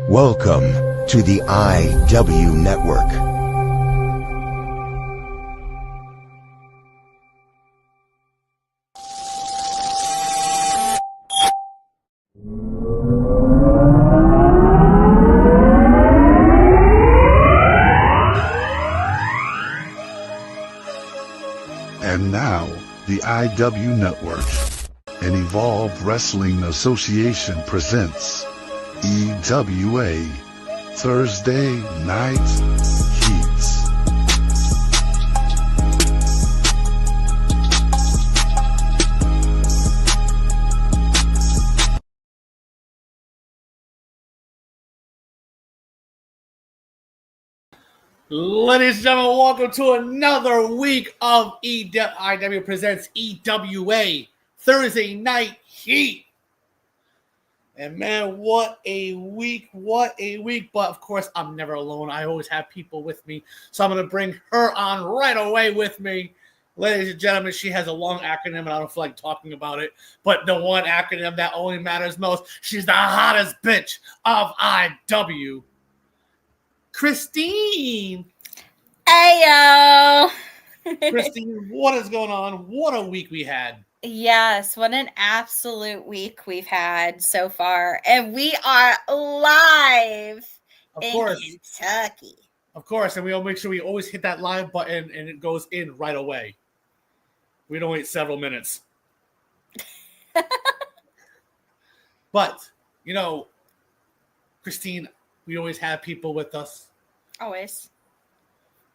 Welcome to the IW Network. And now, the IW Network and Evolve Wrestling Association presents EWA Thursday Night Heats. Ladies and gentlemen, welcome to another week of IW Presents EWA Thursday Night Heat. And man, what a week, what a week. But of course, I'm never alone. I always have people with me. So I'm going to bring her on right away with me. Ladies and gentlemen, she has a long acronym and I don't feel like talking about it. But the one acronym that only matters most, she's the hottest bitch of IW. Christine. Heyo. Christine, what is going on? What a week we had. Yes, what an absolute week we've had so far. And we are live in Kentucky. Of course, and we'll make sure we always hit that live button and it goes in right away. We don't wait several minutes. But, you know, Christine, we always have people with us. Always.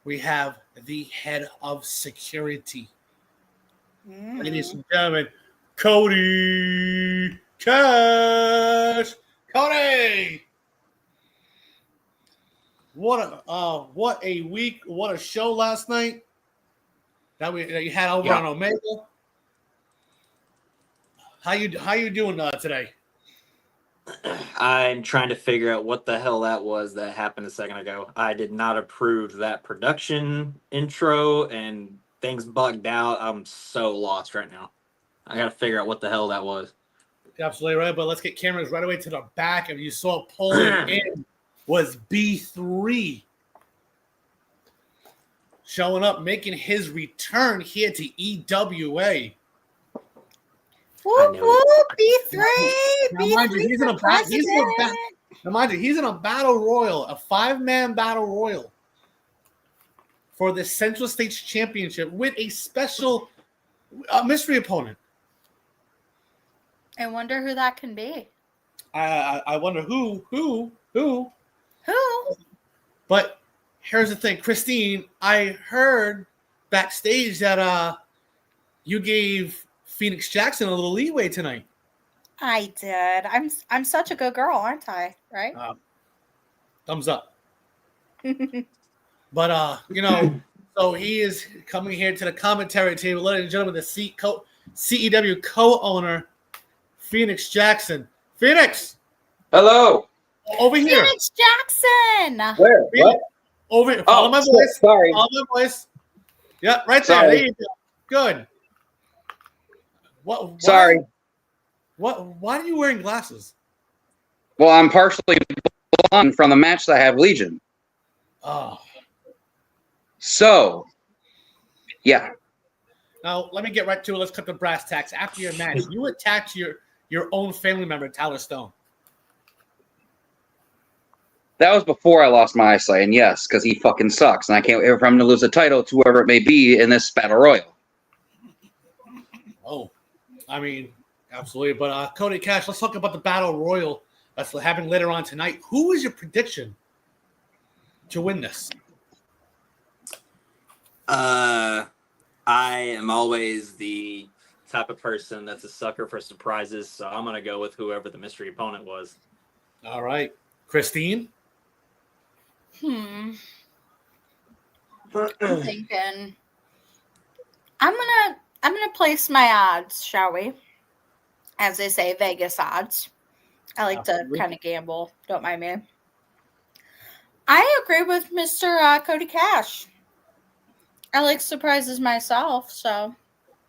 We have the head of security. Ladies and gentlemen, Cody Cash. Cody! What a week, what a show last night that you had over on Omega. How you doing today? I'm trying to figure out what the hell that was that happened a second ago. I did not approve that production intro and things bugged out. I'm so lost right now. I got to figure out what the hell that was. Absolutely right, but let's get cameras right away to the back. If you saw pulling in was B3 showing up, making his return here to EWA. Whoop, whoop, B3. Mind you, he's in a battle royal, a 5-man battle royal for the Central States Championship with a special mystery opponent. I wonder who that can be. I wonder who. But here's the thing, Christine, I heard backstage that you gave Phoenix Jackson a little leeway tonight. I did. I'm such a good girl, aren't I? Right? Thumbs up. But so he is coming here to the commentary table, ladies and gentlemen, the CEW co-owner, Phoenix Jackson. Phoenix. Hello. Over here. Phoenix Jackson. Where? What? Over here. Follow my voice. Sorry. Follow my voice. Yep, right there. Sorry. There you go. Good. What? Sorry. Why are you wearing glasses? Well, I'm partially blind from the match that I have Legion. Oh. So, yeah. Now, let me get right to it. Let's cut the brass tacks. After your match, you attacked your own family member, Tyler Stone. That was before I lost my eyesight, and yes, because he fucking sucks, and I can't wait for him to lose the title to whoever it may be in this battle royal. Oh, I mean, absolutely. But Cody Cash, let's talk about the battle royal that's happening later on tonight. Who is your prediction to win this? I am always the type of person that's a sucker for surprises, so I'm going to go with whoever the mystery opponent was. All right. Christine? I'm thinking. I'm gonna place my odds, shall we? As they say, Vegas odds. I like to kind of gamble. Don't mind me. I agree with Mr. Cody Cash. I like surprises myself, so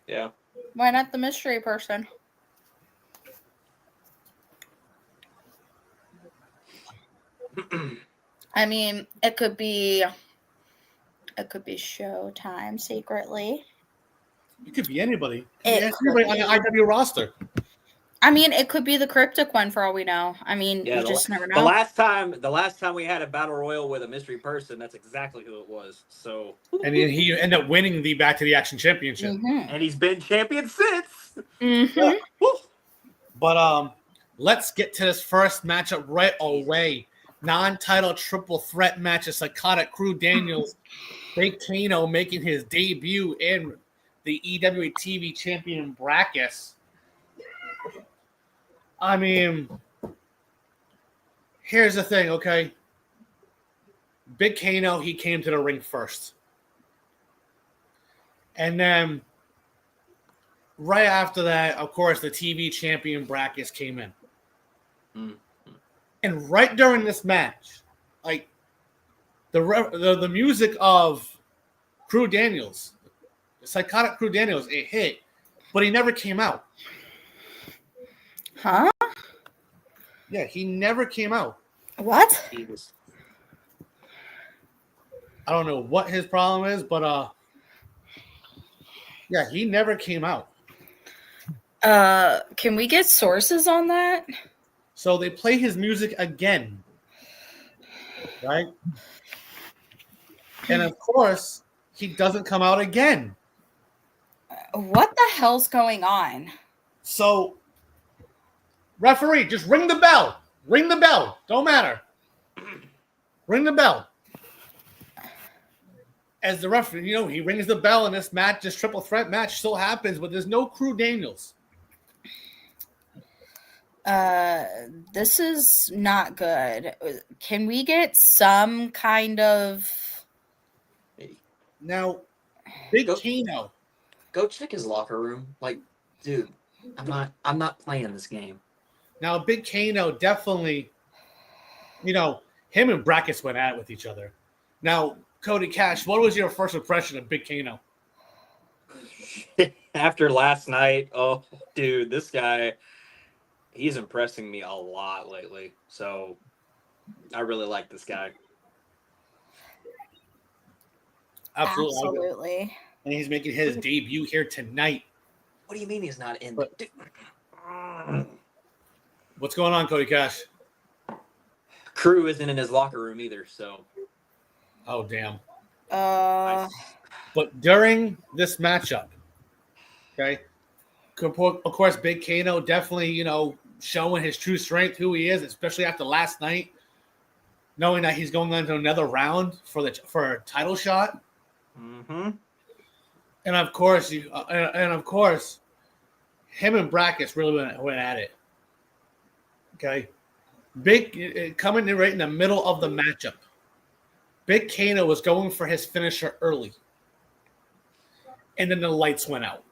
Yeah. Why not the mystery person? I mean, it could be Showtime secretly. It could be anybody. It Anybody on the IW roster. I mean, it could be the Cryptic one for all we know. I mean, Yeah, you just never know. the last time we had a battle royal with a mystery person, that's exactly who it was. So, And then he ended up winning the Back to the Action Championship. Mm-hmm. and he's been champion since. Mm-hmm. Yeah. But let's get to this first matchup right away. Non-title triple threat match of Psychotic Crew Daniels, Big Kano making his debut in the EWA TV champion Brackus. I mean, here's the thing, okay? Big Kano, he came to the ring first. And then right after that, of course, the TV champion Brackus came in. And right during this match, like the music of Crew Daniels, Psychotic Crew Daniels, it hit, but he never came out. Huh? Yeah, he never came out. What? I don't know what his problem is, but yeah, he never came out. Can we get sources on that? So they play his music again, right? And of course, he doesn't come out again. What the hell's going on? So, referee, just ring the bell. Ring the bell. Don't matter. Ring the bell. As the referee, he rings the bell in this match. This triple threat match still happens, but there's no Crew Daniels. This is not good. Can we get some kind of... Now, Big Kano. Go check his locker room. Like, dude, I'm not playing this game. Now, Big Kano definitely, him and Brackus went at it with each other. Now, Cody Cash, what was your first impression of Big Kano? After last night, oh, dude, this guy, he's impressing me a lot lately. So I really like this guy. Absolutely. And he's making his debut here tonight. What do you mean he's not in? What's going on, Cody Cash? Crew isn't in his locker room either, so. Oh, damn. But during this matchup, okay, of course, Big Kano definitely, showing his true strength, who he is, especially after last night, knowing that he's going on to another round for a title shot. Mm-hmm. And of course, him and Brackus really went at it. Okay, Big coming in right in the middle of the matchup. Big Kano was going for his finisher early, and then the lights went out.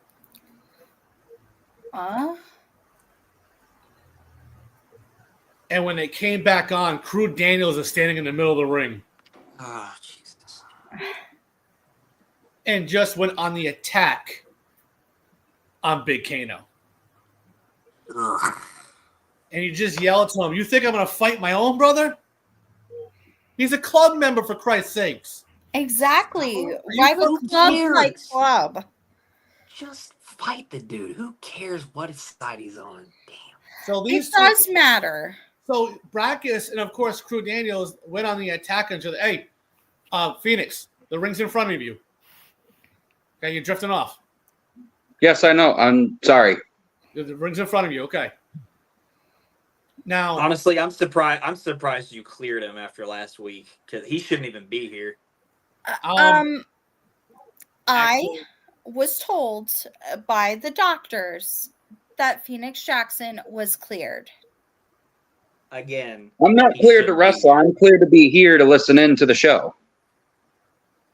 And when they came back on, Crew Daniels is standing in the middle of the ring. Oh, Jesus. And just went on the attack on Big Kano. Ugh. And you just yell to him, "You think I'm going to fight my own brother?" He's a club member, for Christ's sakes. Exactly. Why would club fight club? Just fight the dude. Who cares what side he's on? Damn. So It does matter. So Brackus and, of course, Crew Daniels went on the attack on each other. Hey, Phoenix, the ring's in front of you. Okay, you're drifting off. Yes, I know. I'm sorry. The ring's in front of you. Okay. Now, honestly, I'm surprised you cleared him after last week because he shouldn't even be here. I was told by the doctors that Phoenix Jackson was cleared. Again, I'm not cleared to wrestle. I'm cleared to be here to listen in to the show.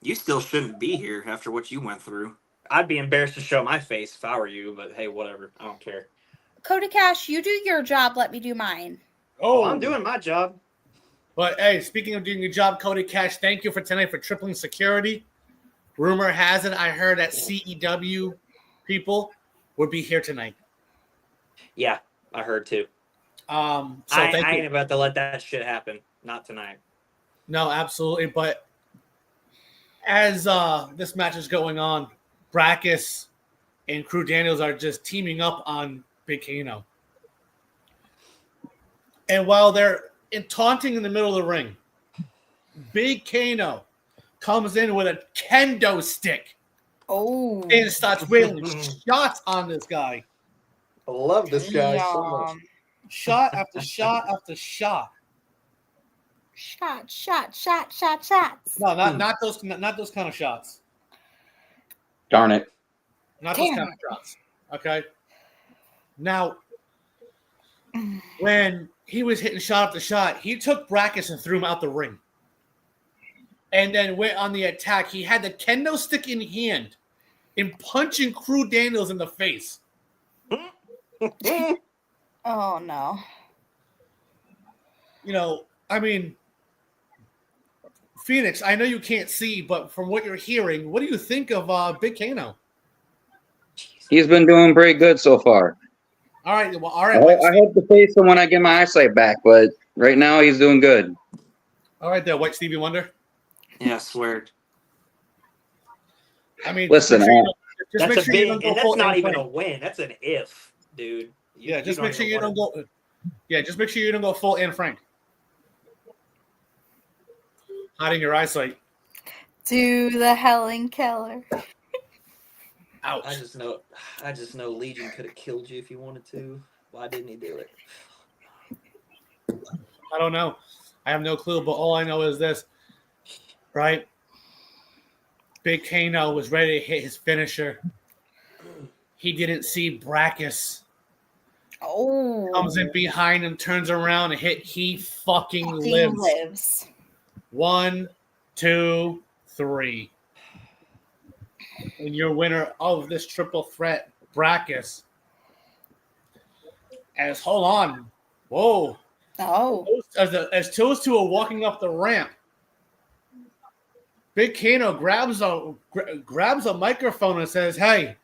You still shouldn't be here after what you went through. I'd be embarrassed to show my face if I were you, but hey, whatever. I don't care. Cody Cash, you do your job. Let me do mine. Oh, I'm doing my job. But hey, speaking of doing your job, Cody Cash, thank you for tonight for tripling security. Rumor has it, I heard that CEW people would be here tonight. Yeah, I heard too. I thank ain't you. about to let that shit happen. Not tonight. No, absolutely. But as this match is going on, Brackus and Crew Daniels are just teaming up on Big Kano. And while they're taunting in the middle of the ring, Big Kano comes in with a kendo stick Oh, and starts wailing shots on this guy. I love this guy so much. damn. Shot after shot after shot. Shots. No, not those kind of shots. Darn it. Not those Damn kind of shots. Okay. Now, when he was hitting shot after shot, he took Brackus and threw him out the ring. And then went on the attack. He had the kendo stick in hand and punching Crew Daniels in the face. Oh no. You know, I mean, Phoenix, I know you can't see, but from what you're hearing, what do you think of Big Kano? He's been doing pretty good so far. All right, well, all I, right. I hope to face him when I get my eyesight back, but right now he's doing good. All right, there, White Stevie Wonder. Yeah, I swear. I mean, Listen, That's a big, and that's full not Anne even a Frank. win. That's an if, dude. Yeah, just don't make sure even you don't wanna- go. Yeah, just make sure you don't go full Anne Frank. Hiding your eyesight. Do the Helen Keller. Ouch. I just know Legion could have killed you if he wanted to. Why didn't he do it? I don't know. I have no clue, but all I know is this, right? Big Kano was ready to hit his finisher. He didn't see Brackus. Oh. Comes in behind him, turns around, and hit. He fucking He lives. lives. 1, 2, 3. And your winner of this triple threat, Brackus. As hold on. Whoa. Oh. As those two are walking up the ramp, Big Kano grabs a microphone and says, "Hey,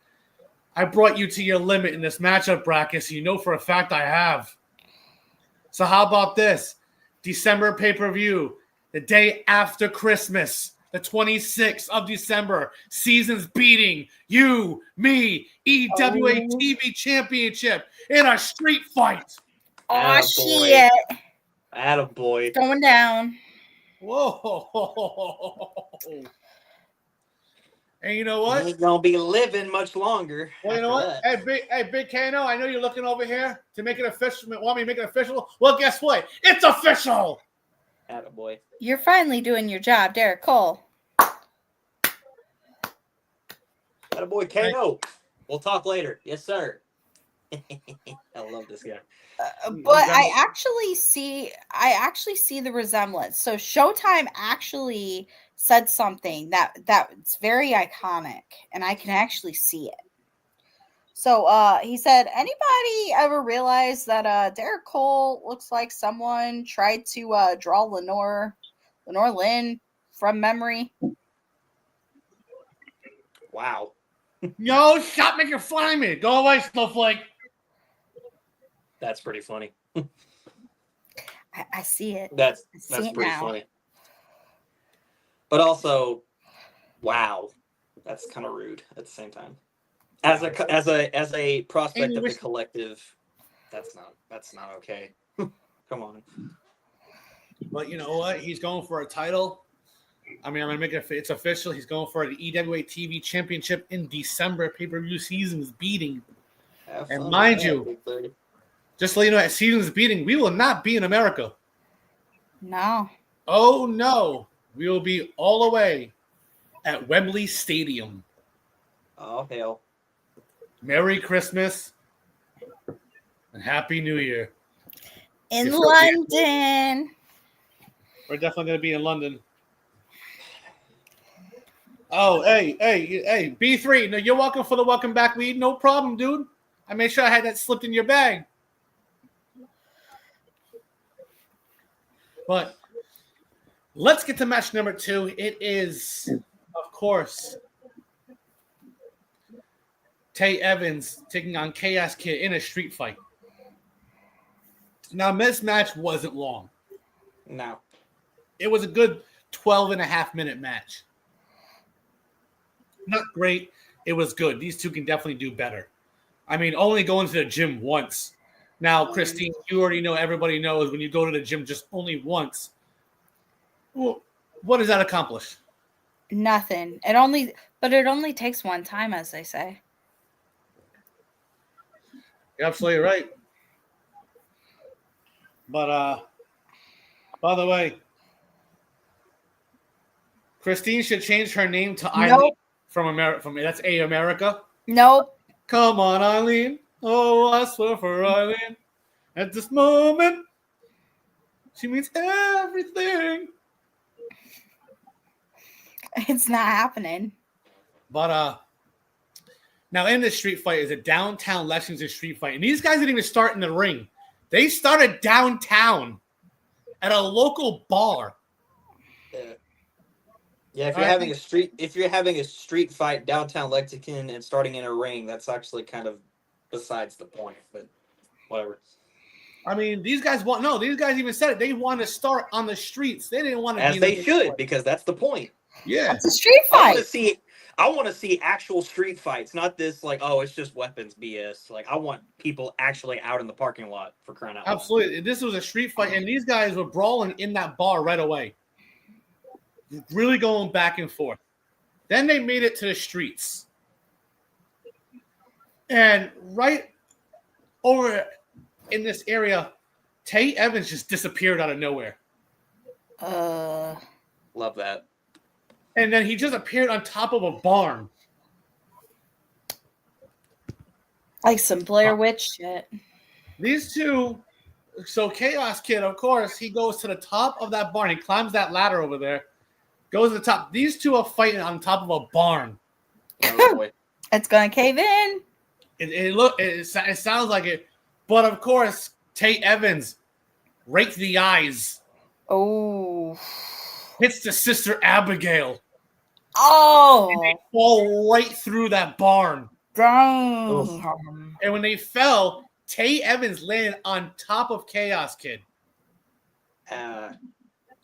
I brought you to your limit in this matchup, Brackus. You know for a fact I have. So how about this? December pay-per-view, the day after Christmas, the 26th of December, season's beating you, me, EWA TV Championship in a street fight." Oh Attaboy. shit. Attaboy. Going down. Whoa. And you know He what? ain't gonna be living much longer. Well, you know what? after Hey, Big Kano, I know you're looking over here to make it official. Want me to make it official? Well, guess what? It's official. that. Attaboy. You're finally doing your job, Derek Cole. Attaboy Kano. We'll talk later. Yes, sir. I love this guy. But I actually see the resemblance. So Showtime actually said something that's very iconic, and I can actually see it. So he said, anybody ever realize that Derek Cole looks like someone tried to draw Lenore Lynn from memory? Wow. Yo, stop making fun of me. Go away, Snowflake. That's pretty funny. I see it. That's I see it pretty now. funny. But also, wow, that's kind of rude at the same time. As a prospect of the collective, that's not okay. Come on. But you know what? He's going for a title. I mean, I'm gonna make it's official. He's going for the EWA TV Championship in December. Pay-per-view season's beating. Have And fun mind with that, you, big buddy. just to let you know, at season's beating, we will not be in America. No. Oh no, we will be all the way at Wembley Stadium. Oh hell. Merry Christmas and Happy New Year. In It's London. We're definitely going to be in London. Oh, hey, B3. No, you're welcome for the welcome back weed. No problem, dude. I made sure I had that slipped in your bag. But let's get to match number 2. It is, of course, Tay Evans taking on Chaos Kid in a street fight. Now, this match wasn't long. No. It was a good 12.5-minute match. Not great. It was good. These two can definitely do better. I mean, only going to the gym once. Now, Christine, you already know, everybody knows when you go to the gym just only once. Well, what does that accomplish? Nothing. It only takes one time, as they say. You're absolutely right. But by the way, Christine should change her name to Eileen from America. That's America. Nope. Come on, Eileen. Oh, I swear for Eileen. At this moment, she means everything. It's not happening. But now in this street fight is a downtown Lexington street fight. And these guys didn't even start in the ring. They started downtown at a local bar. Yeah, if you're having a street fight downtown Lexington and starting in a ring, that's actually kind of besides the point, but whatever. I mean, these guys even said it. They want to start on the streets. They didn't want to As they should, because that's the point. Yeah. It's a street fight. I want to see actual street fights, not this like, oh, it's just weapons BS. Like, I want people actually out in the parking lot, for crying out loud. Absolutely. This was a street fight, and these guys were brawling in that bar right away. Really going back and forth. Then they made it to the streets. And right over in this area, Tay Evans just disappeared out of nowhere. Love that. And then he just appeared on top of a barn. Like some Blair Witch shit. These two, so Chaos Kid, of course, he goes to the top of that barn. He climbs that ladder over there, goes to the top. These two are fighting on top of a barn. Oh, boy. It's going to cave in. It sounds like it. But, of course, Tate Evans raked the eyes. Oh. Hits the sister Abigail. Oh. And they fall right through that barn. Dang. And when they fell, Tate Evans landed on top of Chaos Kid.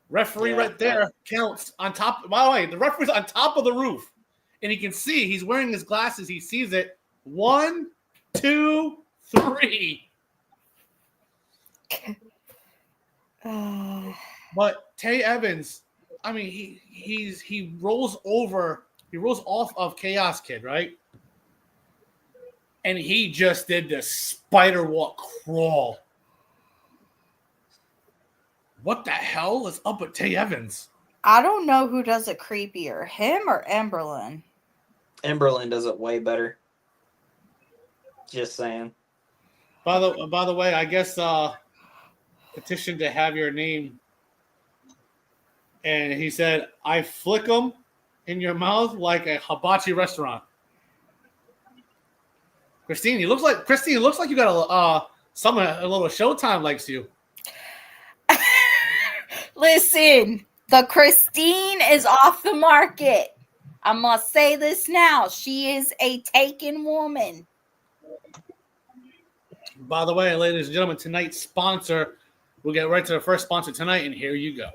Referee right there counts on top. By the way, the referee's on top of the roof. And he can see, he's wearing his glasses. He sees it. 1, 2, 3. But Tay Evans, I mean, he rolls off of Chaos Kid, right? And he just did the spider walk crawl. What the hell is up with Tay Evans? I don't know who does it creepier, him or Emberlyn. Emberlyn does it way better. Just saying. By the way, I guess petition to have your name. And he said, I flick them in your mouth like a hibachi restaurant. Christine, it looks like you got a little Showtime likes you. Listen, the Christine is off the market. I must say this now. She is a taken woman. By the way, ladies and gentlemen, tonight's sponsor, we'll get right to the first sponsor tonight, and here you go.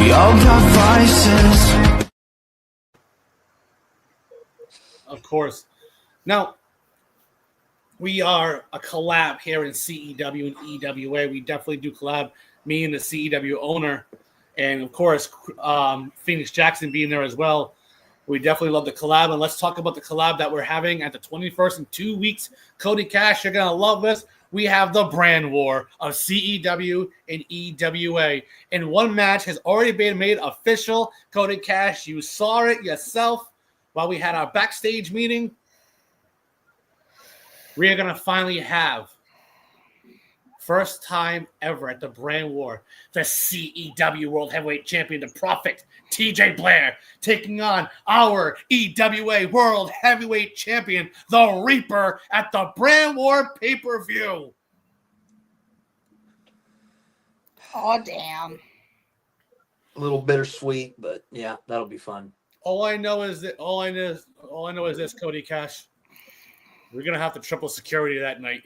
We all got vices. Of course. Now, we are a collab here in CEW and EWA. We definitely do collab. Me and the CEW owner, and of course, Phoenix Jackson being there as well. We definitely love the collab. And let's talk about the collab that we're having at the 21st in 2 weeks. Cody Cash, you're going to love this. We have the brand war of CEW and EWA. And one match has already been made official. Cody Cash, you saw it yourself while we had our backstage meeting. We are going to finally have first time ever at the brand war, the CEW World Heavyweight Champion, the Prophet, TJ Blair, taking on our EWA World Heavyweight Champion, the Reaper, at the brand war pay-per-view. Oh, damn. A little bittersweet, but yeah, that'll be fun. All I know is this, Cody Cash. We're gonna have to triple security that night.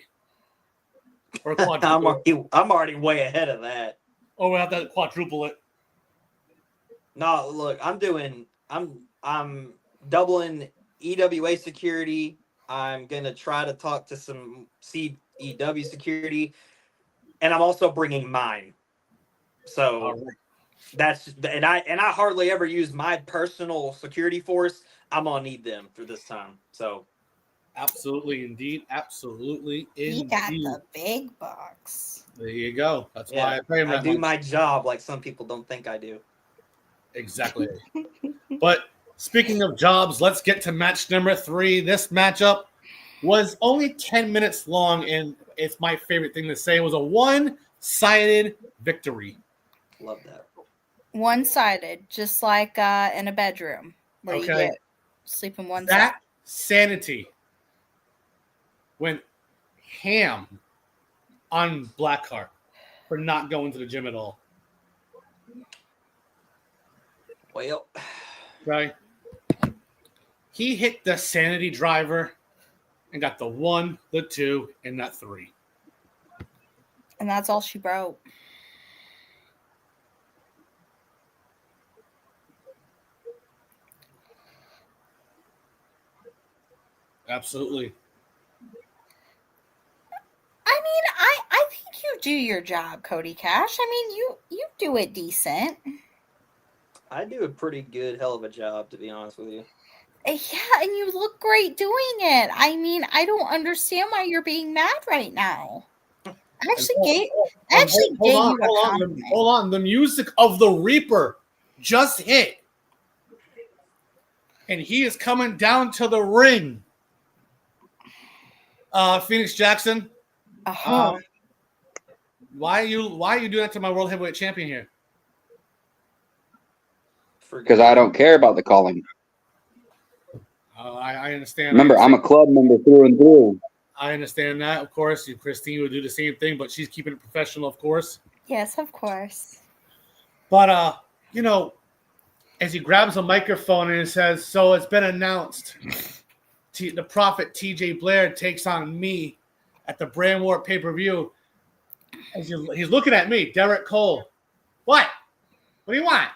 Or quadruple. I'm already way ahead of that. Or we'll have to quadruple it. No, look, I'm doubling EWA security. I'm gonna try to talk to some CEW security, and I'm also bringing mine. So and I hardly ever use my personal security force. I'm gonna need them for this time. So absolutely, indeed, absolutely, indeed. He got the big bucks. There you go. That's why I do my job like some people don't think I do. Exactly. But speaking of jobs, let's get to match number 3. This matchup was only 10 minutes long, and it's my favorite thing to say. It was a one-sided victory. Love that. One-sided, just like in a bedroom where you get sleep in one side. That Sanity went ham on Blackheart for not going to the gym at all. Well, right. He hit the Sanity driver and got the 1, the 2, and that 3. And that's all she broke. Absolutely. I mean, I think you do your job, Cody Cash. I mean, you do it decent. I do a pretty good hell of a job, to be honest with you. Yeah, and you look great doing it. I mean, I don't understand why you're being mad right now. I actually gave you a compliment. Hold on. The music of the Reaper just hit. And he is coming down to the ring. Phoenix Jackson. Why are you doing that to my World Heavyweight Champion here? Because I don't care about the calling. I understand. Remember, I'm a club member through and through. I understand that, of course. Christine would do the same thing, but she's keeping it professional, of course. Yes, of course. But, as he grabs a microphone and he says, so it's been announced. The Prophet TJ Blair takes on me at the Brand War pay-per-view. He's looking at me, Derek Cole. What? What do you want?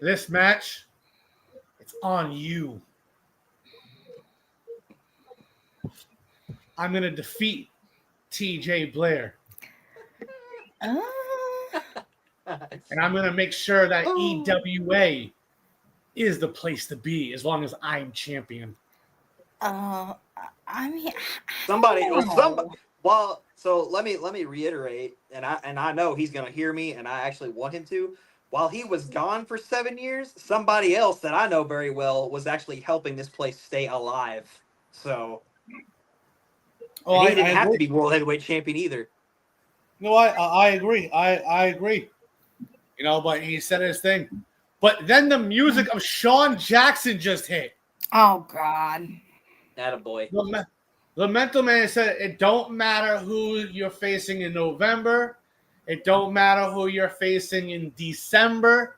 This match, it's on you. I'm going to defeat TJ Blair. And I'm going to make sure that EWA is the place to be as long as I'm champion. I mean, so let me reiterate, and I know he's going to hear me, and I actually want him to. While he was gone for 7 years, somebody else that I know very well was actually helping this place stay alive. So he didn't have to be World Heavyweight Champion either. No, I agree. I agree. But he said his thing. But then the music of Sean Jackson just hit. Oh, God. Attaboy. The Mental Man said it don't matter who you're facing in November. It don't matter who you're facing in December.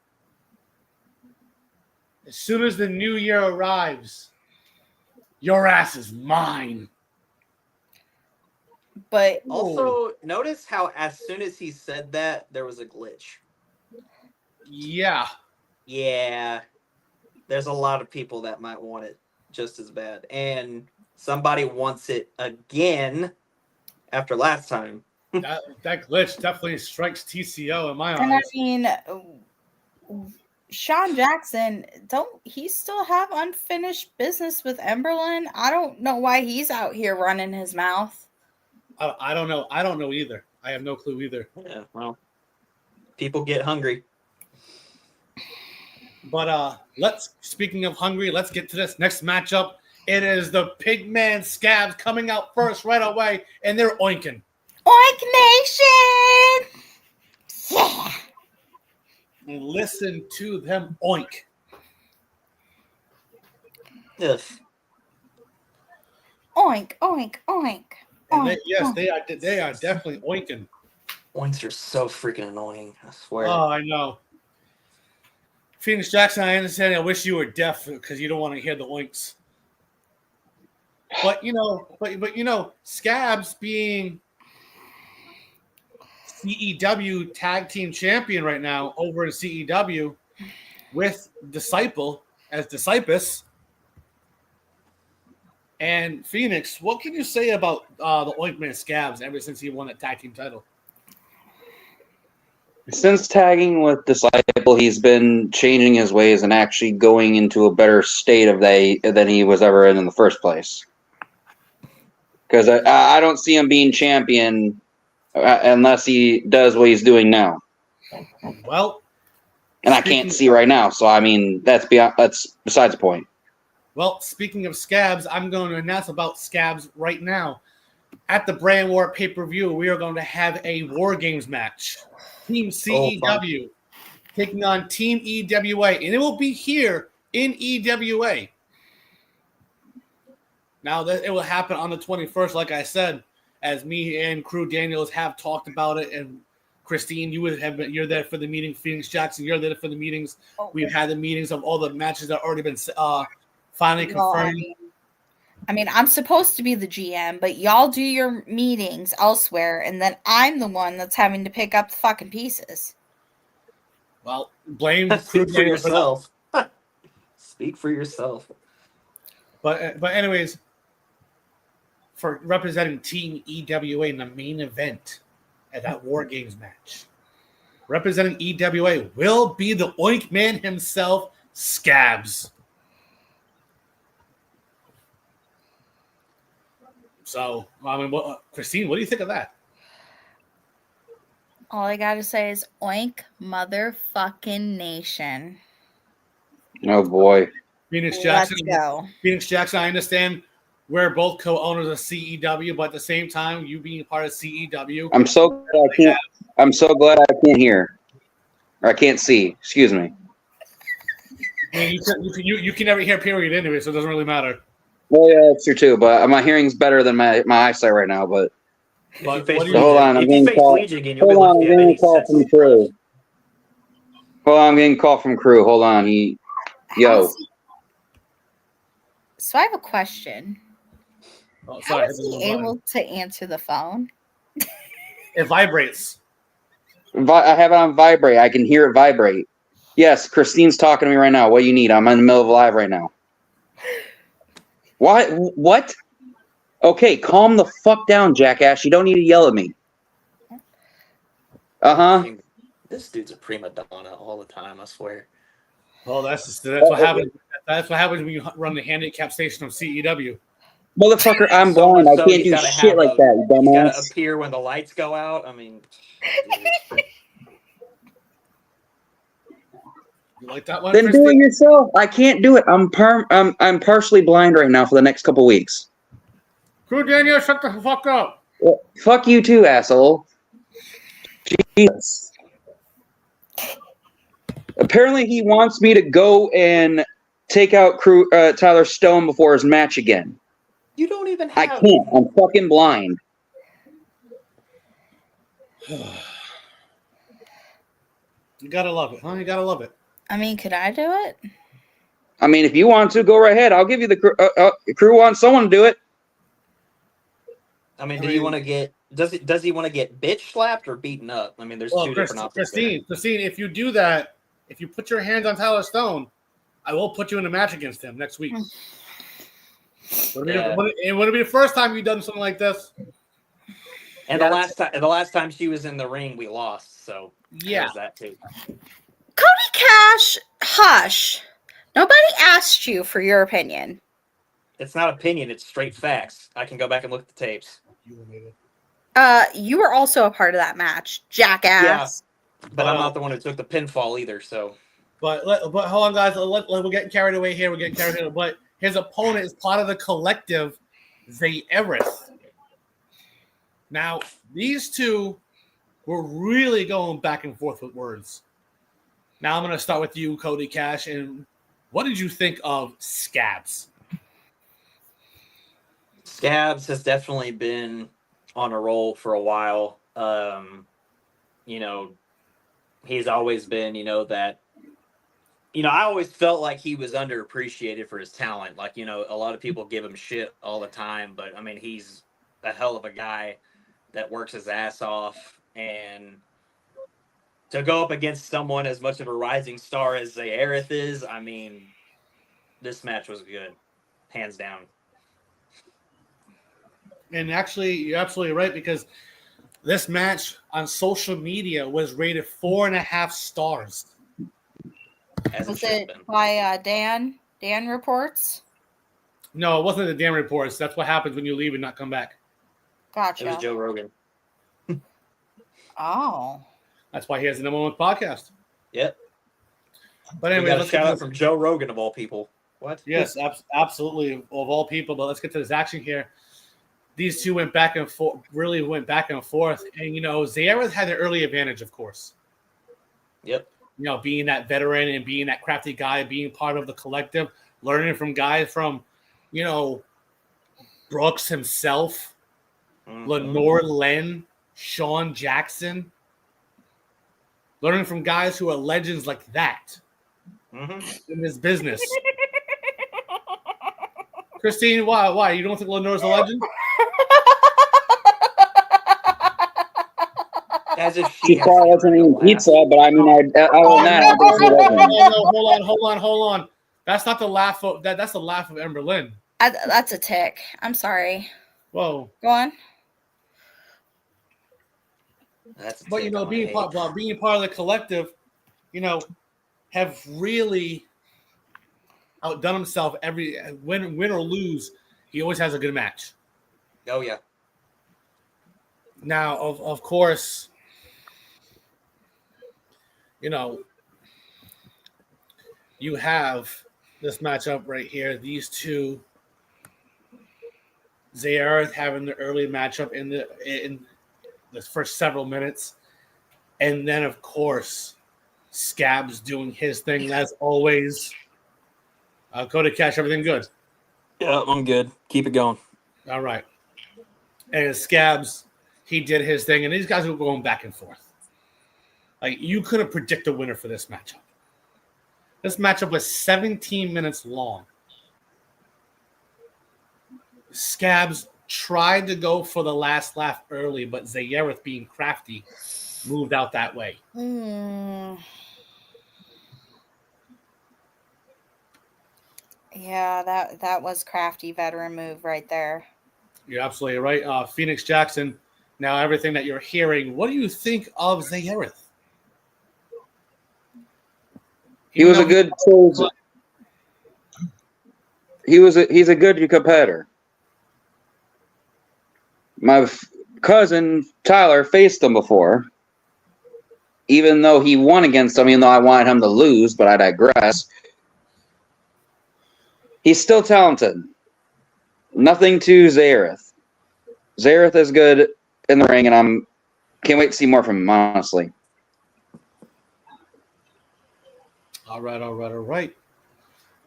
As soon as the new year arrives, your ass is mine. But also, notice how as soon as he said that, there was a glitch. Yeah. Yeah. There's a lot of people that might want it just as bad. And somebody wants it again after last time. That glitch definitely strikes TCO in my eyes. And I mean, Sean Jackson, don't he still have unfinished business with Emberlyn? I don't know why he's out here running his mouth. I don't know. I don't know either. I have no clue either. Yeah, well, people get hungry. But speaking of hungry, let's get to this next matchup. It is the Pigman Scabs coming out first right away, and they're oinking. Oink Nation! Yeah! And listen to them oink. Yes. Oink, oink, oink. And Oink, they are definitely oinking. Oinks are so freaking annoying, I swear. Oh, I know. Phoenix Jackson, I understand. I wish you were deaf because you don't want to hear the oinks. But you know, Scabs being CEW tag team champion right now over in CEW with Disciple as Discipus. And Phoenix, what can you say about the Ointman Scabs ever since he won that tag team title? Since tagging with Disciple, he's been changing his ways and actually going into a better state of than he was ever in the first place. Because I don't see him being champion unless he does what he's doing now. Well, and I can't see right now, so I mean that's besides the point. Well, speaking of Scabs, I'm going to announce about Scabs right now. At the Brand War pay-per-view, we are going to have a War Games match. Team CEW taking on Team EWA, and it will be here in EWA. Now, it will happen on the 21st, like I said, as me and Crew Daniels have talked about it. And Christine, you're there for the meeting. Phoenix Jackson, you're there for the meetings. Oh. We've had the meetings of all the matches that have already been finally confirmed. I mean, I'm supposed to be the GM, but y'all do your meetings elsewhere, and then I'm the one that's having to pick up the fucking pieces. Well, blame Speak for yourself. Speak for yourself. But anyways, for representing Team EWA in the main event at that War Games match, representing EWA will be the Oink Man himself, Scabs. So, I mean, Christine, what do you think of that? All I gotta say is oink motherfucking nation. Oh boy. Phoenix Jackson. Let's go. Phoenix Jackson, I understand we're both co-owners of CEW, but at the same time, you being part of CEW. I'm so glad I can't hear. Or I can't see. Excuse me. I mean, you can never hear period anyway, so it doesn't really matter. Well, yeah, that's true too. But my hearing's better than my eyesight right now. But But hold on, I'm getting a call. Hold on, I'm getting a call from Crew. Hold on, I'm getting a call from Crew. Hold on, yo. So I have a question. Oh, How sorry, is he able to answer the phone? It vibrates. I have it on vibrate. I can hear it vibrate. Yes, Christine's talking to me right now. What do you need? I'm in the middle of live right now. What? Okay, calm the fuck down, jackass. You don't need to yell at me. This dude's a prima donna all the time, I swear. Well, that's what happens. That's what happens when you run the handicap station of CEW. Motherfucker, I'm blind. I can't do shit like that, you dumbass. You gotta appear when the lights go out. I mean, you like that one? Then do it yourself. I can't do it. I'm partially blind right now for the next couple weeks. Crew Daniel, shut the fuck up. Well, fuck you too, asshole. Jesus. Apparently, he wants me to go and take out Tyler Stone before his match again. you don't even have. I can't. I'm fucking blind. You gotta love it, huh? You gotta love it. I mean, could I do it? I mean, if you want to, go right ahead. I'll give you the crew wants someone to do it. I mean, do you want to get? Does he want to get bitch slapped or beaten up? I mean, there's two different options. Christine, if you do that, if you put your hands on Tyler Stone, I will put you in a match against him next week. Would it be the first time you've done something like this? And the last time she was in the ring, we lost. So yeah, that too. Cody Cash, hush. Nobody asked you for your opinion. It's not opinion; it's straight facts. I can go back and look at the tapes. You were also a part of that match, jackass. Yeah, but I'm not the one who took the pinfall either. So, but hold on, guys. We're getting carried away here. But His opponent is part of the collective, Zayerith. Now, these two were really going back and forth with words. Now I'm going to start with you, Cody Cash. And what did you think of Scabs? Scabs has definitely been on a roll for a while. You know, he's always been, that, I always felt like he was underappreciated for his talent. Like, a lot of people give him shit all the time, but I mean, he's a hell of a guy that works his ass off. And to go up against someone as much of a rising star as Zayerith is, I mean, this match was good, hands down. And actually, you're absolutely right, because this match on social media was rated 4.5 stars. As Was it should it have been. by Dan? Dan reports? No, it wasn't the damn reports. That's what happens when you leave and not come back. Gotcha. It was Joe Rogan. Oh. That's why he has the number one podcast. Yep. But We anyway, got a let's shout get out from Joe Rogan of all people. What? Yes, absolutely, of all people. But let's get to this action here. These two went back and forth, really went back and forth. And, Zayerith had the early advantage, of course. Yep. Being that veteran and being that crafty guy, being part of the collective, learning from guys from, Brooks himself, Lenore Len, Sean Jackson. Learning from guys who are legends like that in this business. Christine, why? You don't think Lenore's a legend? As if She probably wasn't eating pizza, but I mean, other than that, I think she wasn't. No, hold on. That's not the laugh of that's the laugh of Ember Lynn. That's a tick. I'm sorry. Whoa. Go on. But being part of the collective, have really outdone himself every win or lose. He always has a good match. Oh yeah. Now, of course, you have this matchup right here. These two, Zayerith having the early matchup in the first several minutes, and then of course, Scabs doing his thing as always. Cody Cash, everything good? Yeah, I'm good. Keep it going. All right. And Scabs, he did his thing, and these guys were going back and forth. Like, you couldn't predict a winner for this matchup. This matchup was 17 minutes long. Scabs tried to go for the last laugh early, but Zayerith, being crafty, moved out that way. Yeah, that was crafty veteran move right there. You're absolutely right. Phoenix Jackson, now everything that you're hearing, what do you think of Zayerith? He was a good chosen. He's a good competitor. My cousin Tyler faced him before. Even though he won against him, even though I wanted him to lose, but I digress. He's still talented. Nothing to Zayerith. Zayerith is good in the ring, and can't wait to see more from him, honestly. All right.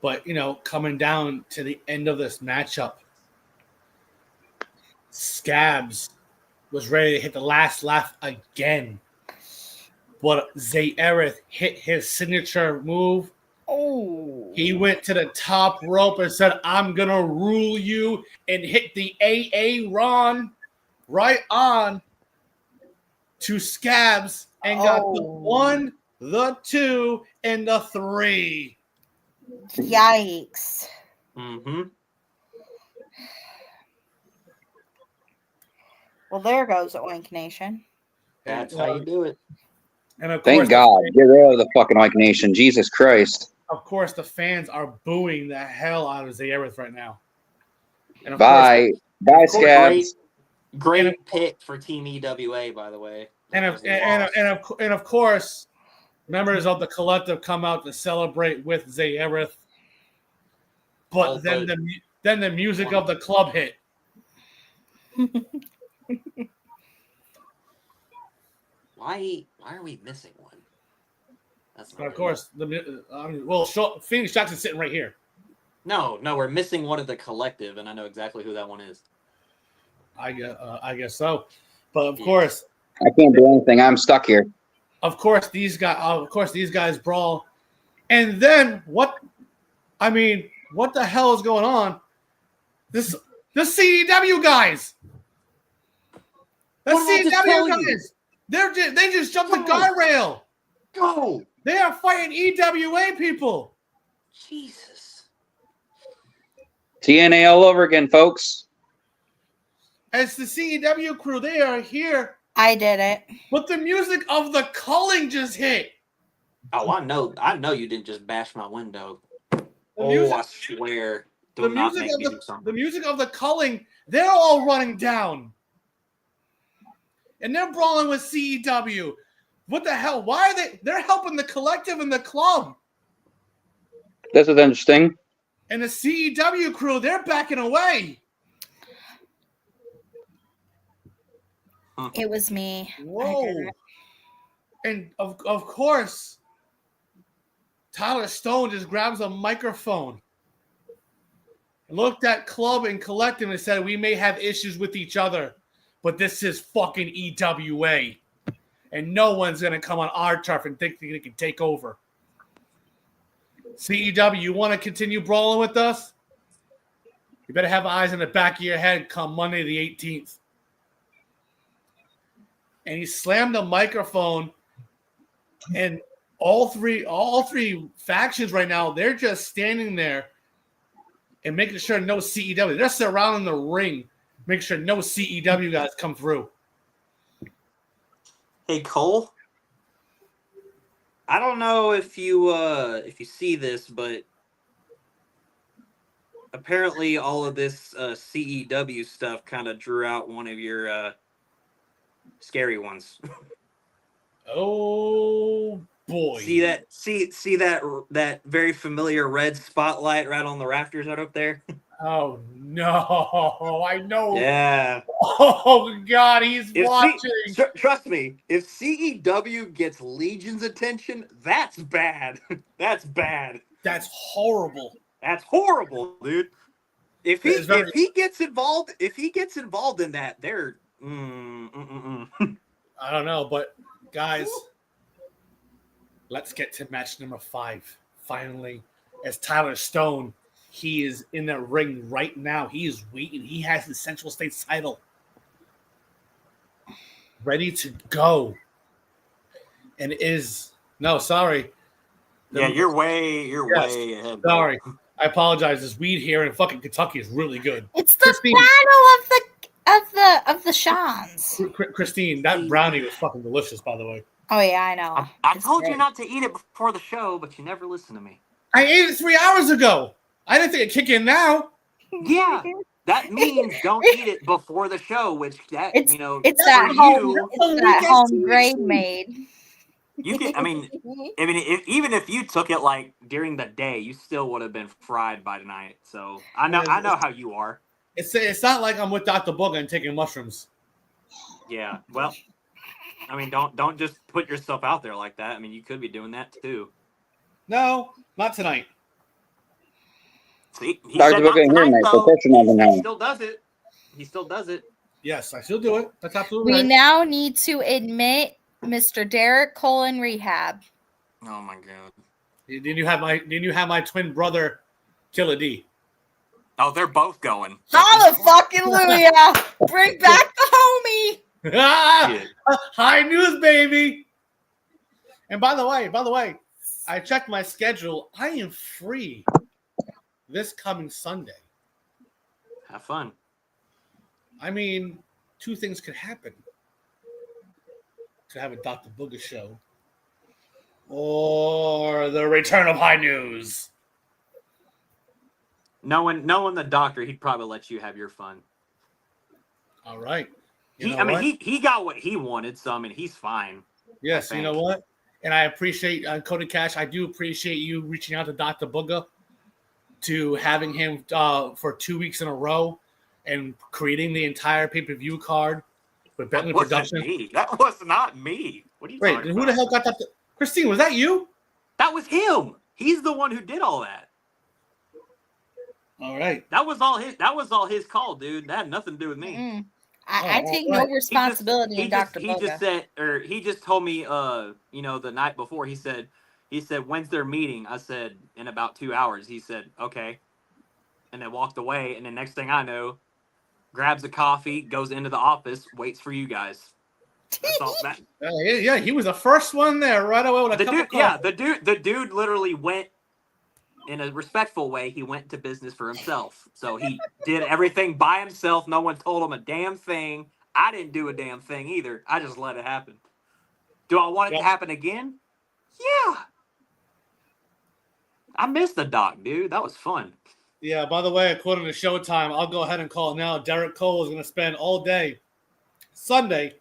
But, coming down to the end of this matchup, Scabs was ready to hit the last laugh again. But Zayerith hit his signature move. Oh. He went to the top rope and said, I'm going to rule you, and hit the AA Ron right on to Scabs and got the 1, the 2, and the 3. Yikes. Well, there goes Oink Nation. That's how you do it. And of Thank course, God. Get rid of the fucking Oink Nation. Jesus Christ. Of course, the fans are booing the hell out of Zayerith right now. And of Bye, Scabs. Great pick for Team EWA, by the way. And of course, members of the collective come out to celebrate with Zayerith. But then the music of the club hit. Why are we missing one? That's not And of course, Phoenix Jackson's sitting right here. No, we're missing one of the collective, and I know exactly who that one is. I guess so. But of course, I can't do anything. I'm stuck here. Of course, these guys brawl. And then what? I mean, what the hell is going on? The CEW guys. The CEW guys. They just jumped the guardrail. Go. They are fighting EWA people. Jesus. TNA all over again, folks. As the CEW crew, they are here. I did it. But the music of the culling just hit. Oh, I know you didn't just bash my window. I swear. The music of the culling, they're all running down. And they're brawling with CEW. What the hell? Why are they? They're helping the collective and the club. This is interesting. And the CEW crew, they're backing away. It was me. Whoa. And of course, Tyler Stone just grabs a microphone, looked at club and collective and said, "We may have issues with each other, but this is fucking EWA. And no one's going to come on our turf and think they can take over. CEW, you want to continue brawling with us? You better have eyes in the back of your head come Monday the 18th. And he slammed the microphone, and all three factions right now, they're just standing there and making sure no CEW. They're surrounding the ring, making sure no CEW guys come through. Hey Cole, I don't know if you see this, but apparently all of this CEW stuff kind of drew out one of your scary ones. Oh boy! See that very familiar red spotlight right on the rafters right up there? Oh no! I know. Yeah. Oh God, he's watching. Trust me, if CEW gets Legion's attention, that's bad. That's bad. That's horrible. That's horrible, dude. If he gets involved in that, they're I don't know, but guys, let's get to match number 5. Finally, as Tyler Stone, he is in the ring right now. He is waiting. He has the Central States title ready to go, and sorry. You're way ahead. Sorry, I apologize. This weed here in fucking Kentucky is really good. It's the battle of the Shans. Christine, that brownie was fucking delicious, by the way. Oh yeah, I know. I told you not to eat it before the show, but you never listen to me. I ate it 3 hours ago. I didn't think it'd kick in now. Yeah, that means don't eat it before the show. It's that home grade made. You can. I mean, even if you took it like during the day, you still would have been fried by tonight. So I know how you are. It's not like I'm with Dr. Booger and taking mushrooms. Yeah. Well, I mean, don't just put yourself out there like that. I mean, you could be doing that too. No, not tonight. See, Dr. Booger ain't here tonight, so question of him. He still does it. He still does it. Yes, I still do it. That's absolutely We right. now need to admit Mr. Derek Cole in rehab. Oh my god! Didn't you have my twin brother, Killer D? Oh, they're both going. Hallelujah! Bring back the homie. High news, baby. And by the way, I checked my schedule. I am free this coming Sunday. Have fun. I mean, 2 things could happen. Could have a Dr. Booger show, or the return of High News. Knowing the doctor, he'd probably let you have your fun. All right. He got what he wanted, so I mean he's fine. Yes, you know what? And I appreciate Cody Cash. I do appreciate you reaching out to Dr. Booger. to having him for 2 weeks in a row and creating the entire pay-per-view card with Bentley Productions. Me. That was not me. What are you Wait, talking who about? the hell got that? Christine, was that you? That was him. He's the one who did all that. All right. That was all his call, dude. That had nothing to do with me. Mm-mm. I take no responsibility in Dr. Boga. He just said, or he just told me, the night before. He said, when's their meeting? I said, in about 2 hours. He said, okay, and then walked away. And then next thing I know, grabs a coffee, goes into the office, waits for you guys. That's all that. Yeah, he was the first one there right away with a cup of coffee. The dude literally went in a respectful way. He went to business for himself. So he did everything by himself. No one told him a damn thing. I didn't do a damn thing either. I just let it happen. Do I want it to happen again? Yeah. I missed the doc, dude. That was fun. Yeah, by the way, according to Showtime, I'll go ahead and call it now. Derek Cole is going to spend all day Sunday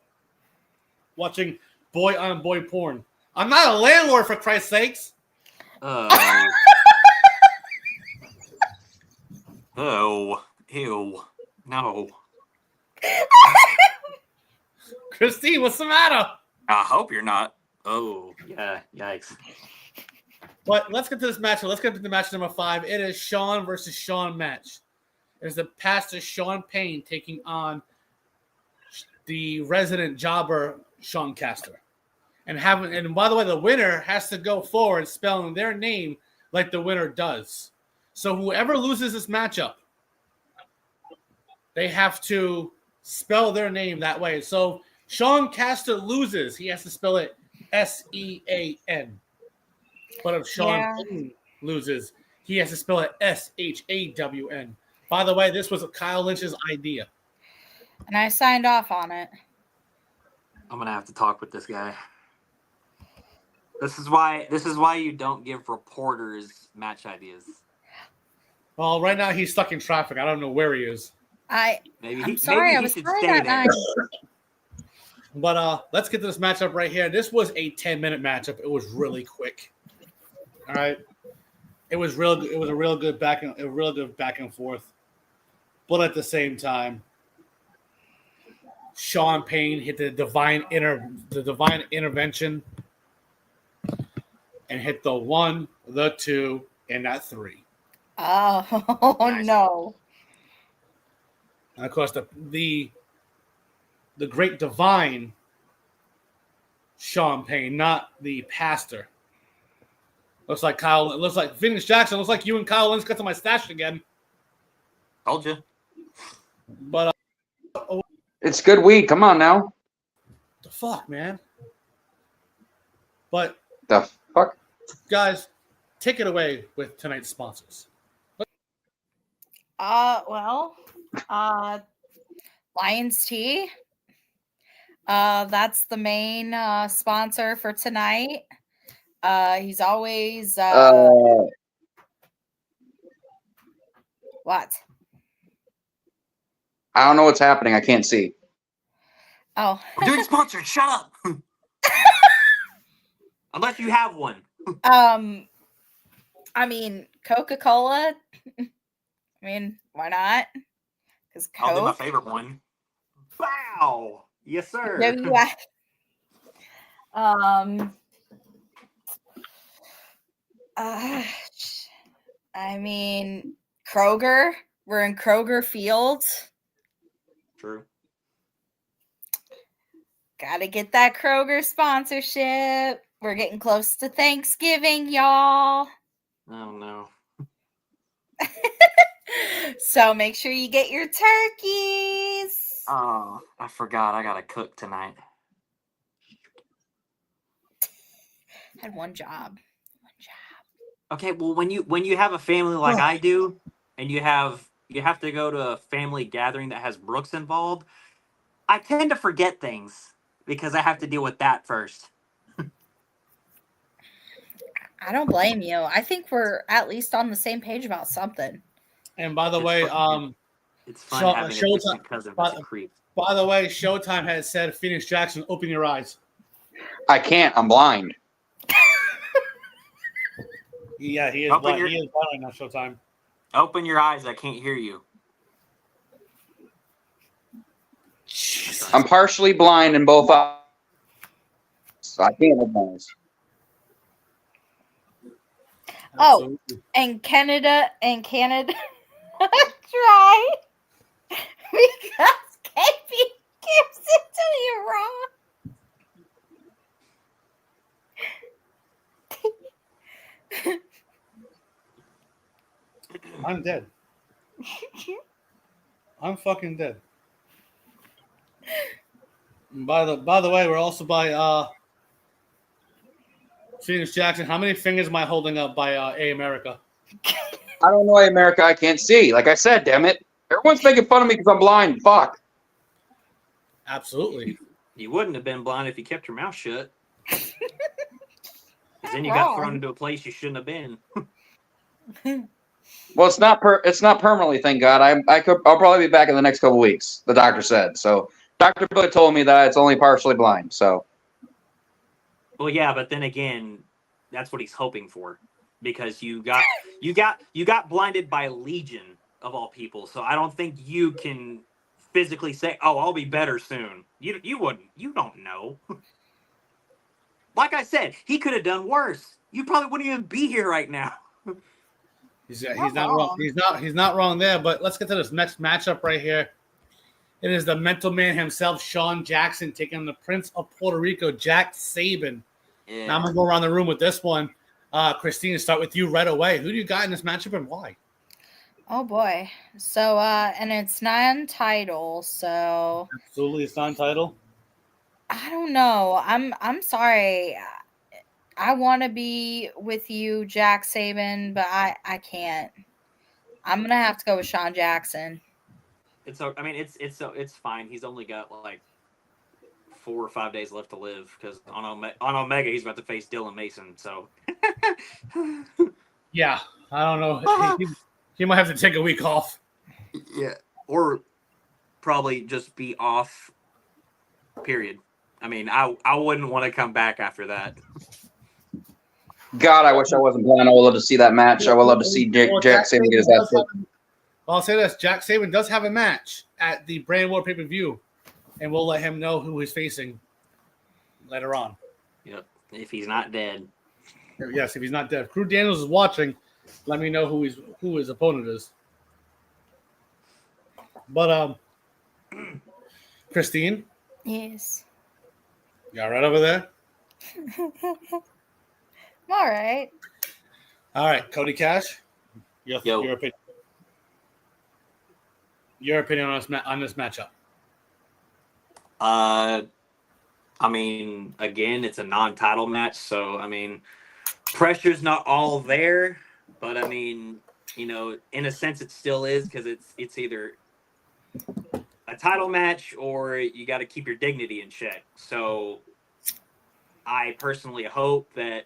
watching boy-on-boy porn. I'm not a landlord, for Christ's sakes. Oh, ew. No. Christine, what's the matter? I hope you're not. Oh, yeah, yikes. But let's get to this match. Let's get to the match number 5. It is Sean versus Sean match. It is the pastor Sean Payne taking on the resident jobber Sean Caster. And by the way, the winner has to go forward spelling their name like the winner does. So whoever loses this matchup, they have to spell their name that way. So Sean Caster loses, he has to spell it S-E-A-N. But if Sean Payne loses, he has to spell it S-H-A-W-N. By the way, this was Kyle Lynch's idea. And I signed off on it. I'm gonna have to talk with this guy. This is why you don't give reporters match ideas. Well, right now he's stuck in traffic. I don't know where he is. I'm sorry, I was tired that night. But let's get to this matchup right here. This was a 10-minute matchup. It was really quick. All right. It was real. It was a real good back and forth. But at the same time, Sean Payne hit the divine intervention and hit the 1, the 2, and that 3. Oh, nice. No. And of course, the great divine Sean Payne, not the pastor. Looks like Phoenix Jackson. Looks like you and Kyle Lynch got to my stash again. Told you. But it's good weed. Come on now. The fuck, man. But the fuck, guys, take it away with tonight's sponsors. Lions Tea. That's the main sponsor for tonight. He's always what? I don't know what's happening. I can't see. Oh, we're doing sponsored. Shut up. Unless you have one. I mean, Coca-Cola. I mean, why not? Because I'll do my favorite one. Wow. Yes, sir. I mean, Kroger. We're in Kroger Field. True. Gotta get that Kroger sponsorship. We're getting close to Thanksgiving, y'all. Oh, no. So make sure you get your turkeys. Oh, I forgot. I gotta cook tonight. Had one job. Okay, well, when you have a family like I do, and you have to go to a family gathering that has Brooks involved, I tend to forget things because I have to deal with that first. I don't blame you. I think we're at least on the same page about something. And by the way, it's fun having a distant cousin that's a creep. By the way, Showtime has said, Phoenix Jackson, open your eyes. I can't. I'm blind. Yeah, he is blind. He is blind right now, Showtime. Open your eyes. I can't hear you. I'm partially blind in both eyes. So I can't open eyes. Oh, and Canada try because KB gives it to you wrong. I'm dead. I'm fucking dead. By the way, we're also by Phoenix Jackson. How many fingers am I holding up by A America? I don't know, America. I can't see. Like I said, damn it. Everyone's making fun of me because I'm blind. Fuck. Absolutely. You wouldn't have been blind if you kept your mouth shut. Because then you got thrown into a place you shouldn't have been. Well, it's not permanently. Thank God. I'll probably be back in the next couple weeks. The doctor said so. Dr. Billy told me that it's only partially blind. So. Well, yeah, but then again, that's what he's hoping for, because you got blinded by Legion of all people. So I don't think you can physically say, "Oh, I'll be better soon." You wouldn't. You don't know. Like I said, he could have done worse. You probably wouldn't even be here right now. He's not wrong. He's not wrong there. But let's get to this next matchup right here. It is the mental man himself, Sean Jackson, taking the Prince of Puerto Rico, Jack Sabin. Yeah. Now I'm going to go around the room with this one. Christine, start with you right away. Who do you got in this matchup and why? Oh, boy. So, and it's non-title, so... Absolutely, it's non-title? I don't know. I'm sorry. I want to be with you, Jack Sabin, but I can't. I'm going to have to go with Sean Jackson. It's fine. He's only got like 4 or 5 days left to live, because on Omega he's about to face Dylan Mason. So yeah, I don't know. He might have to take a week off. Yeah, or probably just be off. Period. I mean, I wouldn't want to come back after that. God, I wish I wasn't blind. I would love to see that match. I would love to see Jack Sabin get his ass kicked. I'll say this: Jack Sabin does have a match at the Brand War pay-per-view, and we'll let him know who he's facing later on. Yep, if he's not dead. Yes, if he's not dead. Crew Daniels is watching. Let me know who his opponent is. But Christine. Yes. You all right over there? All right. All right, Cody Cash. Your opinion. Your opinion on this matchup. I mean, again, it's a non-title match, so I mean, pressure's not all there, but I mean, in a sense, it still is, because it's either a title match or you got to keep your dignity in check. So, I personally hope that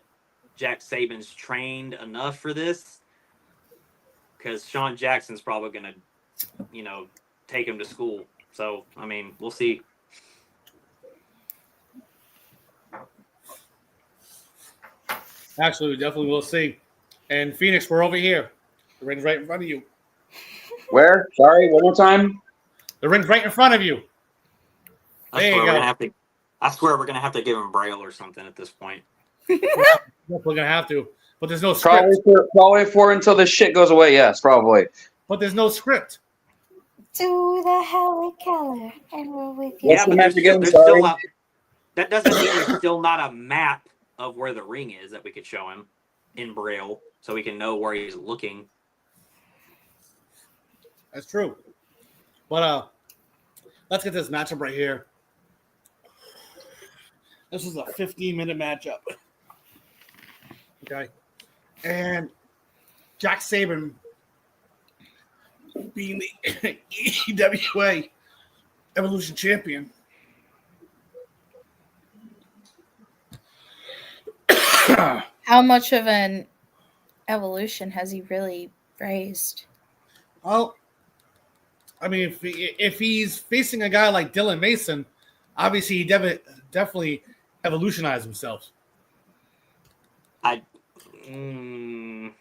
Jack Sabin's trained enough for this, because Sean Jackson's probably going to take him to school. So, I mean, we'll see. Actually, we definitely will see. And Phoenix, we're over here. The ring's right in front of you. Where? Sorry, one more time. The ring's right in front of you. I swear we're gonna have to give him Braille or something at this point. We're gonna have to. But there's no script. Probably for until this shit goes away, yes, probably. But there's no script. To the Heli Keller, and we're with you. Yeah, but there's still not, that doesn't mean there's still not a map of where the ring is that we could show him in Braille, so we can know where he's looking. That's true. But let's get this matchup right here. This is a 15-minute matchup. Okay. And Jack Sabin being the EWA Evolution Champion. How much of an evolution has he really raised? Well, I mean, if he's facing a guy like Dylan Mason, obviously he definitely evolutionized himself. I mean,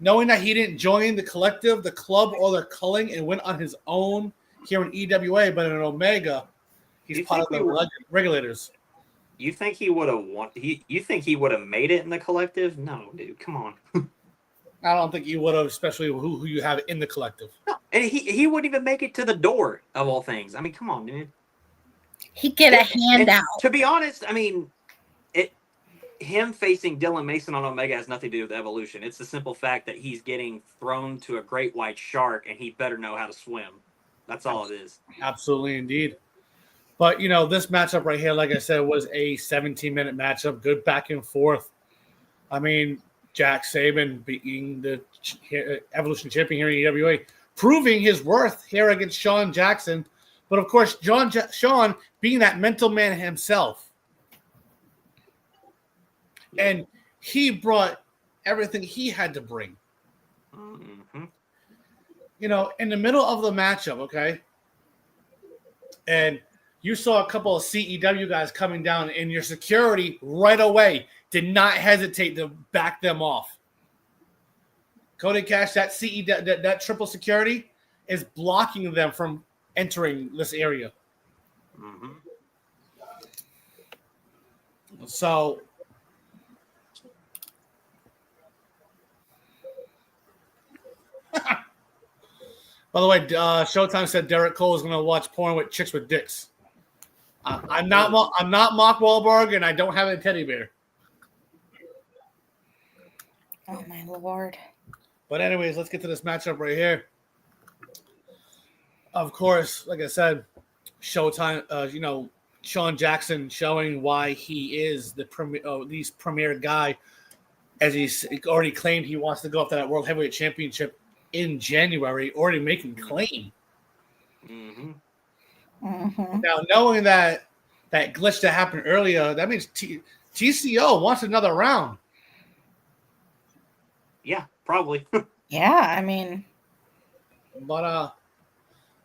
knowing that he didn't join the collective, the club, or the culling and went on his own here in EWA, but in Omega, he's part of the regulators. You think he would have won? You think he would have made it in the collective? No, dude, come on. I don't think you would have, especially who you have in the collective. No, and he wouldn't even make it to the door of all things. I mean, come on, dude. He'd get a handout. To be honest, I mean, him facing Dylan Mason on Omega has nothing to do with evolution. It's the simple fact that he's getting thrown to a great white shark, and he better know how to swim. That's all it is. Absolutely, indeed. But, this matchup right here, like I said, was a 17-minute matchup. Good back and forth. I mean, Jack Sabin being the Evolution champion here in EWA, proving his worth here against Sean Jackson. But, of course, Sean being that mental man himself. And he brought everything he had to bring. Mm-hmm. In the middle of the matchup, okay? And you saw a couple of CEW guys coming down, and your security right away did not hesitate to back them off. Cody Cash, that triple security is blocking them from entering this area. Mm-hmm. So, by the way, Showtime said Derek Cole is going to watch porn with chicks with dicks. I'm not Mark Wahlberg, and I don't have a teddy bear. Oh my Lord! But anyways, let's get to this matchup right here. Of course, like I said, Showtime. Sean Jackson showing why he is the premier guy, as he's already claimed he wants to go up to that World Heavyweight Championship in January, already making claim. Mm-hmm. Mm-hmm. Now, knowing that glitch that happened earlier, that means TCO wants another round. Yeah, probably. Yeah, I mean, But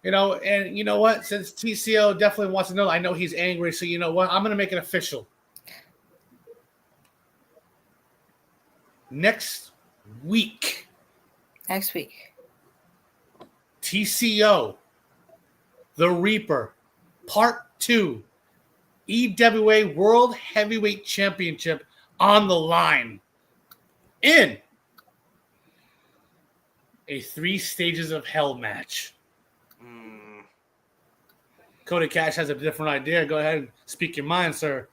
and you know what? Since TCO definitely wants to know, I know he's angry. So you know what? I'm gonna make it official. Next week, TCO, The Reaper, Part 2, EWA World Heavyweight Championship on the line in a 3 Stages of Hell match. Cody Cash has a different idea. Go ahead and speak your mind, sir.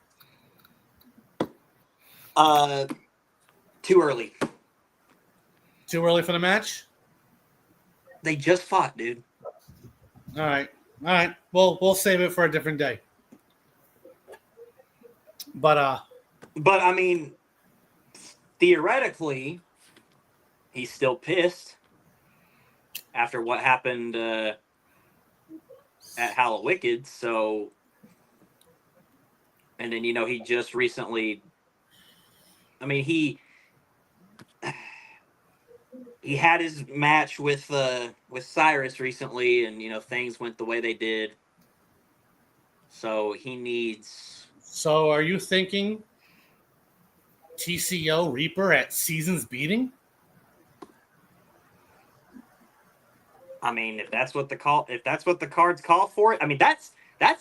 Too early. Too early for the match? They just fought, dude. All right. We'll save it for a different day. But I mean, theoretically, he's still pissed after what happened at Hall of Wicked. So, and then he just recently. I mean, he had his match with Cyrus recently, and things went the way they did. So he needs. So are you thinking TCO Reaper at Season's Beating? I mean, if that's what the cards call for it, I mean that's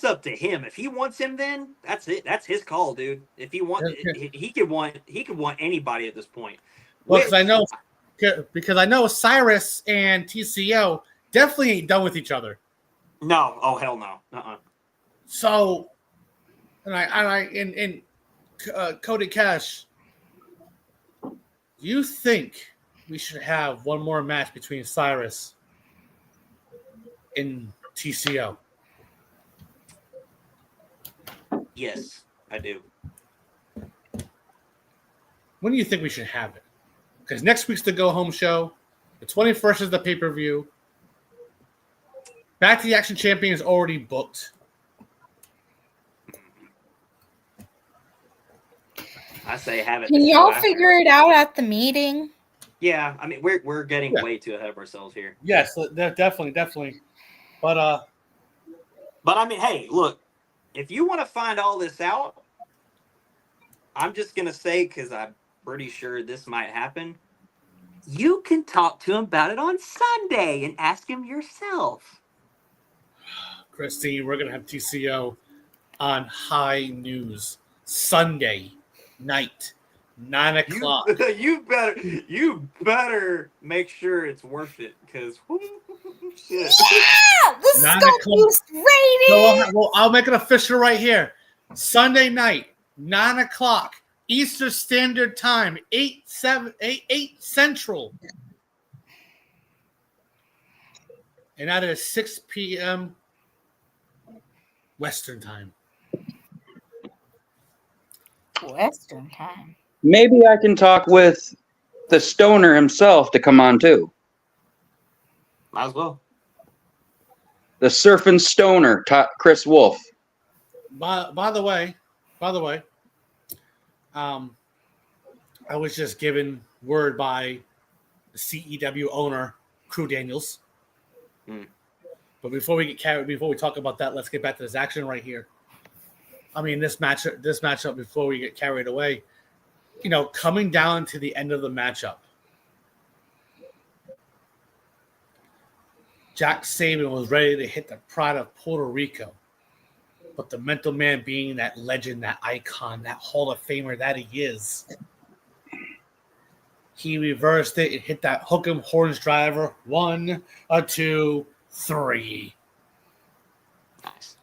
up to him. If he wants him, then that's it. That's his call, dude. If he wants, he could want anybody at this point. Well, because I know Cyrus and TCO definitely ain't done with each other. No, oh hell no. So, Cody Cash, do you think we should have one more match between Cyrus and TCO? Yes, I do. When do you think we should have it? Because next week's the Go Home show. The 21st is the pay-per-view. Back to the Action Champion is already booked. I say have it. Can y'all figure it out at the meeting? Yeah, I mean we're getting way too ahead of ourselves here. Yes, definitely. But I mean, hey, look, if you want to find all this out, I'm just gonna say, because I'm pretty sure this might happen. You can talk to him about it on Sunday and ask him yourself. Christine, we're going to have TCO on High News Sunday night, 9 o'clock. You better make sure it's worth it, because shit. Yeah, this is 9 gonna o'clock. boost ratings. So I'll make it official right here. Sunday night, 9 o'clock, Eastern Standard Time, 8 Central. And that is 6 p.m. Western Time. Western time. Maybe I can talk with the stoner himself to come on too. Might as well. The surfing stoner, Chris Wolf. By the way, I was just given word by the CEW owner, Crew Daniels. But before we talk about that, let's get back to this action right here. I mean, this matchup, before we get carried away, coming down to the end of the matchup, Jack Sabin was ready to hit the pride of Puerto Rico. But the mental man, being that legend, that icon, that Hall of Famer that he is, he reversed it and hit that hook 'em horns driver. 1, 2, 3. Nice.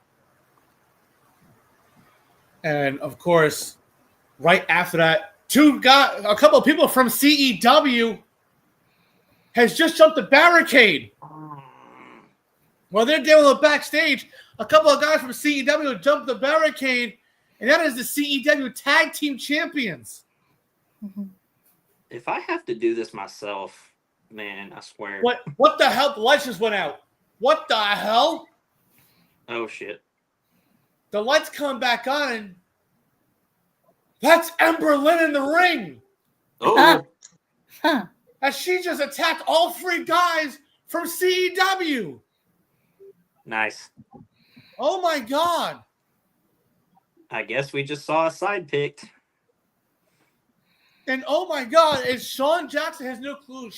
And of course, right after that, a couple of people from CEW has just jumped the barricade. While they're dealing with backstage, a couple of guys from CEW jumped the barricade, and that is the CEW Tag Team Champions. If I have to do this myself, man, I swear. What the hell? The lights just went out. What the hell? Oh, shit. The lights come back on, and that's Ember Lynn in the ring. Oh. As she just attacked all 3 guys from CEW. Nice. Oh, my God. I guess we just saw a side picked. And oh my God, and Sean Jackson has no clue.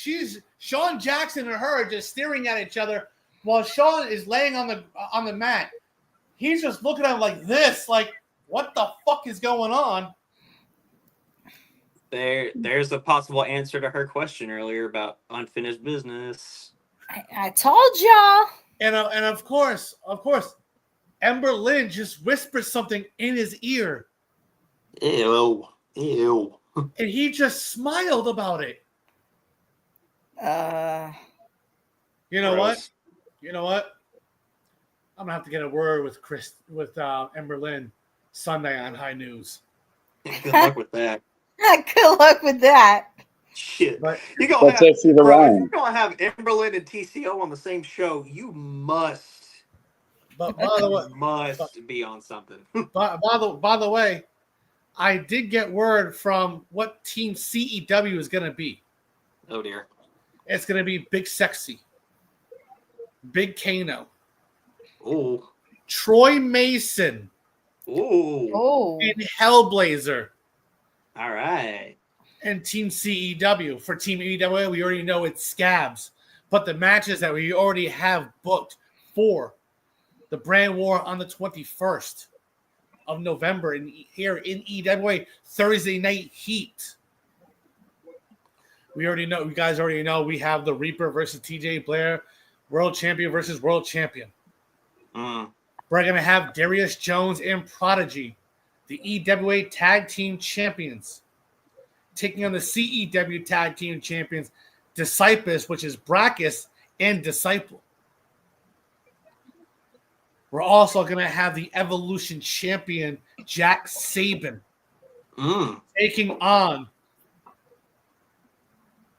Sean Jackson and her are just staring at each other while Sean is laying on the mat. He's just looking at him like this, like, what the fuck is going on? There's a possible answer to her question earlier about unfinished business. I told y'all. And of course, Ember Lynn just whispered something in his ear. Ew. And he just smiled about it. You know Gross. what? I'm gonna have to get a word with Ember Lynn Sunday on High News. Good luck with that. Good luck with that. Shit. But You're gonna Let's see the if rhyme. you're gonna have Emberlyn and TCO on the same show, you must by the way, be on something. by the way, I did get word from what team CEW is gonna be. Oh dear. It's gonna be Big Sexy, Big Kano, Ooh. Troy Mason, Ooh. and Hellblazer. All right. And Team CEW. For Team EWA, we already know it's Scabs. But the matches that we already have booked for the Brand War on the 21st of November here in EWA, Thursday Night Heat. You guys already know we have the Reaper versus TJ Blair, World Champion versus World Champion. We're going to have Darius Jones and Prodigy, the EWA Tag Team Champions, taking on the CEW Tag Team Champions, Disciples, which is Brackus and Disciple. We're also going to have the Evolution Champion, Jack Sabin, taking on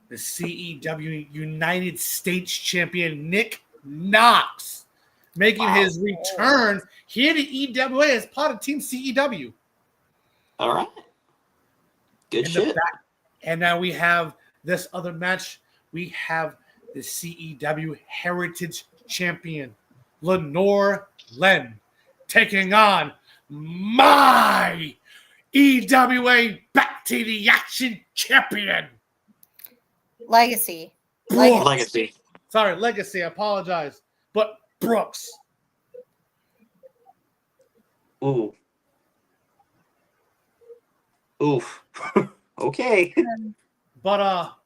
the CEW United States Champion, Nick Knox, making his return here to EWA as part of Team CEW. All right. Good shit. And now we have this other match. We have the CEW Heritage Champion, Lenore Len, taking on my EWA Back to the Action Champion, Legacy. Brooks. Legacy. Sorry, Legacy. I apologize. But Brooks. Ooh. Oof. Okay. But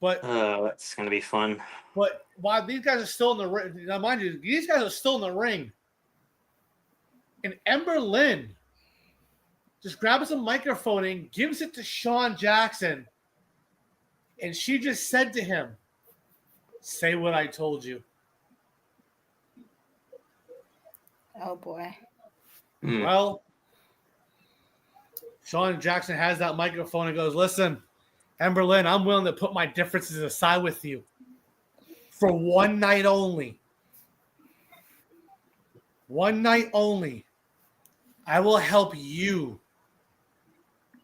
That's gonna be fun. But while these guys are still in the ring, now mind you, these guys are still in the ring. And Ember Lynn just grabs a microphone and gives it to Sean Jackson. And she just said to him, "Say what I told you." Oh boy. Well, Sean Jackson has that microphone and goes, "Listen, Ember Lynn, I'm willing to put my differences aside with you for one night only. One night only. I will help you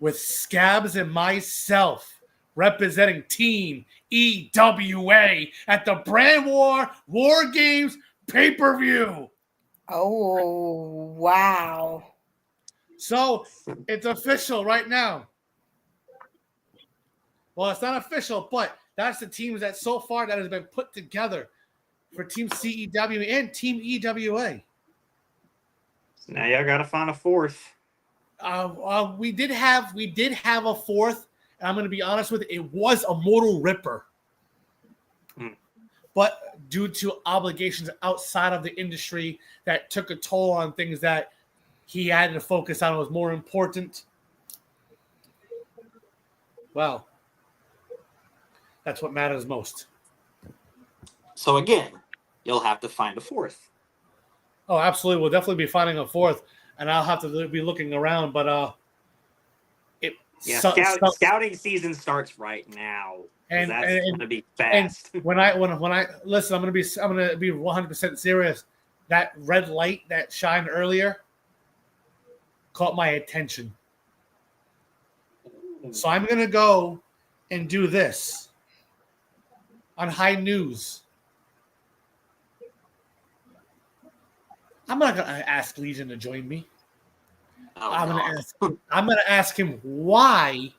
with Scabs and myself representing Team EWA at the Brand War Games pay-per-view." Oh, wow. So it's official right now. Well, it's not official, but that's the teams that so far that has been put together for Team CEW and Team EWA. So now y'all gotta find a fourth. We did have a fourth, and I'm going to be honest with you, it was a Mortal Ripper. But due to obligations outside of the industry that took a toll on things that he had to focus on was more important, well, that's what matters most. So again, you'll have to find a fourth. Oh, absolutely. We'll definitely be finding a fourth, and I'll have to be looking around, but scouting season starts right now. And that's going to be fast. And when I listen, I'm going to be 100% serious. That red light that shined earlier caught my attention. So I'm going to go and do this on High News. I'm not going to ask Legion to join me. Oh, I'm going to ask him why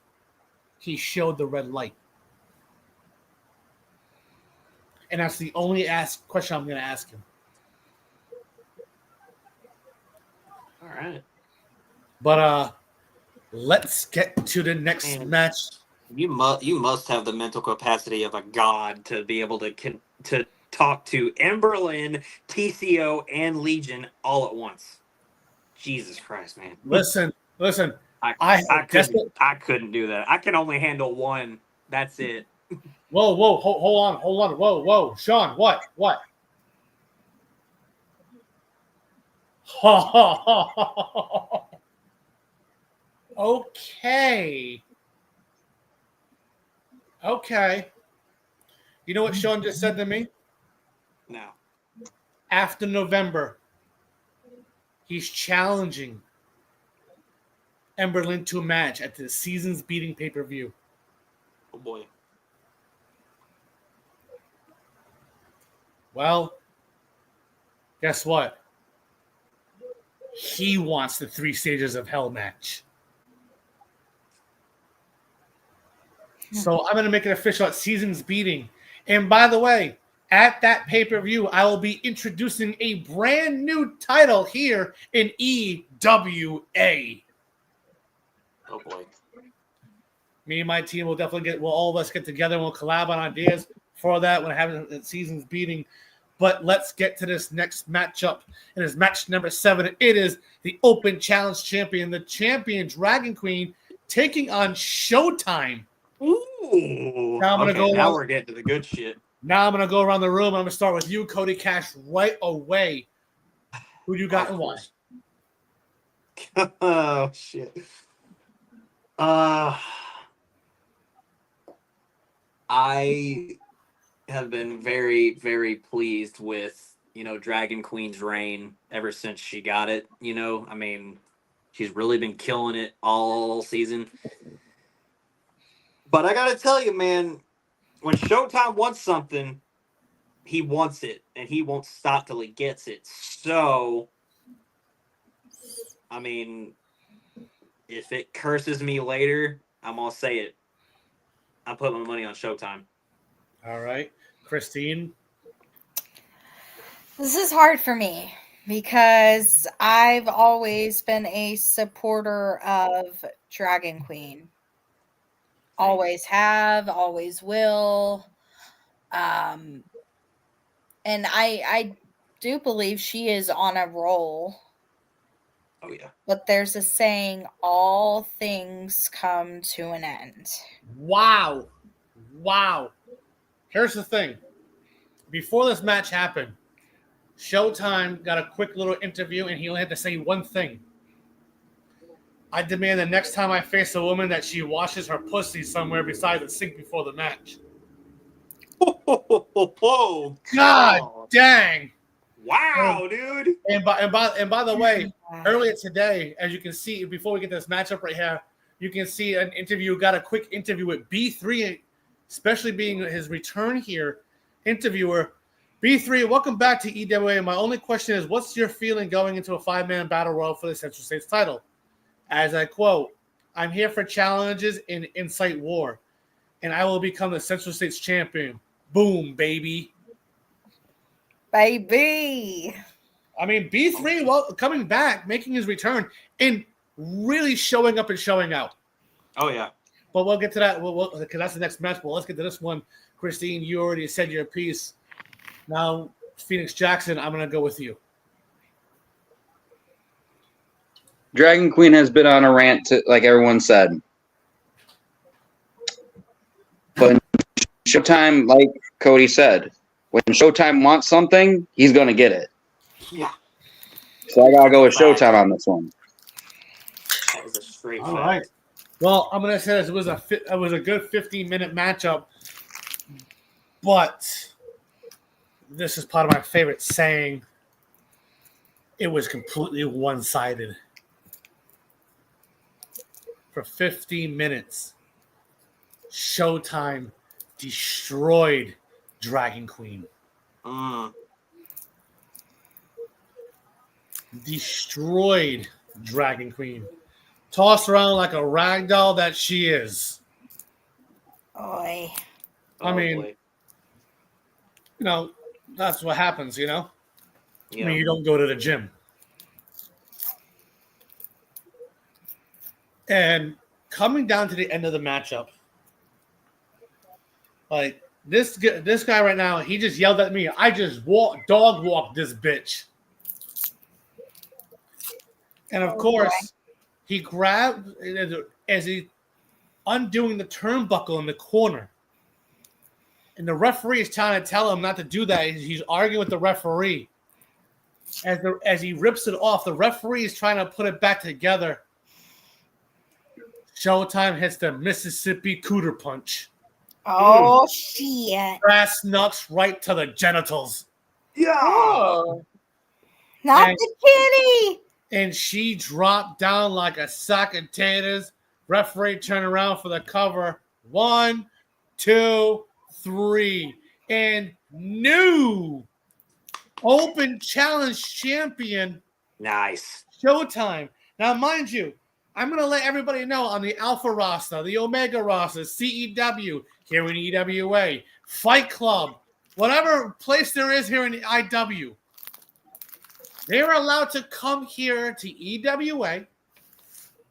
he showed the red light. And that's the only question I'm going to ask him. All right. But let's get to the next match. You must have the mental capacity of a god to be able to talk to Ember Lynn, TCO, and Legion all at once. Jesus Christ, man! Listen. I couldn't do that. I can only handle one. That's it. Whoa, hold on, whoa, Sean, what? Okay. You know what Sean just said to me? No. After November, he's challenging Ember Lynn to a match at the season's beating pay-per-view. Oh boy. Well, guess what? He wants the 3 Stages of Hell match. So I'm going to make it official at Season's Beating. And by the way, at that pay-per-view, I will be introducing a brand new title here in EWA. Oh boy. Me and my team will all of us get together and we'll collab on ideas for that when having the Season's Beating. But let's get to this next matchup. It is match number 7. It is the Open Challenge Champion, the champion Dragon Queen, taking on Showtime. Ooh. Now we're getting to the good shit. Now I'm going to go around the room. I'm going to start with you, Cody Cash, right away. Who you got and why? Oh, shit. I have been very, very pleased with, Dragon Queen's reign ever since she got it. I mean, she's really been killing it all season. But I got to tell you, man, when Showtime wants something, he wants it, and he won't stop till he gets it. So, I mean, if it curses me later, I'm going to say it. I put my money on Showtime. All right. Christine? This is hard for me because I've always been a supporter of Dragon Queen. Always have, always will. And I do believe she is on a roll. Oh yeah. But there's a saying, all things come to an end. Wow. Here's the thing. Before this match happened, Showtime got a quick little interview, and he only had to say one thing. I demand the next time I face a woman that she washes her pussy somewhere besides the sink before the match. Whoa! God dang! Wow, dude! And by the way, earlier today, as you can see, before we get this matchup right here, you can see an interview. Got a quick interview with B3, especially being his return here. Interviewer B3, welcome back to EWA. My only question is, what's your feeling going into a 5-man battle royal for the Central States title? As I quote, I'm here for challenges in Insight War, and I will become the Central States champion. Boom, baby. Baby. I mean, B3, well, coming back, making his return, and really showing up and showing out. Oh, yeah. But we'll get to that because that's the next match. But let's get to this one. Christine, you already said your piece. Now, Phoenix Jackson, I'm going to go with you. Dragon Queen has been on a rant, like everyone said. But Showtime, like Cody said, when Showtime wants something, he's going to get it. Yeah. So I got to go with Showtime on this one. That is a straight All fact. right. Well, I'm going to say this. It was a good 15-minute matchup. But this is part of my favorite saying. It was completely one-sided. For 15 minutes, Showtime destroyed Dragon Queen. Destroyed Dragon Queen. Tossed around like a rag doll that she is. Oy. I mean, boy. you know, that's what happens, you know? Yeah. I mean, you don't go to the gym. And coming down to the end of the matchup, like this guy right now, he just yelled at me. I just dog walked this bitch. And of course, he grabbed as he undoing the turnbuckle in the corner. And the referee is trying to tell him not to do that. He's arguing with the referee. As he rips it off, the referee is trying to put it back together. Showtime hits the Mississippi Cooter Punch. Oh, shit. Brass knucks right to the genitals. Yeah. Oh. Not And- the kitty. And she dropped down like a sack of taters. Referee turned around for the cover. 1, 2, 3. And new Open Challenge champion, Nice. Showtime. Now, mind you, I'm going to let everybody know on the Alpha roster, the Omega roster, CEW, here in EWA, Fight Club, whatever place there is here in the IW, they're allowed to come here to EWA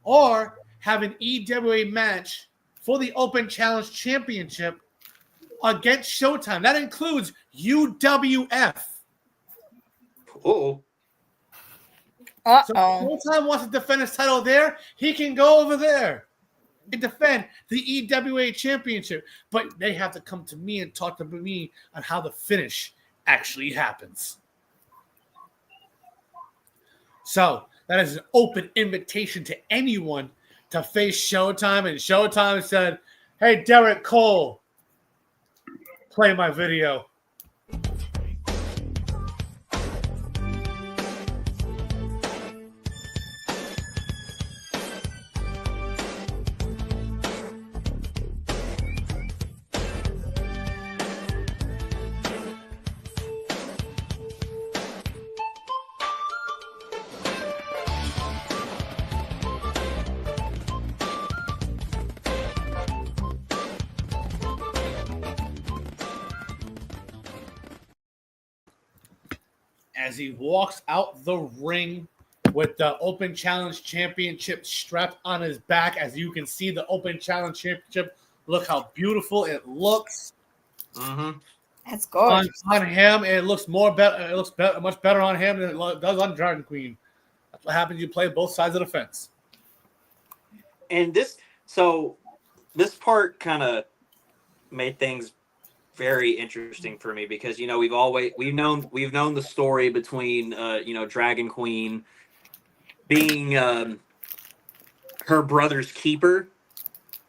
or have an EWA match for the Open Challenge Championship against Showtime. That includes UWF. Oh. So Uh-oh. if Showtime wants to defend his title there, he can go over there and defend the EWA Championship. But they have to come to me and talk to me on how the finish actually happens. So that is an open invitation to anyone to face Showtime. And Showtime said, hey, Derek Cole, play my video. as he walks out the ring with the Open Challenge Championship strapped on his back. As you can see, the Open Challenge Championship. Look how beautiful it looks. Mm-hmm. That's gorgeous. On him. It looks better. It looks much better on him than it does on Dragon Queen. That's what happens. You play both sides of the fence. And this part kind of made things very interesting for me because we've known the story between Dragon Queen being her brother's keeper,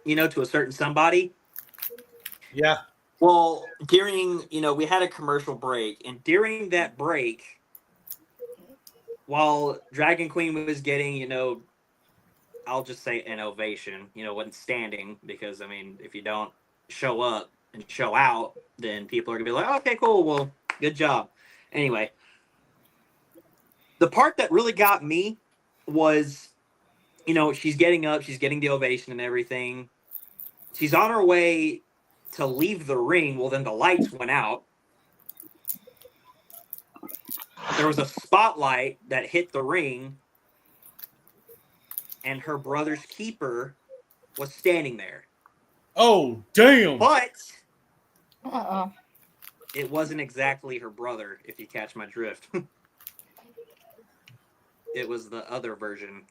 to a certain somebody. Yeah. Well, during we had a commercial break, and during that break, while Dragon Queen was getting I'll just say an ovation, wasn't standing, because if you don't show up and show out, then people are gonna be like, okay, cool, well, good job. Anyway, the part that really got me was, she's getting up, she's getting the ovation and everything. She's on her way to leave the ring. Well, then the lights went out. There was a spotlight that hit the ring, and her brother's keeper was standing there. Oh, damn. But Uh-oh. it wasn't exactly her brother, if you catch my drift. It was the other version.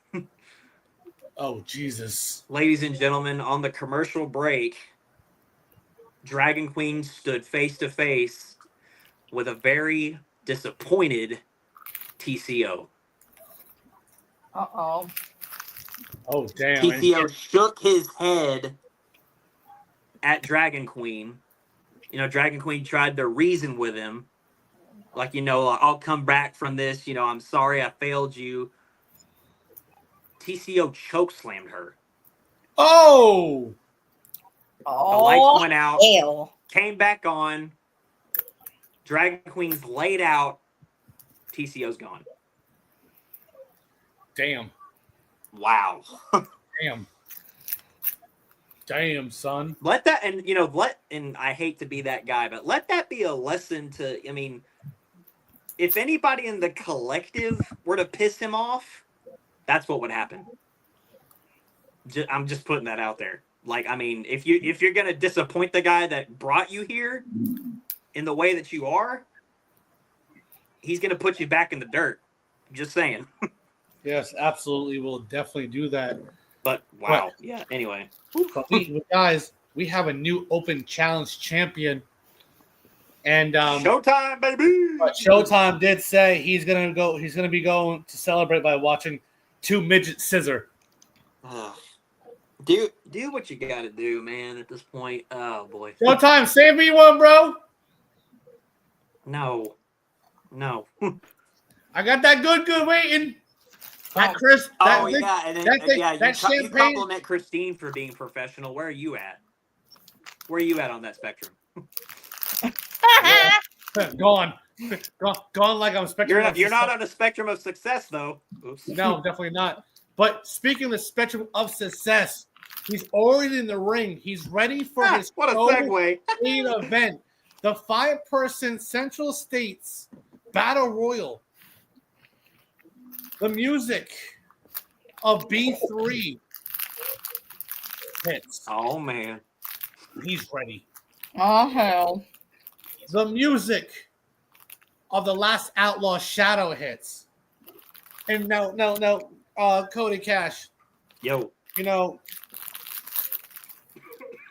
Oh, Jesus. Ladies and gentlemen, on the commercial break, Dragon Queen stood face to face with a very disappointed TCO. Uh-oh. Oh, damn. TCO shook his head at Dragon Queen. Dragon Queen tried to reason with him. Like, I'll come back from this. I'm sorry I failed you. TCO chokeslammed her. Oh! The lights went out. Hell. Came back on. Dragon Queen's laid out. TCO's gone. Damn. Wow. Damn. Damn, son. Let that, and I hate to be that guy, but let that be a lesson to, if anybody in the collective were to piss him off, that's what would happen. I'm just putting that out there. Like, if you're gonna disappoint the guy that brought you here in the way that you are, he's gonna put you back in the dirt. Just saying. Yes, absolutely. We'll definitely do that. But wow, yeah. Anyway, but guys, we have a new Open Challenge champion, and Showtime, baby. But Showtime did say he's gonna be going to celebrate by watching two midgets scissor. Do what you gotta do, man. At this point, oh boy. Showtime, save me one, bro. No. I got that good waiting. That Chris. That You compliment Christine for being professional. Where are you at? Where are you at on that spectrum? Gone like I'm spectrum. You're not on a spectrum of success, though. Oops. No, definitely not. But speaking of the spectrum of success, he's already in the ring. He's ready for his what a segue. main event. The 5-person Central States Battle Royal. The music of B3 hits. Oh, man. He's ready. Oh, hell. The music of the Last Outlaw Shadow hits. And no, Cody Cash. Yo.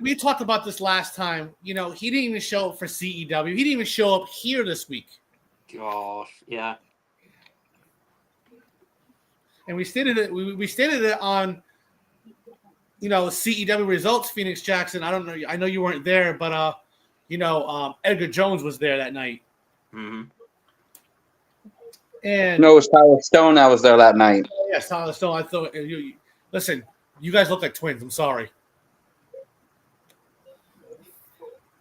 We talked about this last time. He didn't even show up for CEW. He didn't even show up here this week. Gosh, yeah. And we stated it. We stated it on, CEW results. Phoenix Jackson. I don't know. I know you weren't there, but Edgar Jones was there that night. Mm-hmm. And No, it was Tyler Stone that was there that night. yes, Tyler Stone. I thought. Listen, you guys look like twins. I'm sorry.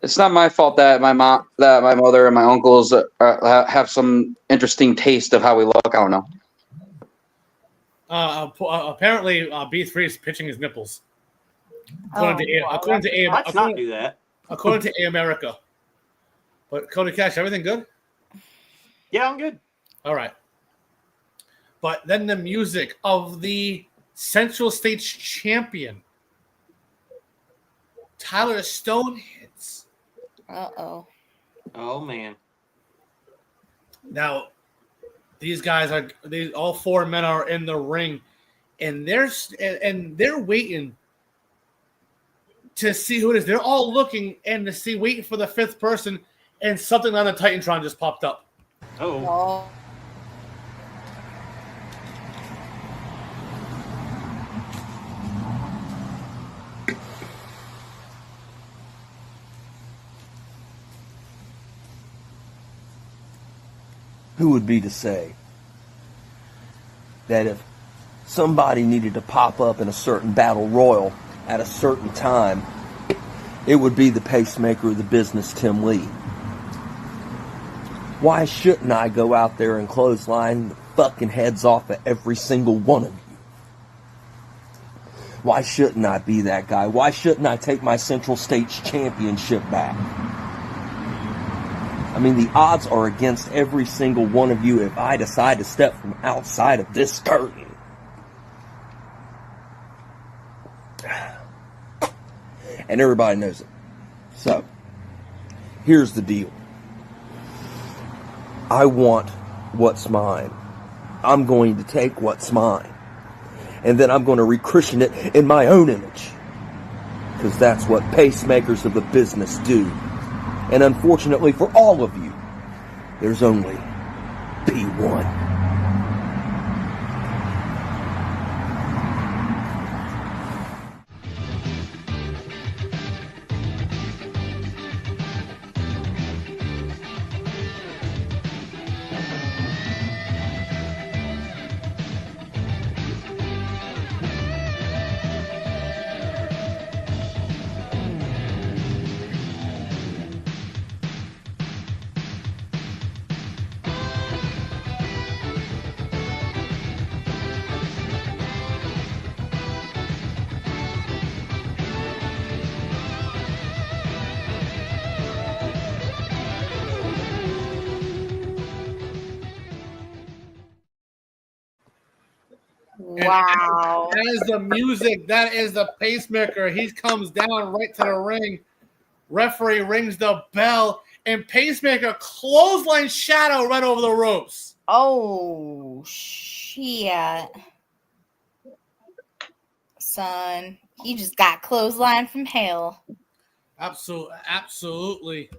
It's not my fault that my mother and my uncles have some interesting taste of how we look. I don't know. Apparently, B3 is pitching his nipples. According to Let's not do that. According to A America. But Cody Cash, everything good? Yeah, I'm good. All right. But then the music of the Central States champion, Tyler Stone, hits. Uh-oh. Oh man. Now, these guys are all four men are in the ring, and they're waiting to see who it is. They're all looking and waiting for the fifth person, and something on the Titantron just popped up. Oh. Oh. Who would be to say that if somebody needed to pop up in a certain battle royal at a certain time, it would be the pacemaker of the business, Tim Lee? Why shouldn't I go out there and clothesline the fucking heads off of every single one of you? Why shouldn't I be that guy? Why shouldn't I take my Central States championship back? I mean, the odds are against every single one of you if I decide to step from outside of this curtain. And everybody knows it. So, here's the deal. I want what's mine. I'm going to take what's mine. And then I'm going to rechristen it in my own image. Because that's what pacemakers of the business do. And unfortunately for all of you, there's only P1. Wow. That is the music. That is the pacemaker. He comes down right to the ring. Referee rings the bell, and pacemaker clothesline shadow right over the ropes. Oh, shit. Son, he just got clothesline from hell. Absolutely.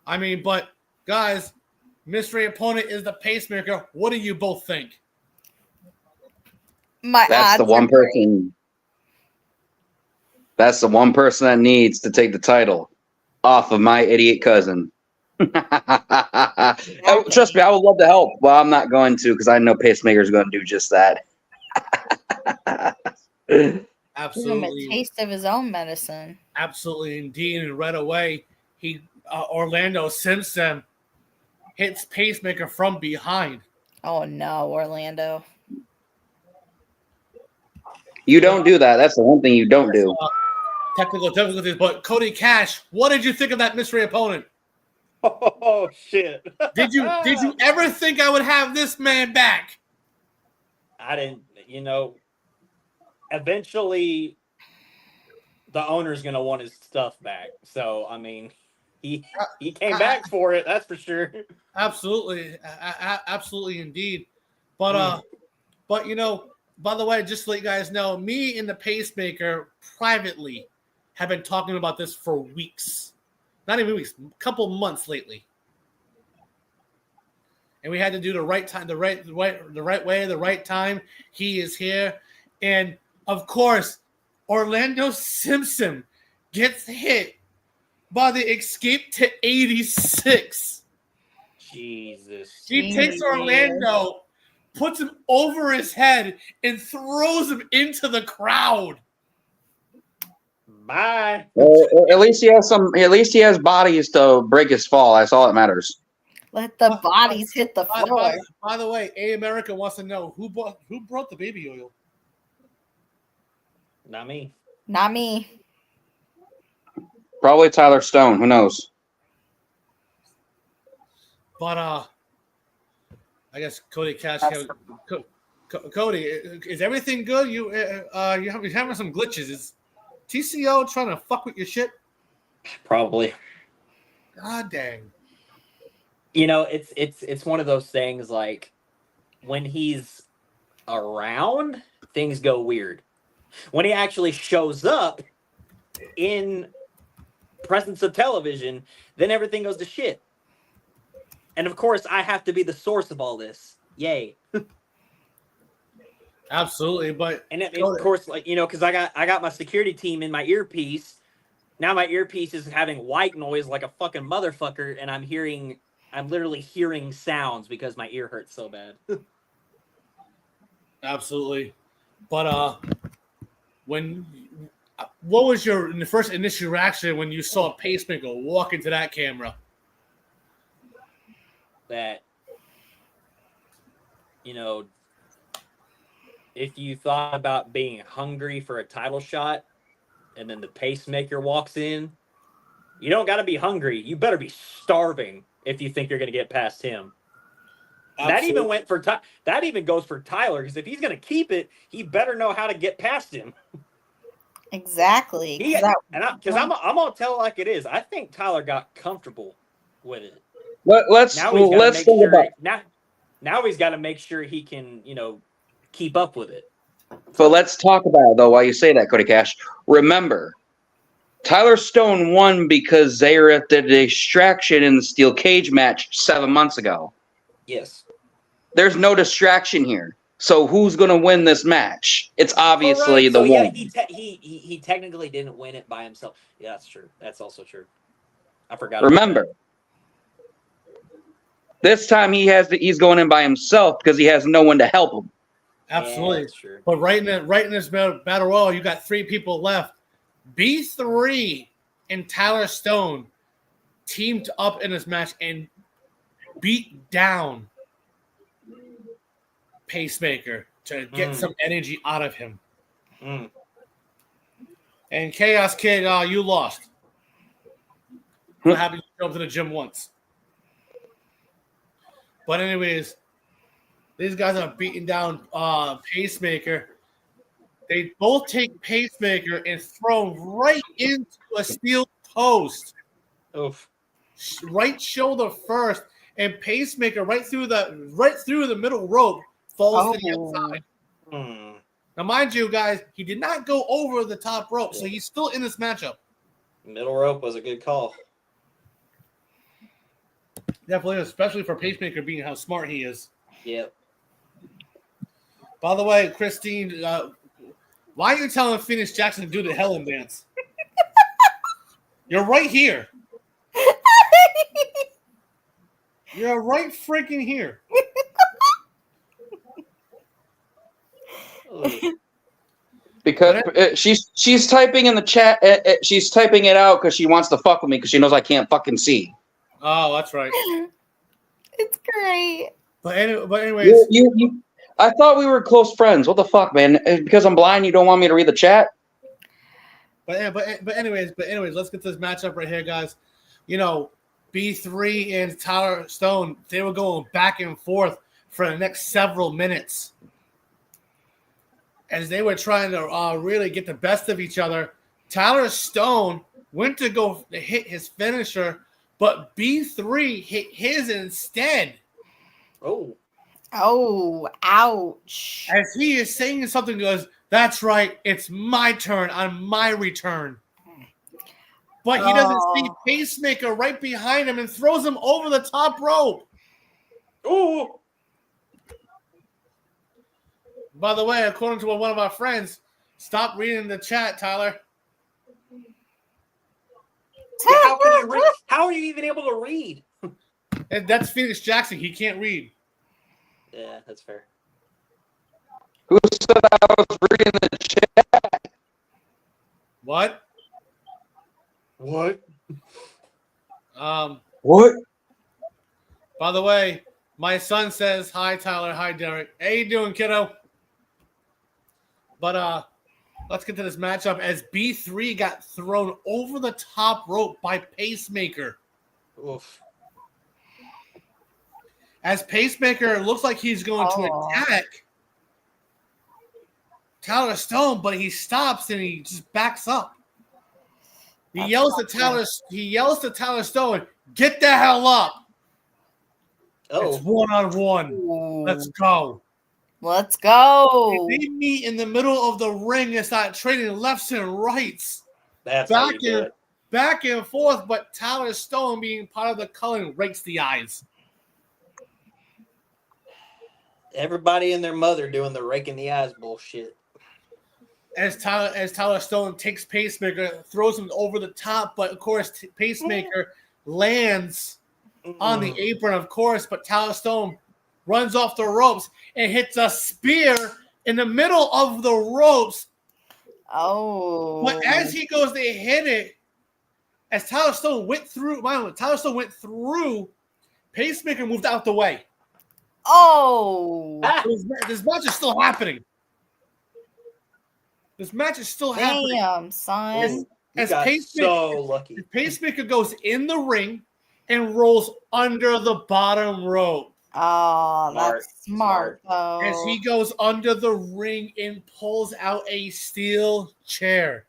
I mean, but guys, mystery opponent is the pacemaker. What do you both think? That's the one person. That's the one person that needs to take the title off of my idiot cousin. Oh, trust me, I would love to help. Well, I'm not going to because I know Pacemaker's going to do just that. Absolutely. Give him a taste of his own medicine. Absolutely, indeed. And right away, Orlando Simpson hits pacemaker from behind. Oh no, Orlando. You don't do that. That's the one thing you don't do. Technical difficulties, but Cody Cash, what did you think of that mystery opponent? Oh shit! Did you ever think I would have this man back? I didn't. Eventually, the owner's gonna want his stuff back. So I mean, he came back for it. That's for sure. Absolutely, absolutely, indeed. But by the way, just to let you guys know, me and the pacemaker privately have been talking about this for weeks. Not even weeks, a couple months lately. And we had to do the right time, the right way, the right time. He is here. And of course, Orlando Simpson gets hit by the Escape to 86. Jesus. He takes Orlando, puts him over his head, and throws him into the crowd. Bye. At least he has some. At least he has bodies to break his fall. That's all that matters. Let the bodies hit the floor. By the way, A America wants to know who brought the baby oil. Not me. Not me. Probably Tyler Stone. Who knows? But I guess Cody Cash. That's Cody, is everything good? You're having some glitches. Is TCO trying to fuck with your shit? Probably. God dang. You know, it's one of those things like when he's around, things go weird. When he actually shows up in presence of television, then everything goes to shit. And of course, I have to be the source of all this. Yay. Absolutely, but And of course, like, you know, because I got my security team in my earpiece. Now my earpiece is having white noise like a fucking motherfucker, and I'm literally hearing sounds because my ear hurts so bad. absolutely. But what was your first initial reaction when you saw a Pacemaker walk into that camera? That, you know, if you thought about being hungry for a title shot and then the Pacemaker walks in, you don't got to be hungry. You better be starving if you think you're going to get past him. Absolutely. That even goes for Tyler, because if he's going to keep it, he better know how to get past him. exactly. Because I'm going to tell it like it is. I think Tyler got comfortable with it. Let's think about. Now he's got to make sure he can, you know, keep up with it. But let's talk about it, though, while you say that, Cody Cash. Remember, Tyler Stone won because they were at the distraction in the steel cage match 7 months ago. Yes. There's no distraction here. So who's going to win this match? It's obviously the yeah, one. he technically didn't win it by himself. Yeah, that's true. That's also true. I forgot. Remember, this time he's going in by himself because he has no one to help him. Absolutely. Yeah, that's true. But right in this battle royal, you got 3 people left. B3 and Tyler Stone teamed up in this match and beat down Pacemaker to get some energy out of him. And Chaos Kid, you lost. What happened? You showed up to the gym once. But anyways, these guys are beating down Pacemaker. They both take Pacemaker and throw him right into a steel post. Oof. Right shoulder first, and Pacemaker right through the middle rope falls to the outside. Now, mind you, guys, he did not go over the top rope, so he's still in this matchup. Middle rope was a good call. Definitely, especially for Pacemaker being how smart he is. Yep. By the way, Christine, why are you telling Phoenix Jackson to do the Helen dance? You're right here. You're right freaking here. Because she's typing in the chat. She's typing it out because she wants to fuck with me because she knows I can't fucking see. Oh, that's right. It's great. But anyways, I thought we were close friends. What the fuck, man? Because I'm blind, you don't want me to read the chat? But anyways, let's get this matchup right here, guys. You know, B3 and Tyler Stone, they were going back and forth for the next several minutes as they were trying to really get the best of each other. Tyler Stone went to go hit his finisher, but B3 hit his instead. Oh, ouch. As he is saying something, goes, "That's right, it's my turn on my return." But he doesn't see Pacemaker right behind him and throws him over the top rope. Oh! By the way, according to one of our friends, stop reading the chat, Tyler. How are you even able to read? And that's Phoenix Jackson. He can't read. Yeah, that's fair. Who said I was reading the chat? What? What? What? By the way, my son says, "Hi, Tyler. Hi, Derek. How you doing, kiddo?" But let's get to this matchup as B3 got thrown over the top rope by Pacemaker. Oof. As Pacemaker looks like he's going to attack Tyler Stone, but he stops and he just backs up. He yells to Tyler Stone, "Get the hell up!" It's 1-on-1. Let's go. Let's go. They meet in the middle of the ring and start trading lefts and rights. That's how you do it. Back and forth, but Tyler Stone, being part of the culling, rakes the eyes. Everybody and their mother doing the raking the eyes bullshit. As Tyler Stone takes Pacemaker, throws him over the top, but of course Pacemaker lands on the apron, of course, but Tyler Stone runs off the ropes and hits a spear in the middle of the ropes. Oh. But as he goes to hit it, as Tyler Stone went through, Pacemaker moved out the way. Oh. This match is still happening. This match is still happening. Damn, son. As Pacemaker goes in the ring and rolls under the bottom rope. Oh, that's smart, though. As he goes under the ring and pulls out a steel chair.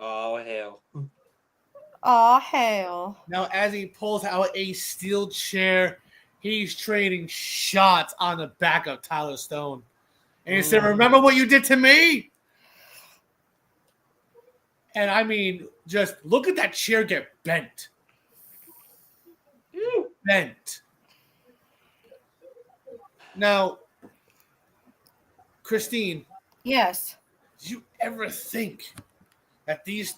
Oh, hell. Oh, hell. Now, as he pulls out a steel chair, he's trading shots on the back of Tyler Stone. And he said, "Remember what you did to me?" And I mean, just look at that chair get bent. Bent. Now, Christine. Yes. Did you ever think that these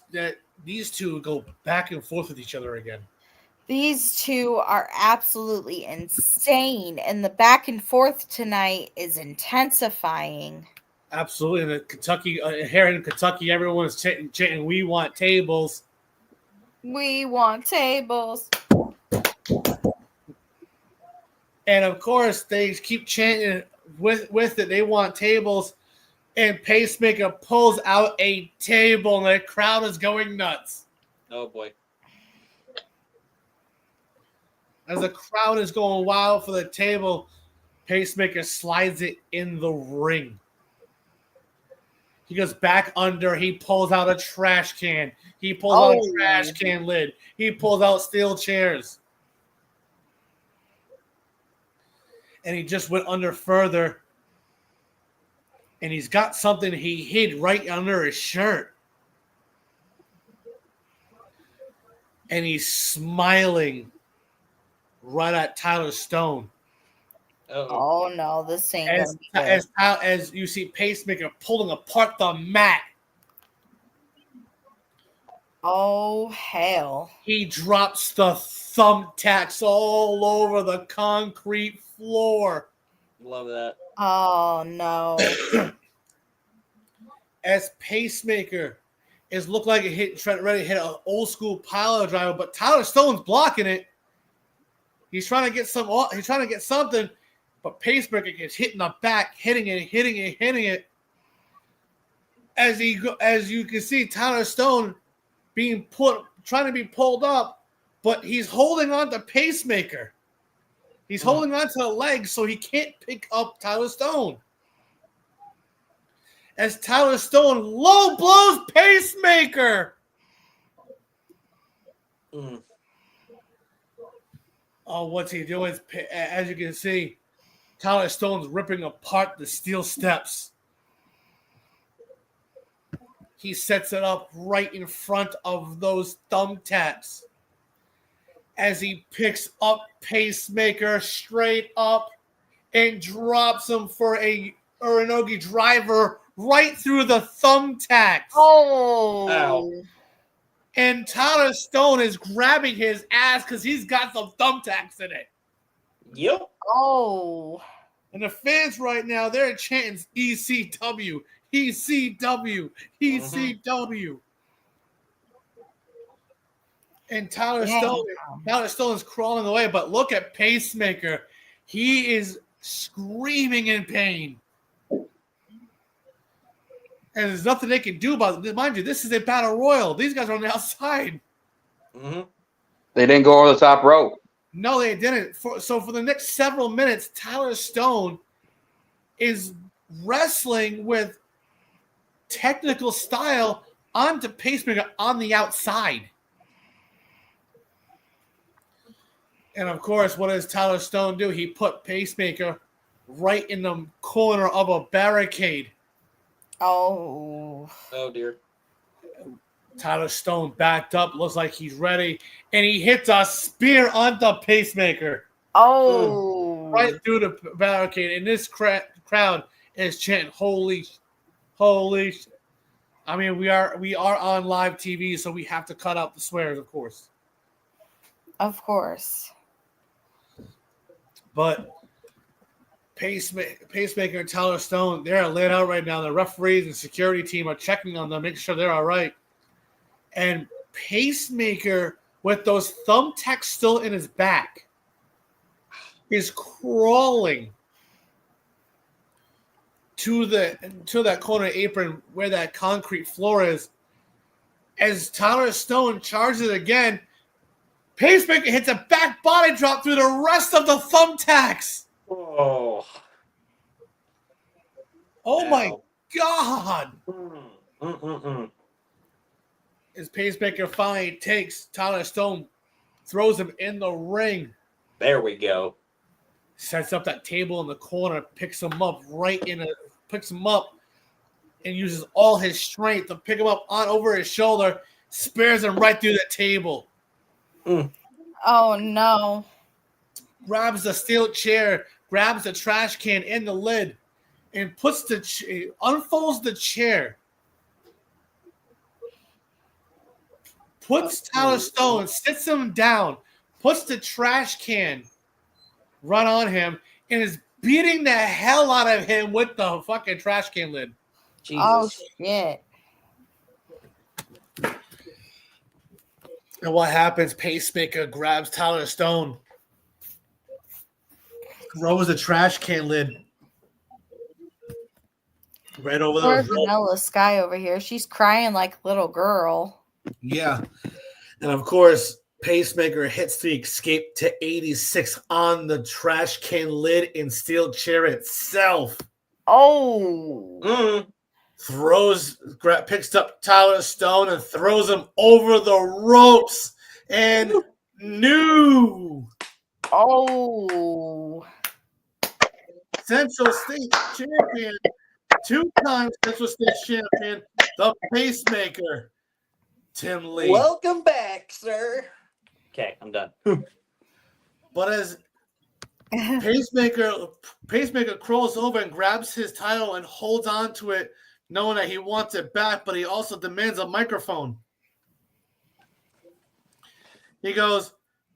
two would go back and forth with each other again? These two are absolutely insane, and the back and forth tonight is intensifying. Absolutely. And here in Kentucky, everyone's chanting, "We want tables." We want tables. And of course, they keep chanting with it. They want tables. And Pacemaker pulls out a table, and the crowd is going nuts. Oh, boy. As the crowd is going wild for the table, Pacemaker slides it in the ring. He goes back under. He pulls out a trash can. He pulls out a trash can lid. He pulls out steel chairs. And he just went under further. And he's got something he hid right under his shirt. And he's smiling right at Tyler Stone. Oh no, this ain't gonna be good. As you see Pacemaker pulling apart the mat. Oh hell. He drops the thumbtacks all over the concrete floor. Love that. Oh no. As Pacemaker is look like ready to hit an old school pile driver, but Tyler Stone's blocking it. He's trying to get something, but Pacemaker gets hit in the back, hitting it. As you can see, Tyler Stone trying to be pulled up, but he's holding on to Pacemaker. He's holding on to the legs so he can't pick up Tyler Stone. As Tyler Stone low blows Pacemaker. Oh, what's he doing? As you can see, Tyler Stone's ripping apart the steel steps. He sets it up right in front of those thumbtacks. As he picks up Pacemaker straight up and drops him for a Uranogi driver right through the thumbtacks. Oh. Ow. And Tyler Stone is grabbing his ass because he's got some thumbtacks in it. Yep. Oh. And the fans right now, they're chanting ECW, ECW, ECW. And Tyler Stone is crawling away, but look at Pacemaker. He is screaming in pain. And there's nothing they can do about it. Mind you, this is a battle royal. These guys are on the outside. They didn't go over the top rope. No, they didn't. So for the next several minutes, Tyler Stone is wrestling with technical style onto Pacemaker on the outside. And of course, what does Tyler Stone do? He put Pacemaker right in the corner of a barricade. Oh. Oh dear. Tyler Stone backed up, looks like he's ready, and he hits a spear onto Pacemaker. Oh. Right through the barricade. And this crowd is chanting, holy. I mean, we are on live TV, so we have to cut out the swears, of course. Of course. But Pacemaker and Tyler Stone, they're laid out right now. The referees and security team are checking on them, making sure they're all right. And Pacemaker, with those thumbtacks still in his back, is crawling to that corner apron where that concrete floor is. As Tyler Stone charges again, Pacemaker hits a back body drop through the rest of the thumbtacks. Oh. Oh my God. As Pacemaker finally takes Tyler Stone, throws him in the ring. There we go. Sets up that table in the corner, picks him up and uses all his strength to pick him up on over his shoulder, spears him right through the table. Oh no. Grabs the steel chair, grabs the trash can in the lid, and unfolds the chair. Puts Tyler Stone, sits him down, puts the trash can right on him, and is beating the hell out of him with the fucking trash can lid. Jesus. Oh shit. And what happens? Pacemaker grabs Tyler Stone, throws the trash can lid right over Poor the Vanilla Sky over here. She's crying like a little girl. Yeah. And of course, Pacemaker hits the escape to 86 on the trash can lid and steel chair itself. Oh. Picks up Tyler Stone and throws him over the ropes. And new Central State champion, 2-time Central State champion, the Pacemaker, Tim Lee. Welcome back, sir. Okay, I'm done. But as Pacemaker crawls over and grabs his title and holds on to it, knowing that he wants it back, but he also demands a microphone. He goes,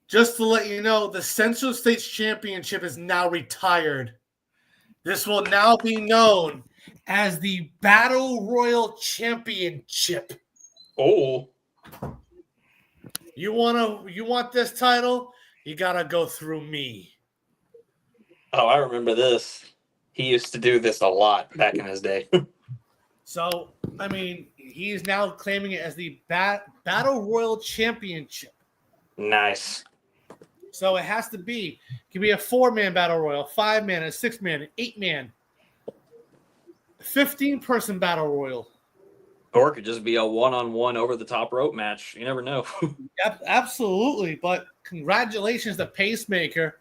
just to let you know, the Central States Championship is now retired. This will now be known as the Battle Royal Championship. Oh. You want this title? You gotta go through me. Oh, I remember this. He used to do this a lot back in his day. So, I mean, he is now claiming it as the Battle Royal Championship. Nice. So it has to be. It can be a 4-man Battle Royal, 5-man, a 6-man, an 8-man, 15-person Battle Royal. Or it could just be a one-on-one over-the-top rope match. You never know. Absolutely. But congratulations to Pacemaker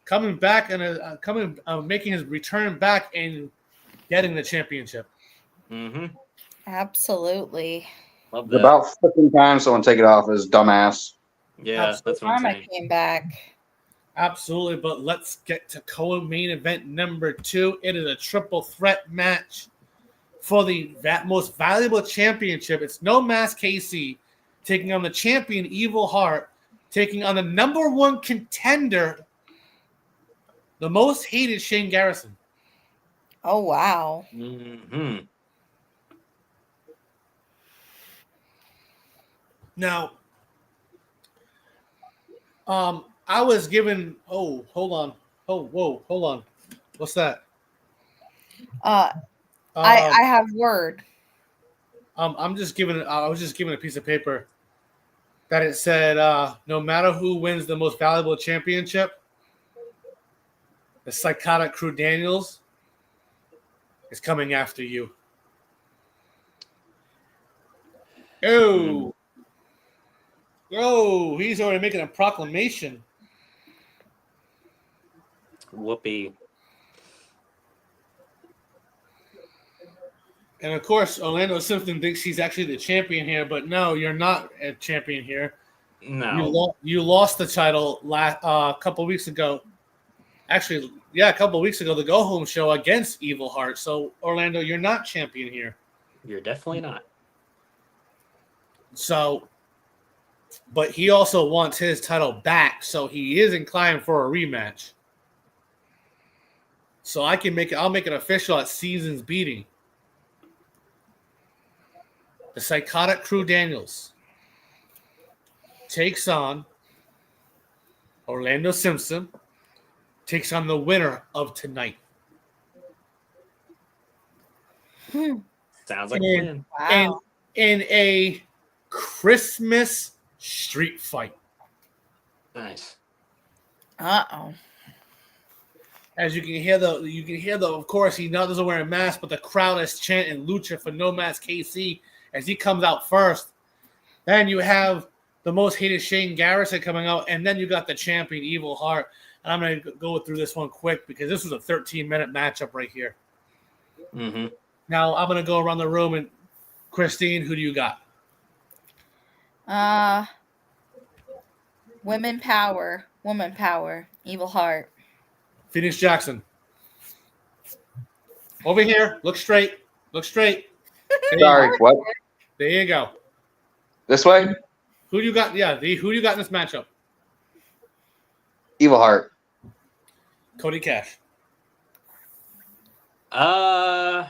coming back and making his return back and getting the championship. Mm-hmm. Absolutely. Love It's that. about fucking time someone take it off his dumbass. Yeah, that's what I'm Karma saying. came back. Absolutely. But let's get to co-main event number 2. It is a triple threat match for the most valuable championship. It's No Mask KC taking on the champion Evil Heart, taking on the number 1 contender, the most hated Shane Garrison. Oh wow. Mm-hmm. Now, I was given. Oh, hold on. Oh, whoa, hold on. What's that? I have word. I'm just giving. I was just given a piece of paper. that it said, no matter who wins the most valuable championship, the psychotic Crew Daniels is coming after you. Oh, he's already making a proclamation. Whoopee. And of course, Orlando Simpson thinks he's actually the champion here, but no, you're not a champion here. No. You lost the title a couple weeks ago. Actually, a couple weeks ago, the Go Home show against Evil Heart. So, Orlando, you're not champion here. You're definitely not. So, but he also wants his title back, so he is inclined for a rematch. So I'll make it official at Season's Beating. The Psychotic Crew Daniels takes on Orlando Simpson, takes on the winner of tonight. Sounds like a plan. Wow. In a Christmas street fight. Nice. Uh-oh. As you can hear, of course, he now doesn't wear a mask, but the crowd is chanting Lucha for No Mask KC as he comes out first. Then you have the most hated Shane Garrison coming out, and then you got the champion Evil Heart. And I'm going to go through this one quick because this was a 13-minute matchup right here. Mm-hmm. Now I'm going to go around the room, and Christine, who do you got? Woman power, Evil Heart. Phoenix Jackson. Over here. Look straight. There Sorry, what? There you go. This way? Who do you got? Yeah, who do you got in this matchup? Evil Heart. Cody Cash. I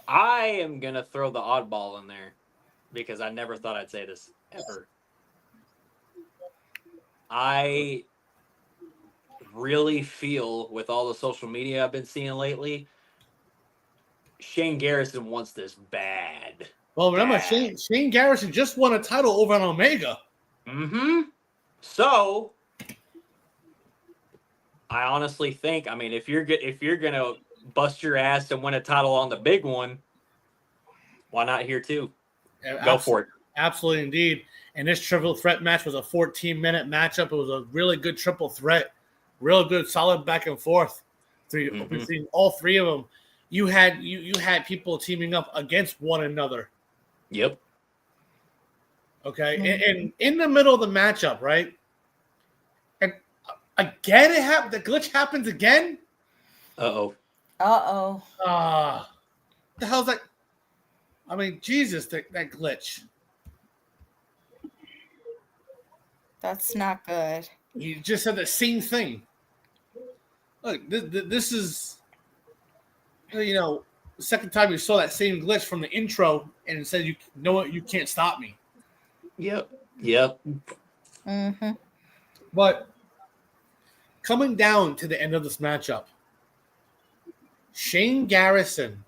am gonna throw the oddball in there because I never thought I'd say this ever. I really feel with all the social media I've been seeing lately, Shane Garrison wants this bad. Well, remember, Shane Garrison just won a title over on Omega. Mm-hmm. So I honestly think, I mean, if you're gonna bust your ass and win a title on the big one, why not here too? Go for it. Absolutely, indeed. And this triple threat match was a 14-minute matchup. It was a really good triple threat, real good, solid back and forth between all three of them. You had people teaming up against one another. Yep. Okay, and in the middle of the matchup, right? And again, the glitch happens again. Uh-oh. The hell's that? I mean, Jesus, that glitch. That's not good. You just said the same thing. Look, this is, the second time you saw that same glitch from the intro, and it said, "You know what? You can't stop me." Yep. Mm-hmm. But coming down to the end of this matchup, Shane Garrison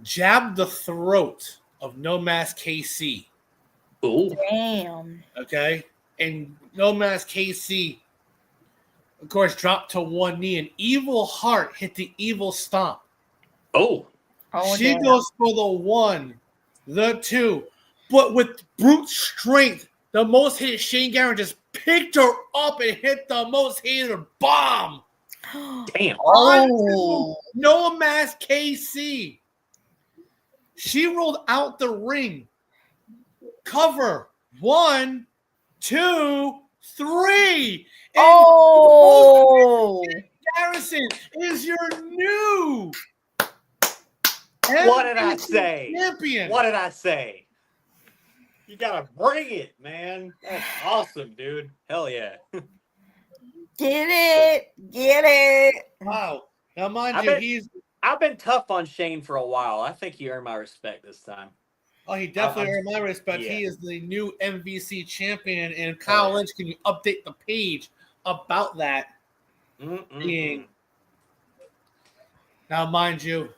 jabbed the throat of No Mask KC. Ooh. Damn. Okay? And No Mask KC, of course, dropped to one knee, and Evil Heart hit the Evil Stomp. Oh. She goes for the one, the two, but with brute strength, the most hated Shane Garrison just picked her up and hit the most hated bomb. Damn. Oh. No Mask KC. She rolled out the ring. Cover. 1, 2, 3. And Garrison is your new What did I say? champion. What did I say? You gotta bring it, man. That's awesome, dude. Hell yeah. Get it. Wow. Now, mind I've been tough on Shane for a while. I think he earned my respect this time. Oh, he definitely earned my respect. Yeah. He is the new MVC champion. And Kyle Lynch, can you update the page about that? Now, mind you,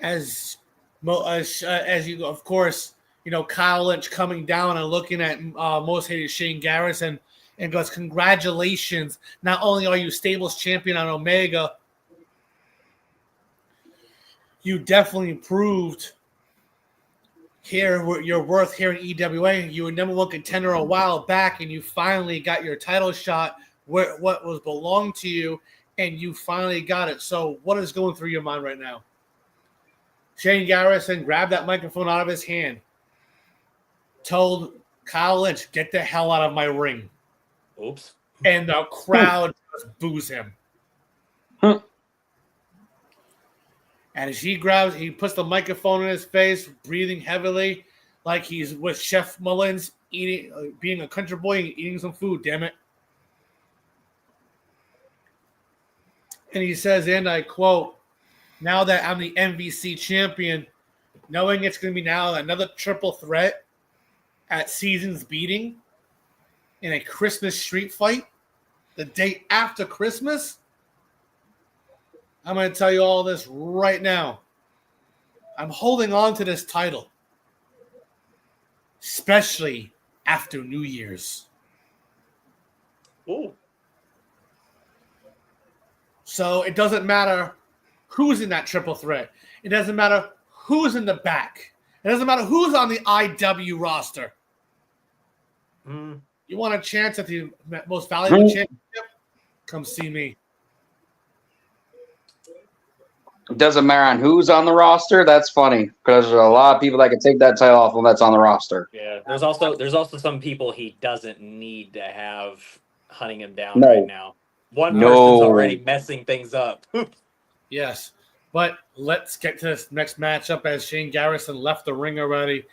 as As you, of course, Kyle Lynch coming down and looking at most hated Shane Garrison and goes, "Congratulations! Not only are you Stables champion on Omega, you definitely proved your worth here in EWA. You were number one contender a while back, and you finally got your title shot where what was belonged to you, and you finally got it. So, what is going through your mind right now?" Shane Garrison grabbed that microphone out of his hand, told Kyle Lynch, "Get the hell out of my ring." Oops. And the crowd just boos him. Huh. And as he puts the microphone in his face, breathing heavily, like he's with Chef Mullins, being a country boy and eating some food, damn it. And he says, and I quote, "Now that I'm the MVC champion, knowing it's going to be now another triple threat at Season's Beating in a Christmas street fight the day after Christmas, I'm going to tell you all this right now. I'm holding on to this title, especially after New Year's." Ooh. So it doesn't matter who's in that triple threat. It doesn't matter who's in the back. It doesn't matter who's on the IW roster. You want a chance at the most valuable championship? Come see me. It doesn't matter on who's on the roster. That's funny because there's a lot of people that can take that title off when that's on the roster. Yeah, there's also some people he doesn't need to have hunting him down right now. One person's already messing things up. Yes, but let's get to this next matchup as Shane Garrison left the ring already.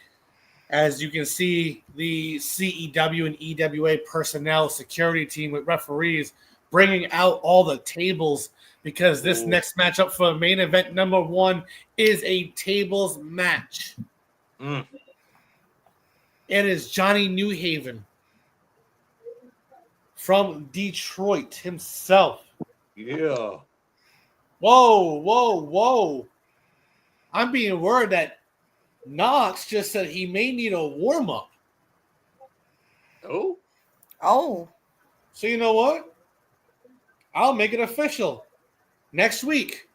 As you can see, the CEW and EWA personnel security team with referees bringing out all the tables because this next matchup for main event number 1 is a tables match. It is Johnny Newhaven from Detroit himself. Yeah. Whoa. I'm being worried that Knox just said he may need a warm-up. Oh. So you know what? I'll make it official. Next week,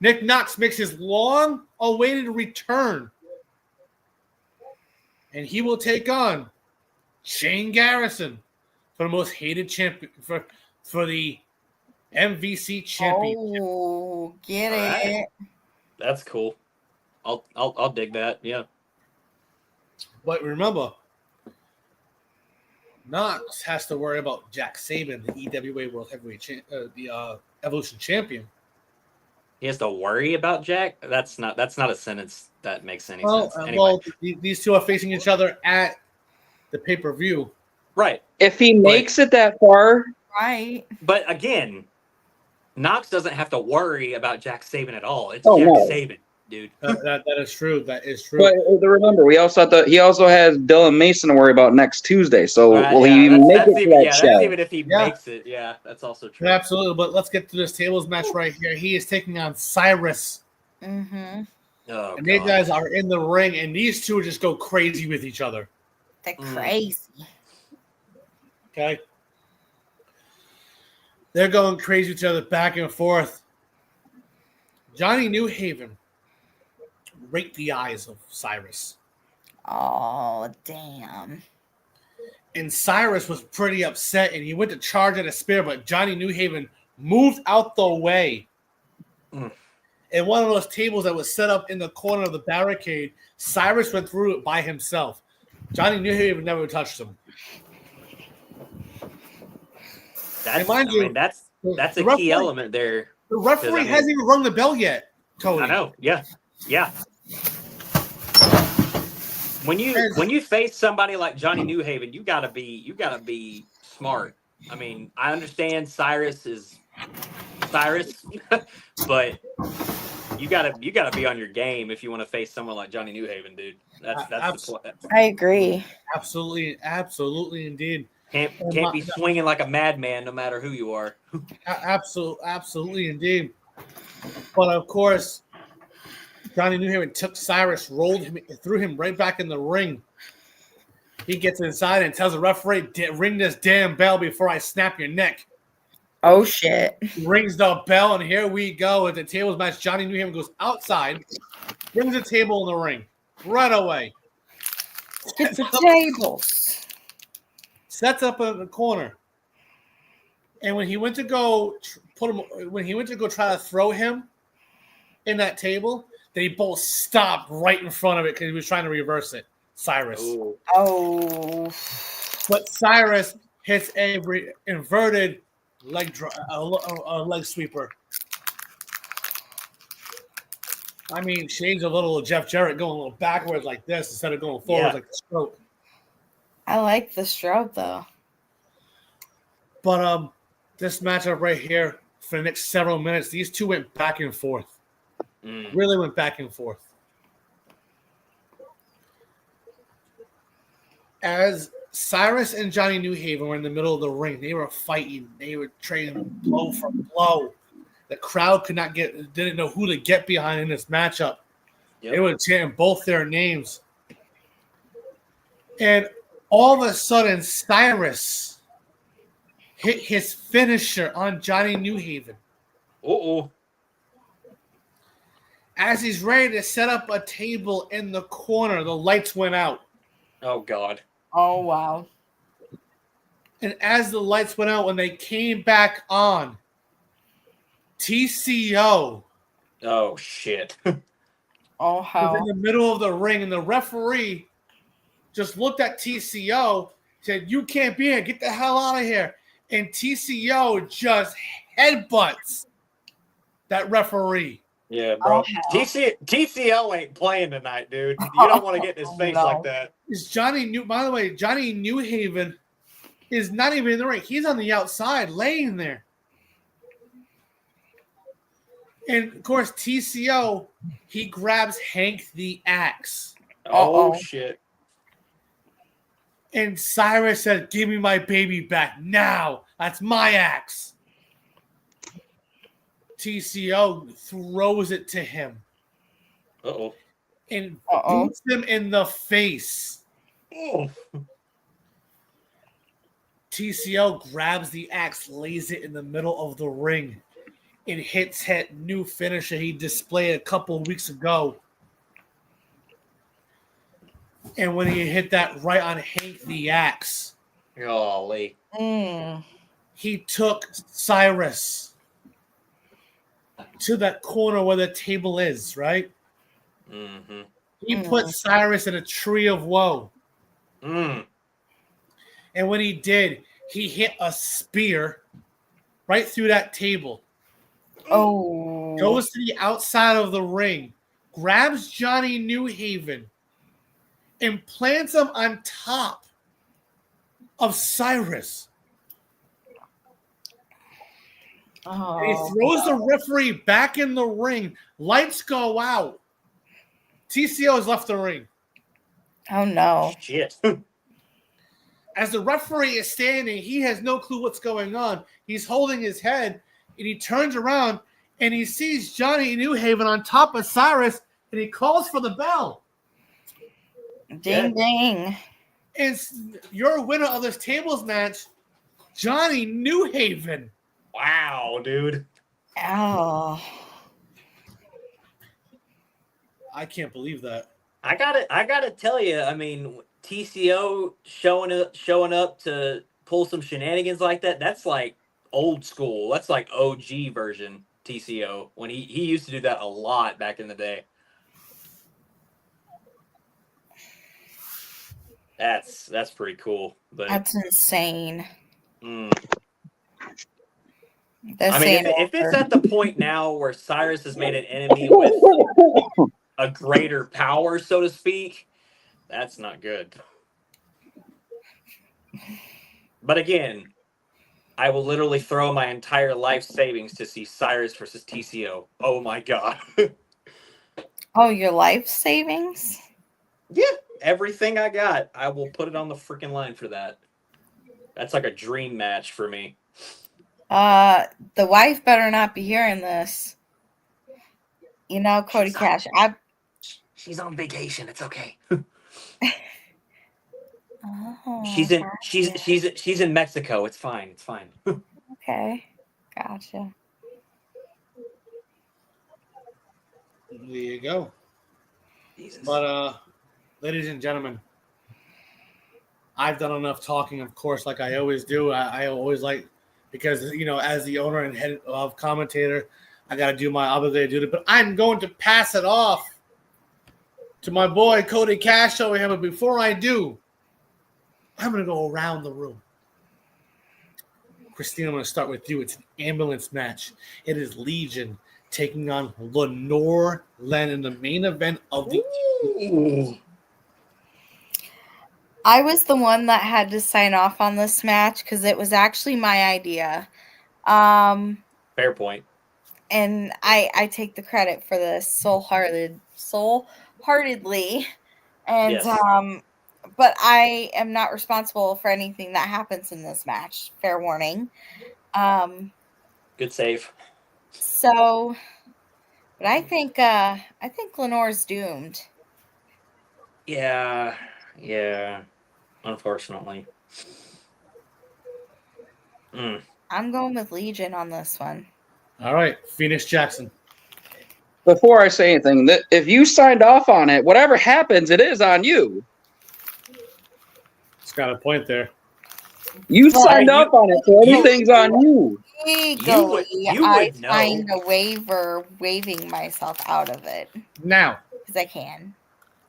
Nick Knox makes his long-awaited return. And he will take on Shane Garrison for the most hated champion for the MVC championship. Oh, get it. Right. That's cool. I'll dig that. Yeah. But remember, Knox has to worry about Jack Sabin, the EWA World Heavyweight Evolution Champion. He has to worry about Jack? That's not a sentence that makes any sense. Anyway. These two are facing each other at the pay-per-view. Right. If he makes it that far. Right. But again, Knox doesn't have to worry about Jack Sabin at all. It's Jack Sabin, dude. That is true. That is true. But remember, he also has Dylan Mason to worry about next Tuesday. So will he even make it to that show? That's even if he makes it. Yeah, that's also true. Absolutely. But let's get to this tables match right here. He is taking on Cyrus. Mm-hmm. Oh, and these guys are in the ring, and these two just go crazy with each other. They're crazy. Okay. They're going crazy with each other back and forth. Johnny Newhaven raked the eyes of Cyrus. Oh, damn. And Cyrus was pretty upset, and he went to charge at a spear, but Johnny Newhaven moved out the way. And one of those tables that was set up in the corner of the barricade, Cyrus went through it by himself. Johnny Newhaven never touched him. That's a key element there. The referee hasn't even rung the bell yet, Cody. I know. Yeah. When you face somebody like Johnny Newhaven, you gotta be smart. I mean, I understand Cyrus is Cyrus, but you gotta be on your game if you want to face someone like Johnny Newhaven, dude. That's the point. I agree. Absolutely, indeed. Can't be swinging like a madman, no matter who you are. Absolutely, indeed. But of course, Johnny Newhaven took Cyrus, rolled him, threw him right back in the ring. He gets inside and tells the referee, ring this damn bell before I snap your neck. Oh, shit. Rings the bell, and here we go. At the tables match, Johnny Newhaven goes outside, brings a table in the ring right away. Get the tables. Sets up in the corner. And when he went to go try to throw him in that table, they both stopped right in front of it because he was trying to reverse it. Cyrus. Ooh. Oh. But Cyrus hits a inverted leg sweeper. I mean, shades a little of Jeff Jarrett going a little backwards like this instead of going forwards like the stroke. I like the stroke though. But this matchup right here for the next several minutes, these two went back and forth. Really went back and forth. As Cyrus and Johnny Newhaven were in the middle of the ring, they were fighting. They were trading blow for blow. The crowd didn't know who to get behind in this matchup. Yep. They were chanting both their names. And all of a sudden, Cyrus hit his finisher on Johnny Newhaven. Uh-oh. As he's ready to set up a table in the corner, the lights went out. Oh, God. Oh, wow. And as the lights went out, when they came back on, TCO. Oh, shit. Oh, how? Was in the middle of the ring, and the referee just looked at TCO, said, "You can't be here. Get the hell out of here." And TCO just headbutts that referee. Yeah, bro. TCO ain't playing tonight, dude. You don't want to get in his face like that. By the way, Johnny Newhaven is not even in the ring. He's on the outside, laying there. And, of course, TCO, he grabs Hank the Axe. Oh, shit. And Cyrus said, "Give me my baby back now. That's my axe." TCO throws it to him. Uh-oh. And boots him in the face. Oh. TCO grabs the axe, lays it in the middle of the ring, and hits that new finisher he displayed a couple of weeks ago. And when he hit that right on Hank the Axe, golly, he took Cyrus to that corner where the table is, right? Mm-hmm. He put Cyrus in a tree of woe. And when he did, he hit a spear right through that table. Oh. Goes to the outside of the ring, grabs Johnny Newhaven, and plants him on top of Cyrus. Oh. And he throws the referee back in the ring. Lights go out. TCO has left the ring. Oh, no. Shit. As the referee is standing, he has no clue what's going on. He's holding his head, and he turns around, and he sees Johnny Newhaven on top of Cyrus, and he calls for the bell. Ding, ding. And your winner of this tables match, Johnny Newhaven. Wow, dude. Oh. I can't believe that. I gotta tell you, I mean, TCO showing up to pull some shenanigans like that, that's like old school. That's like OG version TCO. When he used to do that a lot back in the day. That's pretty cool. But that's insane. I mean, if it's at the point now where Cyrus has made an enemy with a greater power, so to speak, that's not good. But again, I will literally throw my entire life savings to see Cyrus versus TCO. Oh my god. Oh, your life savings? Yeah, everything I got, I will put it on the freaking line for that. That's like a dream match for me. The wife better not be hearing this. You know, Cody Cash. She's on vacation. It's okay. Oh, She's in gotcha. she's in Mexico. It's fine. It's fine. Okay, gotcha. There you go. Jesus. But ladies and gentlemen, I've done enough talking, of course, like I always do. I always like, because, as the owner and head of commentator, I got to do my obligated duty. But I'm going to pass it off to my boy Cody Cash over here. But before I do, I'm going to go around the room. Christina, I'm going to start with you. It's an ambulance match. It is Legion taking on Lenore Len in the main event of the. Ooh. I was the one that had to sign off on this match because it was actually my idea. Fair point. And I take the credit for this soul-heartedly. And Yes. but I am not responsible for anything that happens in this match. Fair warning. Good save. So, but I think Lenore's doomed. Yeah. Unfortunately. I'm going with Legion on this one. All right, Phoenix Jackson. Before I say anything, that if you signed off on it, whatever happens, it is on you. It's got a point there. You signed off on it, so anything's on you. Legally, You I would know. signed a waiver waiving myself out of it Now, because I can.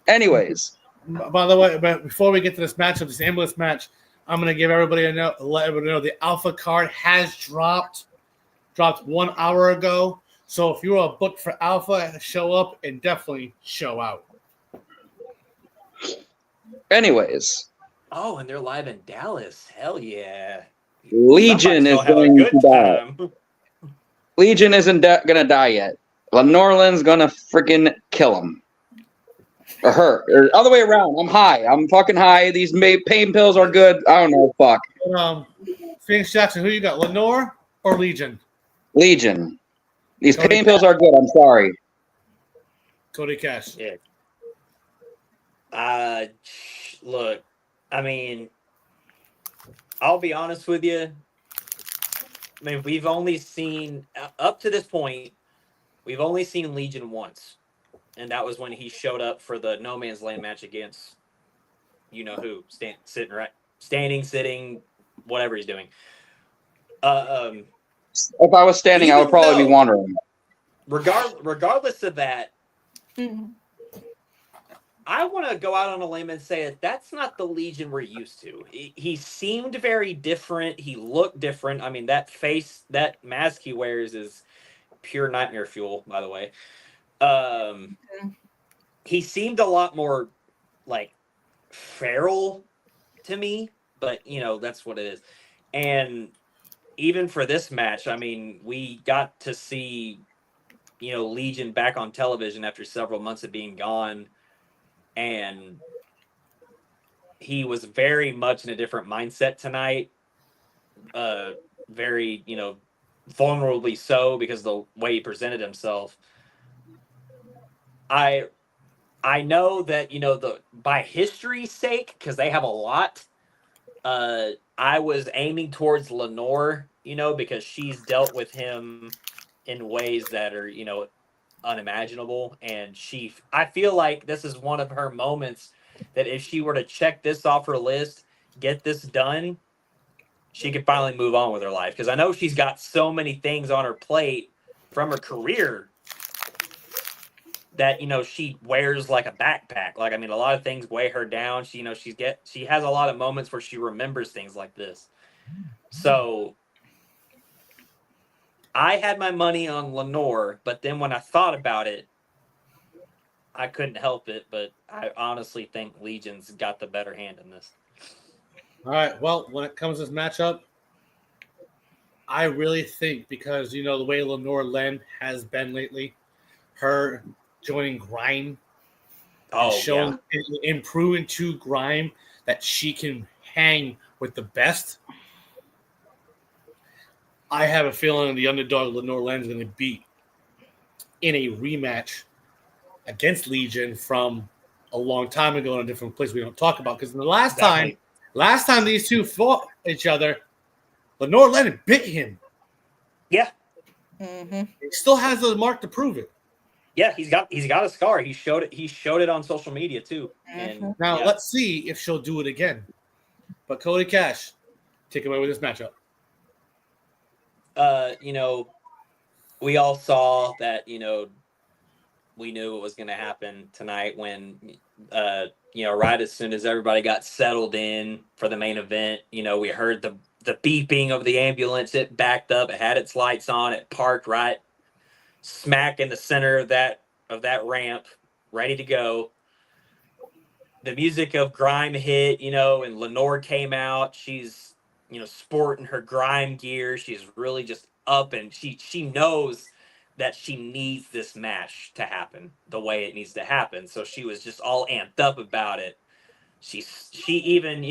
Anyways, by the way, but before we get to this matchup, this ambulance match, I'm going to give everybody let everybody know the Alpha card has dropped 1 hour ago. So if you're a book for Alpha, show up and definitely show out. anyways, Oh, and they're live in Dallas. Hell yeah. Legion is going to die. Legion isn't gonna die yet. Lenorland's gonna freaking kill him. Or her. Or other way around. I'm high. I'm fucking high. These pain pills are good. I don't know. Fuck. Phoenix Jackson, who you got? Lenore or Legion? Legion. These Cody pain pills are good. I'm sorry. Cody Cash. Yeah. Look, I mean, I'll be honest with you. I mean, we've only seen, up to this point, we've only seen Legion once. And that was when he showed up for the No Man's Land match against, you know who, standing, sitting, whatever he's doing. If I was standing, I would probably be wandering. Regardless of that, I want to go out on a limb and say that that's not the Legion we're used to. He seemed very different. He looked different. I mean, that face, that mask he wears is pure nightmare fuel, by the way. He seemed a lot more like feral to me, but that's what it is. And even for this match, I mean, we got to see, Legion back on television after several months of being gone. And he was very much in a different mindset tonight. Very, vulnerably so because of the way he presented himself. I know that, by history's sake, because they have a lot, I was aiming towards Lenore, because she's dealt with him in ways that are, unimaginable. And I feel like this is one of her moments that if she were to check this off her list, get this done, she could finally move on with her life. Because I know she's got so many things on her plate from her career that, she wears like a backpack. Like, I mean, a lot of things weigh her down. She has a lot of moments where she remembers things like this. So I had my money on Lenore, but then when I thought about it, I couldn't help it. But I honestly think Legion's got the better hand in this. All right. Well, when it comes to this matchup, I really think because, the way Lenore Len has been lately, her joining Grime and showing, improving to Grime that she can hang with the best. I have a feeling the underdog Lenore Len is going to beat in a rematch against Legion from a long time ago in a different place we don't talk about. Because the last time these two fought each other, Lenore Lennon bit him. Yeah. Mm-hmm. He still has the mark to prove it. Yeah, he's got a scar. He showed it on social media too. And Now let's see if she'll do it again. But Cody Cash, take away with this matchup. We all saw that, we knew what was going to happen tonight when, right as soon as everybody got settled in for the main event, we heard the beeping of the ambulance. It backed up. It had its lights on. It parked right smack in the center of that ramp, ready to go. The music of Grime hit, and Lenore came out. She's, sporting her Grime gear. She's really just up, and she knows that she needs this match to happen the way it needs to happen. So she was just all amped up about it. She even,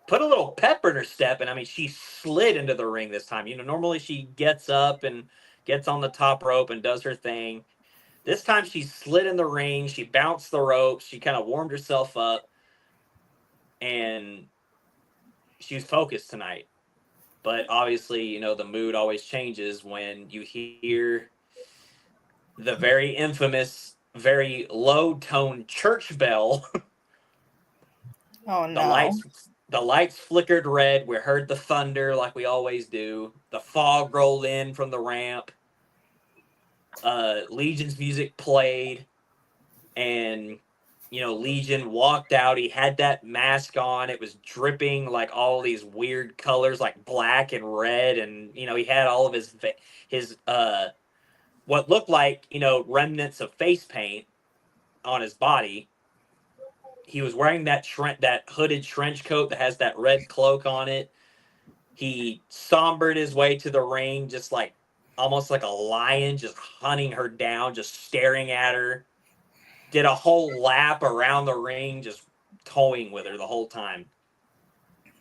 put a little pep in her step, and I mean, she slid into the ring this time. Normally she gets up and gets on the top rope and does her thing. This time she slid in the ring. She bounced the ropes. She kind of warmed herself up, and she was focused tonight. But obviously, the mood always changes when you hear the very infamous, very low-tone church bell. Oh no. The lights flickered red. We heard the thunder like we always do. The fog rolled in from the ramp. Legion's music played, and Legion walked out. He had that mask on. It was dripping like all these weird colors, like black and red, and he had all of his what looked like remnants of face paint on his body. He was wearing that hooded trench coat that has that red cloak on it. He sombered his way to the ring, just like almost like a lion, just hunting her down, just staring at her. Did a whole lap around the ring, just toying with her the whole time.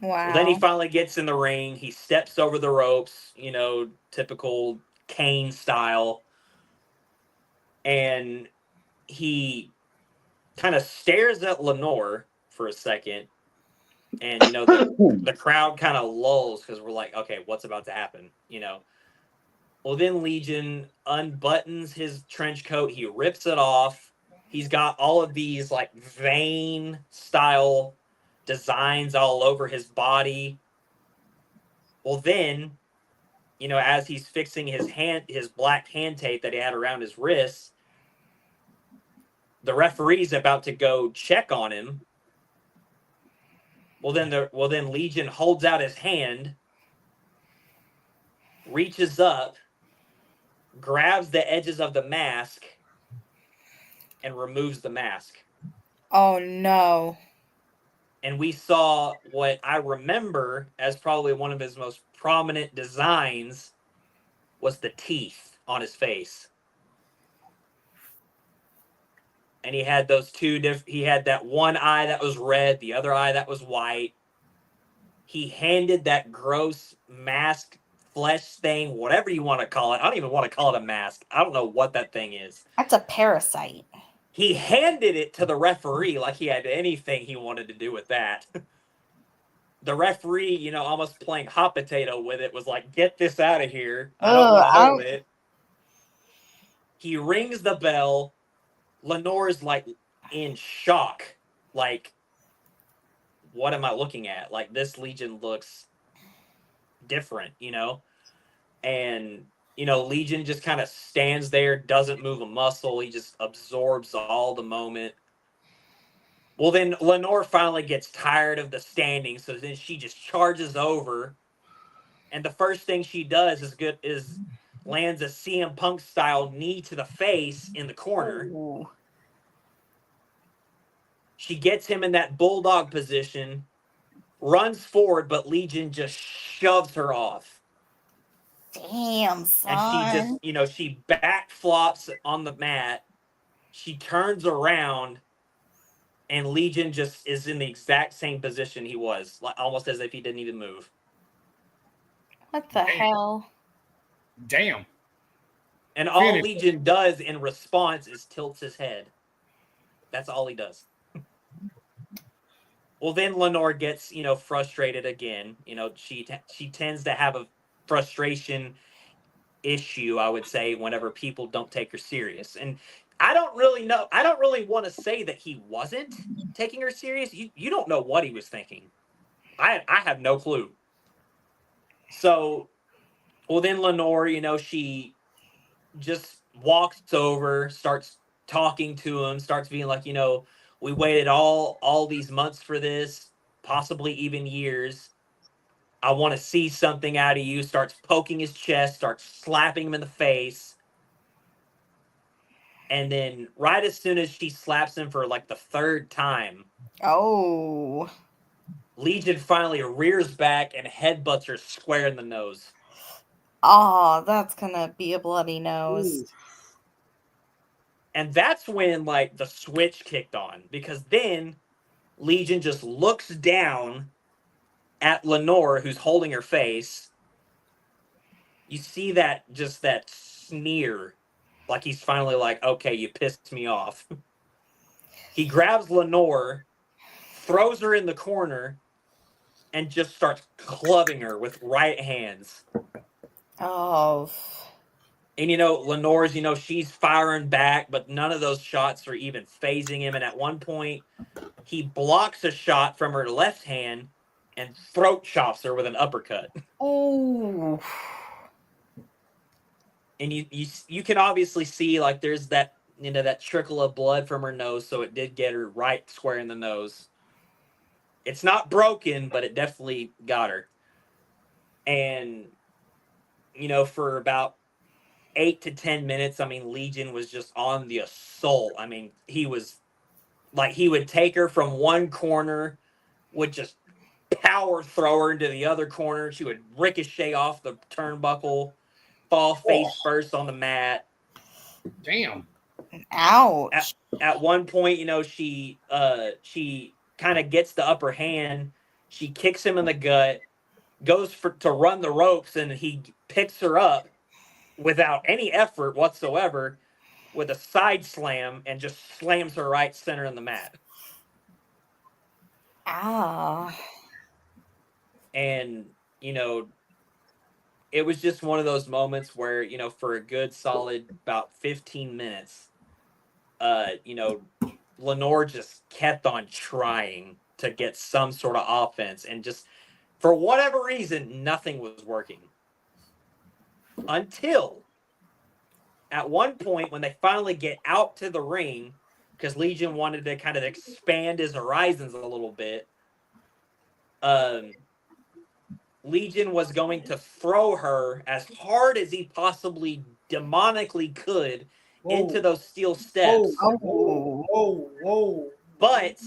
Wow. Well, then he finally gets in the ring. He steps over the ropes, typical Kane style. And he kind of stares at Lenore for a second. And, the crowd kind of lulls because we're like, okay, what's about to happen? Well, then Legion unbuttons his trench coat. He rips it off. He's got all of these like vein style designs all over his body. Well, then, as he's fixing his black hand tape that he had around his wrists, the referee's about to go check on him. Well, then Legion holds out his hand, reaches up, grabs the edges of the mask, and removes the mask. Oh no. And we saw what I remember as probably one of his most prominent designs was the teeth on his face. And he had those he had that one eye that was red, the other eye that was white. He handed that gross mask flesh thing, whatever you want to call it. I don't even want to call it a mask. I don't know what that thing is. That's a parasite. He handed it to the referee like he had anything he wanted to do with that. The referee, almost playing hot potato with it, was like, get this out of here. I don't want to hold it. He rings the bell. Lenore's like in shock. Like, what am I looking at? Like, this Legion looks different, And, Legion just kind of stands there, doesn't move a muscle. He just absorbs all the moment. Well, then Lenore finally gets tired of the standing, so then she just charges over, and the first thing she does is lands a CM Punk style knee to the face in the corner. Ooh. She gets him in that bulldog position, runs forward, but Legion just shoves her off. Damn, son. And she just, she back flops on the mat. She turns around, and Legion just is in the exact same position he was, like almost as if he didn't even move. What the hell? Damn. And all Legion does in response is tilts his head. That's all he does. Well, then Lenore gets, frustrated again. She tends to have a frustration issue, I would say, whenever people don't take her serious. And I don't really know. I don't really want to say that he wasn't taking her serious. You don't know what he was thinking. I have no clue. So, well, then Lenore, she just walks over, starts talking to him, starts being like, we waited all these months for this, possibly even years. I want to see something out of you. Starts poking his chest, starts slapping him in the face. And then right as soon as she slaps him for like the third time, Oh. Legion finally rears back and headbutts her square in the nose. Oh, that's gonna be a bloody nose. Ooh. And that's when like the switch kicked on, because then Legion just looks down at Lenore, who's holding her face. You see that sneer, like he's finally like, okay, you pissed me off. He grabs Lenore, throws her in the corner, and just starts clubbing her with right hands. Oh. And Lenore's, she's firing back, but none of those shots are even phasing him. And at one point, he blocks a shot from her left hand and throat chops her with an uppercut. Oh. And you can obviously see like there's that that trickle of blood from her nose, so it did get her right square in the nose. It's not broken, but it definitely got her. And for about 8 to 10 minutes, I mean, Legion was just on the assault. I mean, he was like, he would take her from one corner, would just power throw her into the other corner. She would ricochet off the turnbuckle, fall face first on the mat. Damn. Ouch. At one point, she kind of gets the upper hand. She kicks him in the gut, goes to run the ropes, and he picks her up without any effort whatsoever with a side slam and just slams her right center in the mat. Ah. And, it was just one of those moments where, for a good solid about 15 minutes, Lenore just kept on trying to get some sort of offense, and just for whatever reason, nothing was working. Until at one point when they finally get out to the ring, because Legion wanted to kind of expand his horizons a little bit, Legion was going to throw her as hard as he possibly demonically could into those steel steps. Whoa. But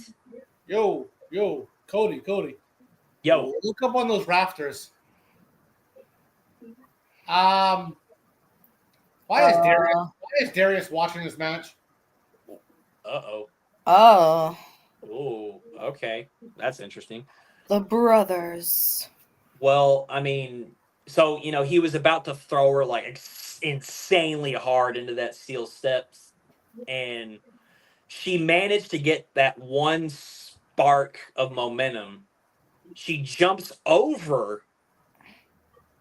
Yo, Cody. Yo. Look up on those rafters. Why is Darius watching this match? Uh-oh. Oh. Oh, okay. That's interesting. The brothers. Well, I mean, so, he was about to throw her like insanely hard into that steel steps, and she managed to get that one spark of momentum. She jumps over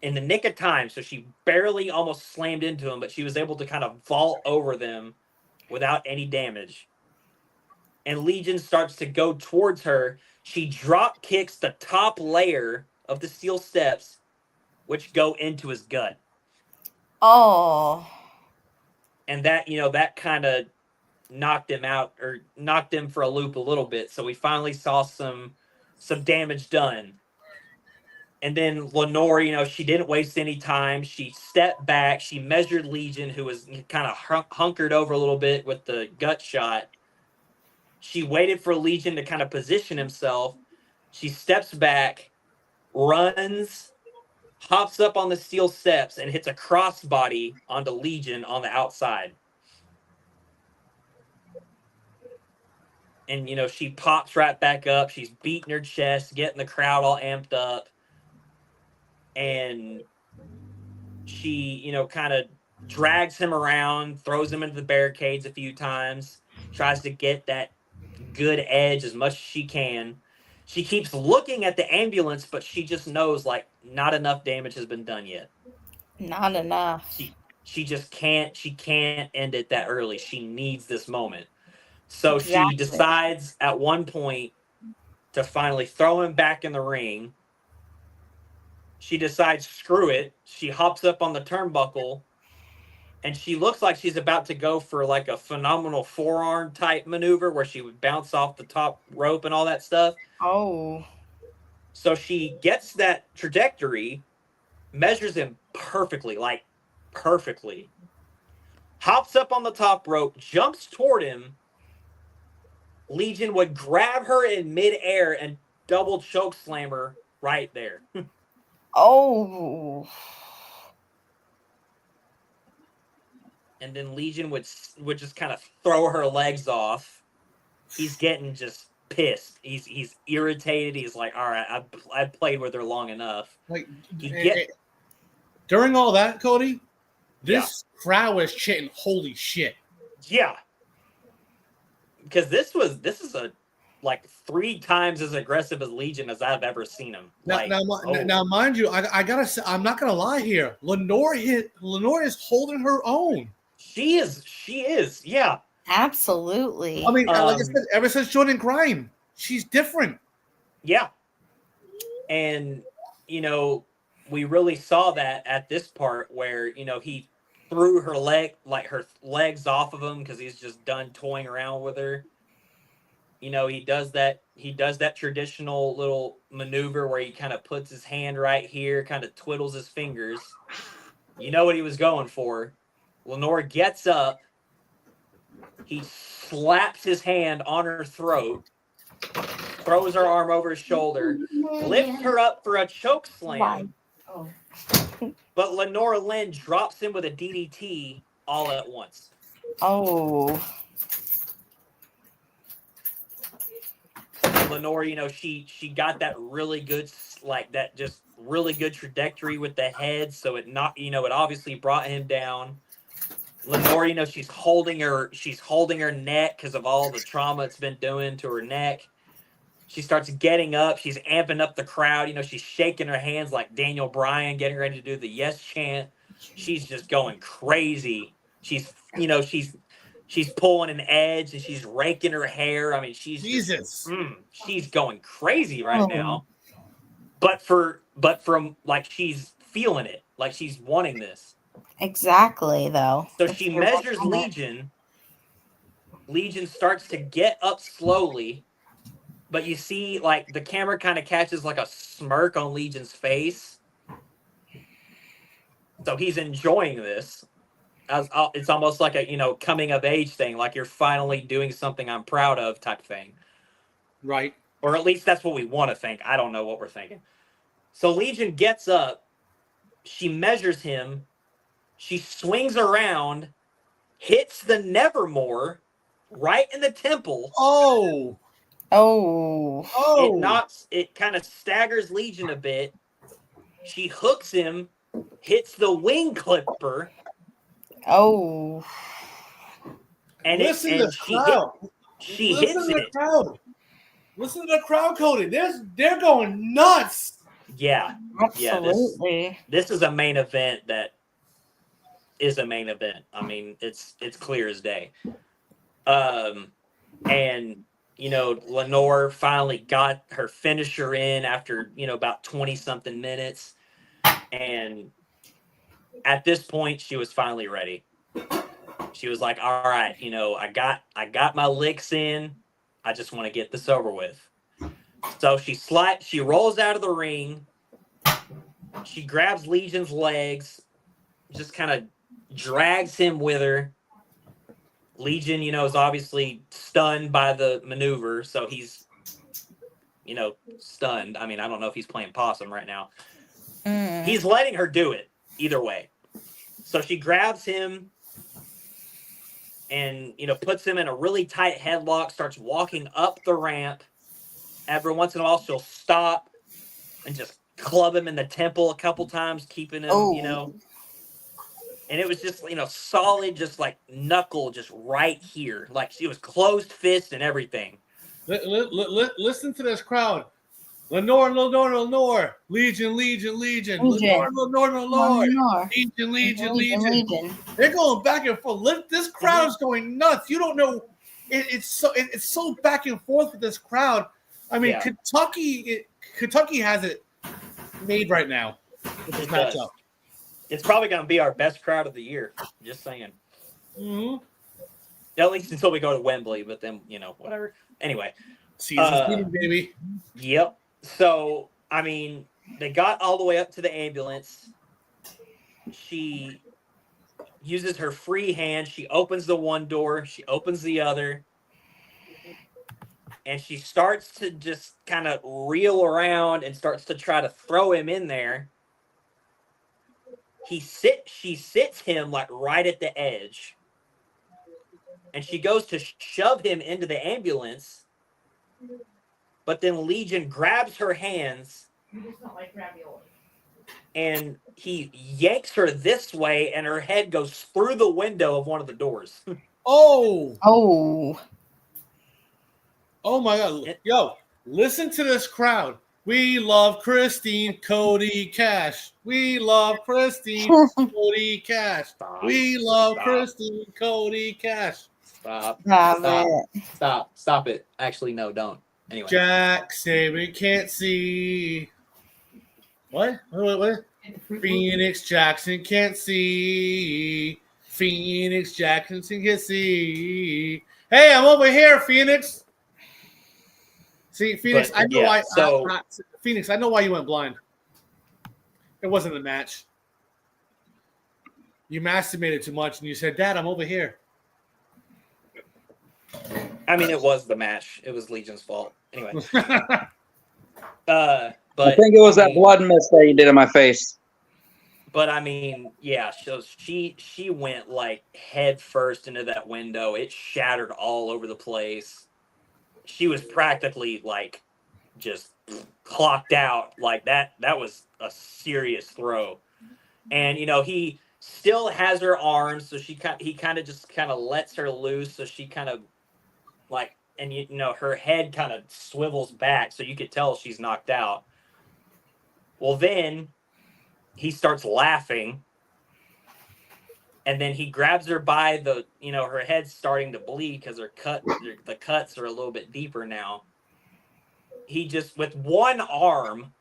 in the nick of time, so she barely almost slammed into him, but she was able to kind of vault over them without any damage. And Legion starts to go towards her. She drop kicks the top layer of the steel steps, which go into his gut. Oh. And that, that kind of knocked him out, or knocked him for a loop a little bit. So we finally saw some damage done. And then Lenore, she didn't waste any time. She stepped back. She measured Legion, who was kind of hunkered over a little bit with the gut shot. She waited for Legion to kind of position himself. She steps back, runs, hops up on the steel steps, and hits a crossbody onto Legion on the outside. And, she pops right back up. She's beating her chest, getting the crowd all amped up. And she, kind of drags him around, throws him into the barricades a few times, tries to get that good edge as much as she can. She keeps looking at the ambulance, but she just knows like not enough damage has been done yet. Not enough. She just can't end it that early. She needs this moment. So she Exactly. decides at one point to finally throw him back in the ring. She decides, screw it. She hops up on the turnbuckle, and she looks like she's about to go for like a phenomenal forearm type maneuver where she would bounce off the top rope and all that stuff. Oh. So she gets that trajectory, measures him perfectly, like perfectly, hops up on the top rope, jumps toward him. Legion would grab her in midair and double choke slam her right there. Oh. And then Legion would just kind of throw her legs off. He's getting just pissed. He's irritated. He's like, all right, I've played with her long enough. Like, He during all that, Cody, this crowd was chanting, "Holy shit!" Yeah, because this is a like 3 times as aggressive as Legion as I've ever seen him. Now, mind you, I gotta say, I'm not gonna lie here. Lenore is holding her own. She is, yeah. Absolutely. I mean, like I said, ever since joining Grime, she's different. Yeah. And, we really saw that at this part where, he threw her legs off of him because he's just done toying around with her. He does that traditional little maneuver where he kind of puts his hand right here, kind of twiddles his fingers. You know what he was going for. Lenore gets up. He slaps his hand on her throat, throws her arm over his shoulder, lifts her up for a choke slam. Oh. But Lenore Lynn drops him with a DDT all at once. Oh. Lenore, she got that really good, just really good trajectory with the head, so it obviously brought him down. Lenore, she's holding her neck because of all the trauma it's been doing to her neck. She starts getting up. She's amping up the crowd. She's shaking her hands like Daniel Bryan, getting ready to do the yes chant. She's just going crazy. She's pulling an edge and she's raking her hair. I mean, she's she's going crazy right now. But from like she's feeling it, like she's wanting this. Exactly, though. So she measures Legion. Legion starts to get up slowly, but you see, like, the camera kind of catches like a smirk on Legion's face. So he's enjoying this. It's almost like a coming of age thing, like you're finally doing something I'm proud of type thing. Right. Or at least that's what we want to think. I don't know what we're thinking. So Legion gets up. She measures him. She swings around, hits the Nevermore right in the temple. Oh. It kind of staggers Legion a bit. She hooks him, hits the wing clipper. Oh. And Listen to the crowd. She hits it. Listen to the crowd, Cody. They're going nuts. Yeah. Absolutely. Yeah, this is a main event that is a main event. I mean, it's clear as day. And Lenore finally got her finisher in after about 20 something minutes, and at this point she was finally ready. She was like, all right, I got my licks in. I just want to get this over with. So she rolls out of the ring. She grabs Legion's legs, just kind of drags him with her. Legion, is obviously stunned by the maneuver, so he's, stunned. I mean, I don't know if he's playing possum right now. He's letting her do it either way. So she grabs him and, puts him in a really tight headlock, starts walking up the ramp. Every once in a while, she'll stop and just club him in the temple a couple times, keeping him, And it was just, solid, just like knuckle, just right here. Like she was closed fist and everything. Listen to this crowd. Lenore, Legion. Lenore. Legion. They're going back and forth. This crowd is going nuts. You don't know. It's so back and forth with this crowd. I mean, yeah. Kentucky has it made right now with this matchup. It's probably going to be our best crowd of the year. Just saying. Mm-hmm. At least until we go to Wembley, but then, whatever. Anyway. Season, baby. Yep. So, I mean, they got all the way up to the ambulance. She uses her free hand. She opens the one door. She opens the other. And she starts to just kind of reel around and starts to try to throw him in there. She sits him like right at the edge. And she goes to shove him into the ambulance. But then Legion grabs her hands. You just don't like ravioli. And he yanks her this way, and her head goes through the window of one of the doors. Oh my God. Yo, listen to this crowd. We love Christine Cody Cash. We love Christine Cody Cash. We love Christine Cody Cash. Stop it. Actually, no, don't. Anyway. Jack Saban can't see. What? Phoenix Jackson can't see. Phoenix Jackson can't see. Hey, I'm over here, Phoenix. See, Phoenix, I know why. Phoenix, I know why you went blind. It wasn't a match. You masturbated too much, and you said, "Dad, I'm over here." I mean, it was the match. It was Legion's fault. Anyway. But I think it was that blood mist that you did in my face. But I mean, yeah, so she went like head first into that window. It shattered all over the place. She was practically like just clocked out like that. That was a serious throw. And he still has her arms, so he kind of just lets her loose, so she kind of like, and her head kind of swivels back, so you could tell she's knocked out. Well, then he starts laughing, and then he grabs her by the, her head's starting to bleed because the cuts are a little bit deeper now. He just, with one arm,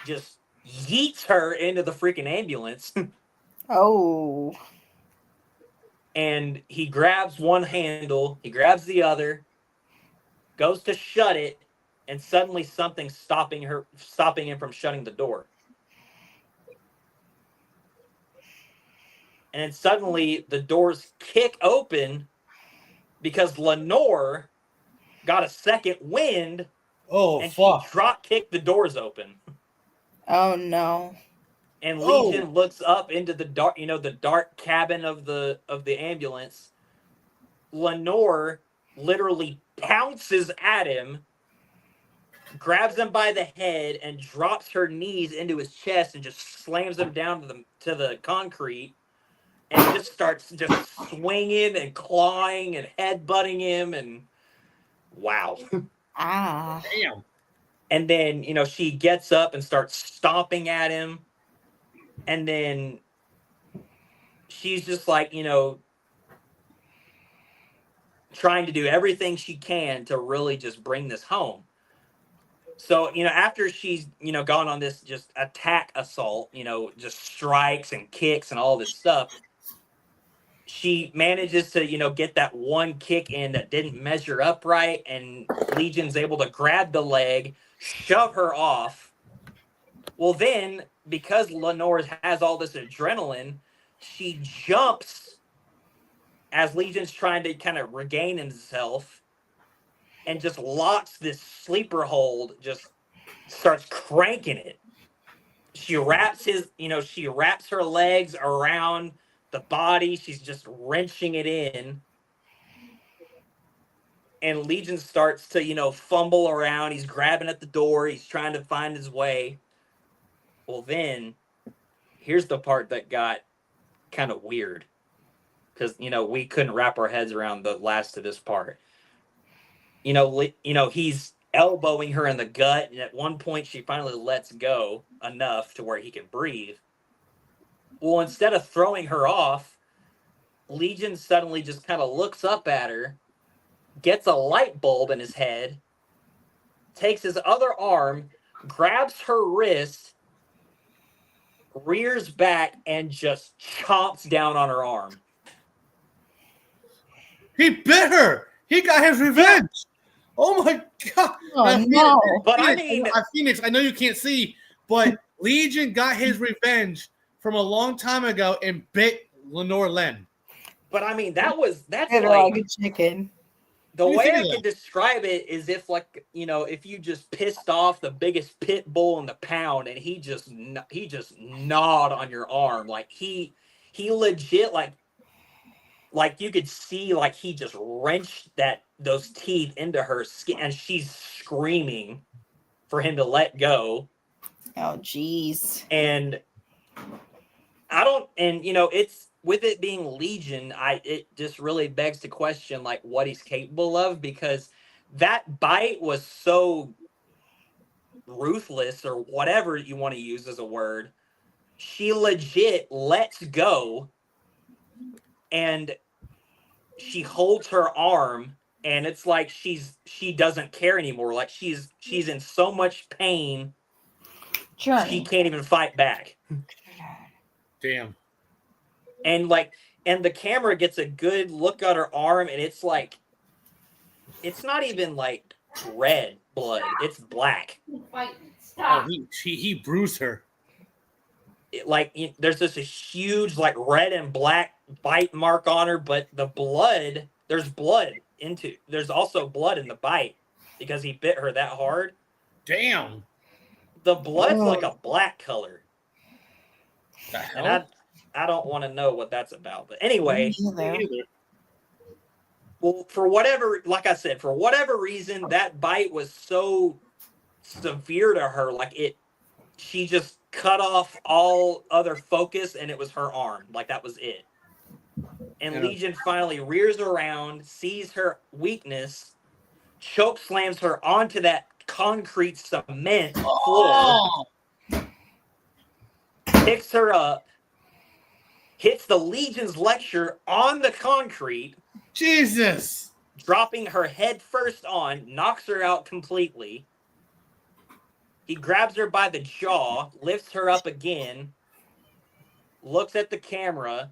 just yeets her into the freaking ambulance. Oh. And he grabs one handle, he grabs the other, goes to shut it, and suddenly something's stopping him from shutting the door. And then suddenly the doors kick open because Lenore got a second wind. And fuck. She drop kicked the doors open. Oh no. And Legion looks up into the dark, the dark cabin of the ambulance. Lenore literally pounces at him, grabs him by the head, and drops her knees into his chest and just slams him down to the concrete. And just starts just swinging and clawing and headbutting him, and wow. Ah. Damn. And then, she gets up and starts stomping at him. And then she's just like, trying to do everything she can to really just bring this home. So, after she's, gone on this just attack assault, just strikes and kicks and all this stuff, she manages to, get that one kick in that didn't measure up right, and Legion's able to grab the leg, shove her off. Well, then, because Lenore has all this adrenaline, she jumps as Legion's trying to kind of regain himself and just locks this sleeper hold, just starts cranking it. She wraps her legs around the body. She's just wrenching it in. And Legion starts to, fumble around. He's grabbing at the door. He's trying to find his way. Well, then, here's the part that got kind of weird because we couldn't wrap our heads around the last of this part. He's elbowing her in the gut, and at one point she finally lets go enough to where he can breathe. Well, instead of throwing her off, Legion suddenly just kind of looks up at her, gets a light bulb in his head, takes his other arm, grabs her wrist, rears back, and just chomps down on her arm. He bit her. He got his revenge. Oh my god! Oh, no. But I Phoenix, mean, Phoenix, I know you can't see, but Legion got his revenge from a long time ago and bit Lenore Len. but I mean that's Hit her like like a chicken. the What do you way think I of can that? describe it is if you just pissed off the biggest pit bull in the pound and he just gnawed on your arm, like he legit like you could see like he just wrenched those teeth into her skin and she's screaming for him to let go. Oh, jeez. And it's with it being Legion, it just really begs to question like what he's capable of, because that bite was so ruthless, or whatever you want to use as a word. She legit lets go and she holds her arm, and it's like she doesn't care anymore. Like she's in so much pain she Journey. can't even fight back. Damn. And the camera gets a good look at her arm, and it's like it's not even like red blood, it's black. Oh, he bruised her. There's just a huge like red and black bite mark on her, but there's also blood in the bite because he bit her that hard. Damn. The blood's like a black color. The hell? And I don't want to know what that's about. But anyway, well, like I said, for whatever reason, that bite was so severe to her, she just cut off all other focus, and it was her arm. Like that was it. And Yeah. Legion finally rears around, sees her weakness, choke slams her onto that concrete cement floor, picks her up, hits the Legion's lecture on the concrete, Jesus. dropping her head first on, knocks her out completely. He grabs her by the jaw, lifts her up again, looks at the camera,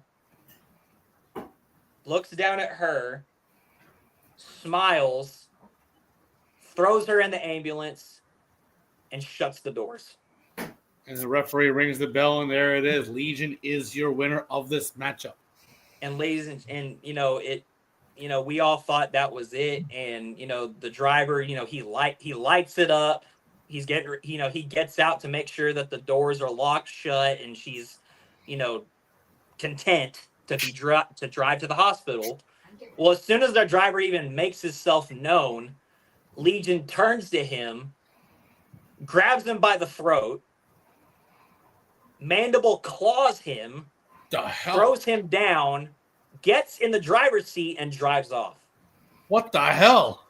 looks down at her, smiles, throws her in the ambulance, and shuts the doors. And the referee rings the bell, and there it is. Legion is your winner of this matchup. And we all thought that was it. And the driver, he lights it up. He gets out to make sure that the doors are locked shut, and she's, content to drive to the hospital. Well, as soon as the driver even makes himself known, Legion turns to him, grabs him by the throat, mandible claws him, The hell? throws him down, gets in the driver's seat, and drives off. What the hell?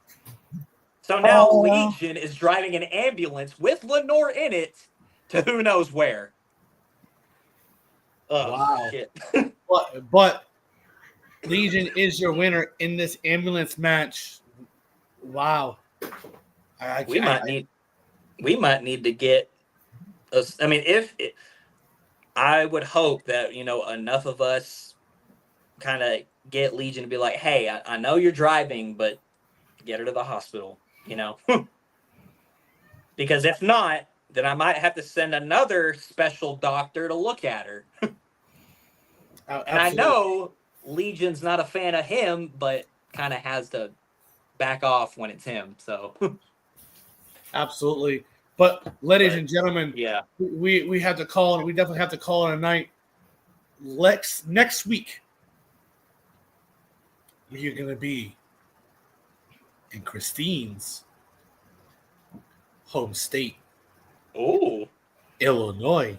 So now Legion is driving an ambulance with Lenore in it to who knows where. Oh, Wow. shit. But Legion is your winner in this ambulance match. Wow. We might need to get I would hope that enough of us kind of get Legion to be like, hey, I know you're driving, but get her to the hospital, because if not, then I might have to send another special doctor to look at her. And I know Legion's not a fan of him, but kind of has to back off when it's him. So Absolutely. But ladies and gentlemen, yeah, we have to call it. We definitely have to call it a night. Next week, we're going to be in Christine's home state, oh, Illinois.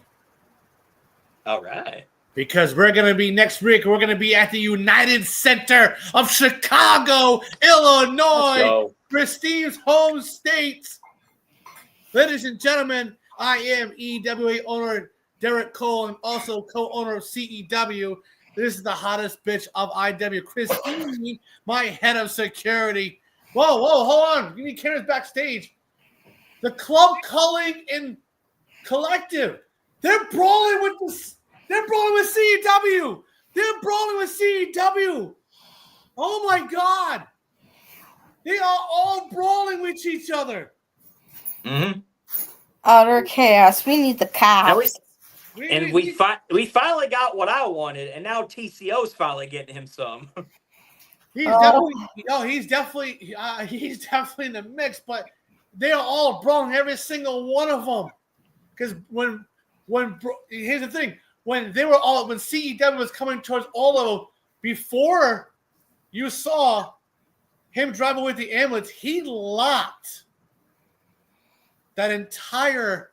all right. Because we're going to be next week, we're going to be at the United Center of Chicago, Illinois, Christine's home state. Ladies and gentlemen, I am EWA owner Derek Cole and also co-owner of CEW. This is the hottest bitch of IW. Christine, my head of security. Whoa, hold on. You need cameras backstage. The Club Culling and Collective. They're brawling with CEW. They're brawling with CEW. Oh my God. They are all brawling with each other. Mm-hmm. Utter chaos. We need the cops. We finally got what I wanted, and now TCO's finally getting him some. He's definitely in the mix, but they are all brawling, every single one of them. Because here's the thing, when CEW was coming towards all of them, before you saw him driving with the ambulance, he locked that entire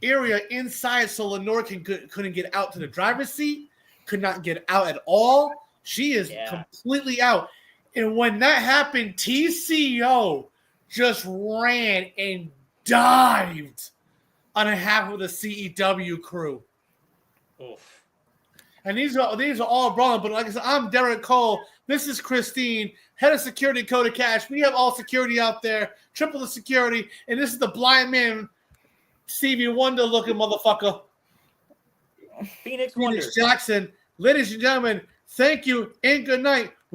area inside so Lenore couldn't get out to the driver's seat, could not get out at all. She is completely out. And when that happened, TCO just ran and dived on half of the CEW crew. Oof. And these are all brawling. But like I said, I'm Derek Cole. This is Christine, head of security, Coda Cash. We have all security out there, triple the security. And this is the blind man, Stevie Wonder looking motherfucker, Phoenix Wonder Jackson. Ladies and gentlemen, thank you and good night.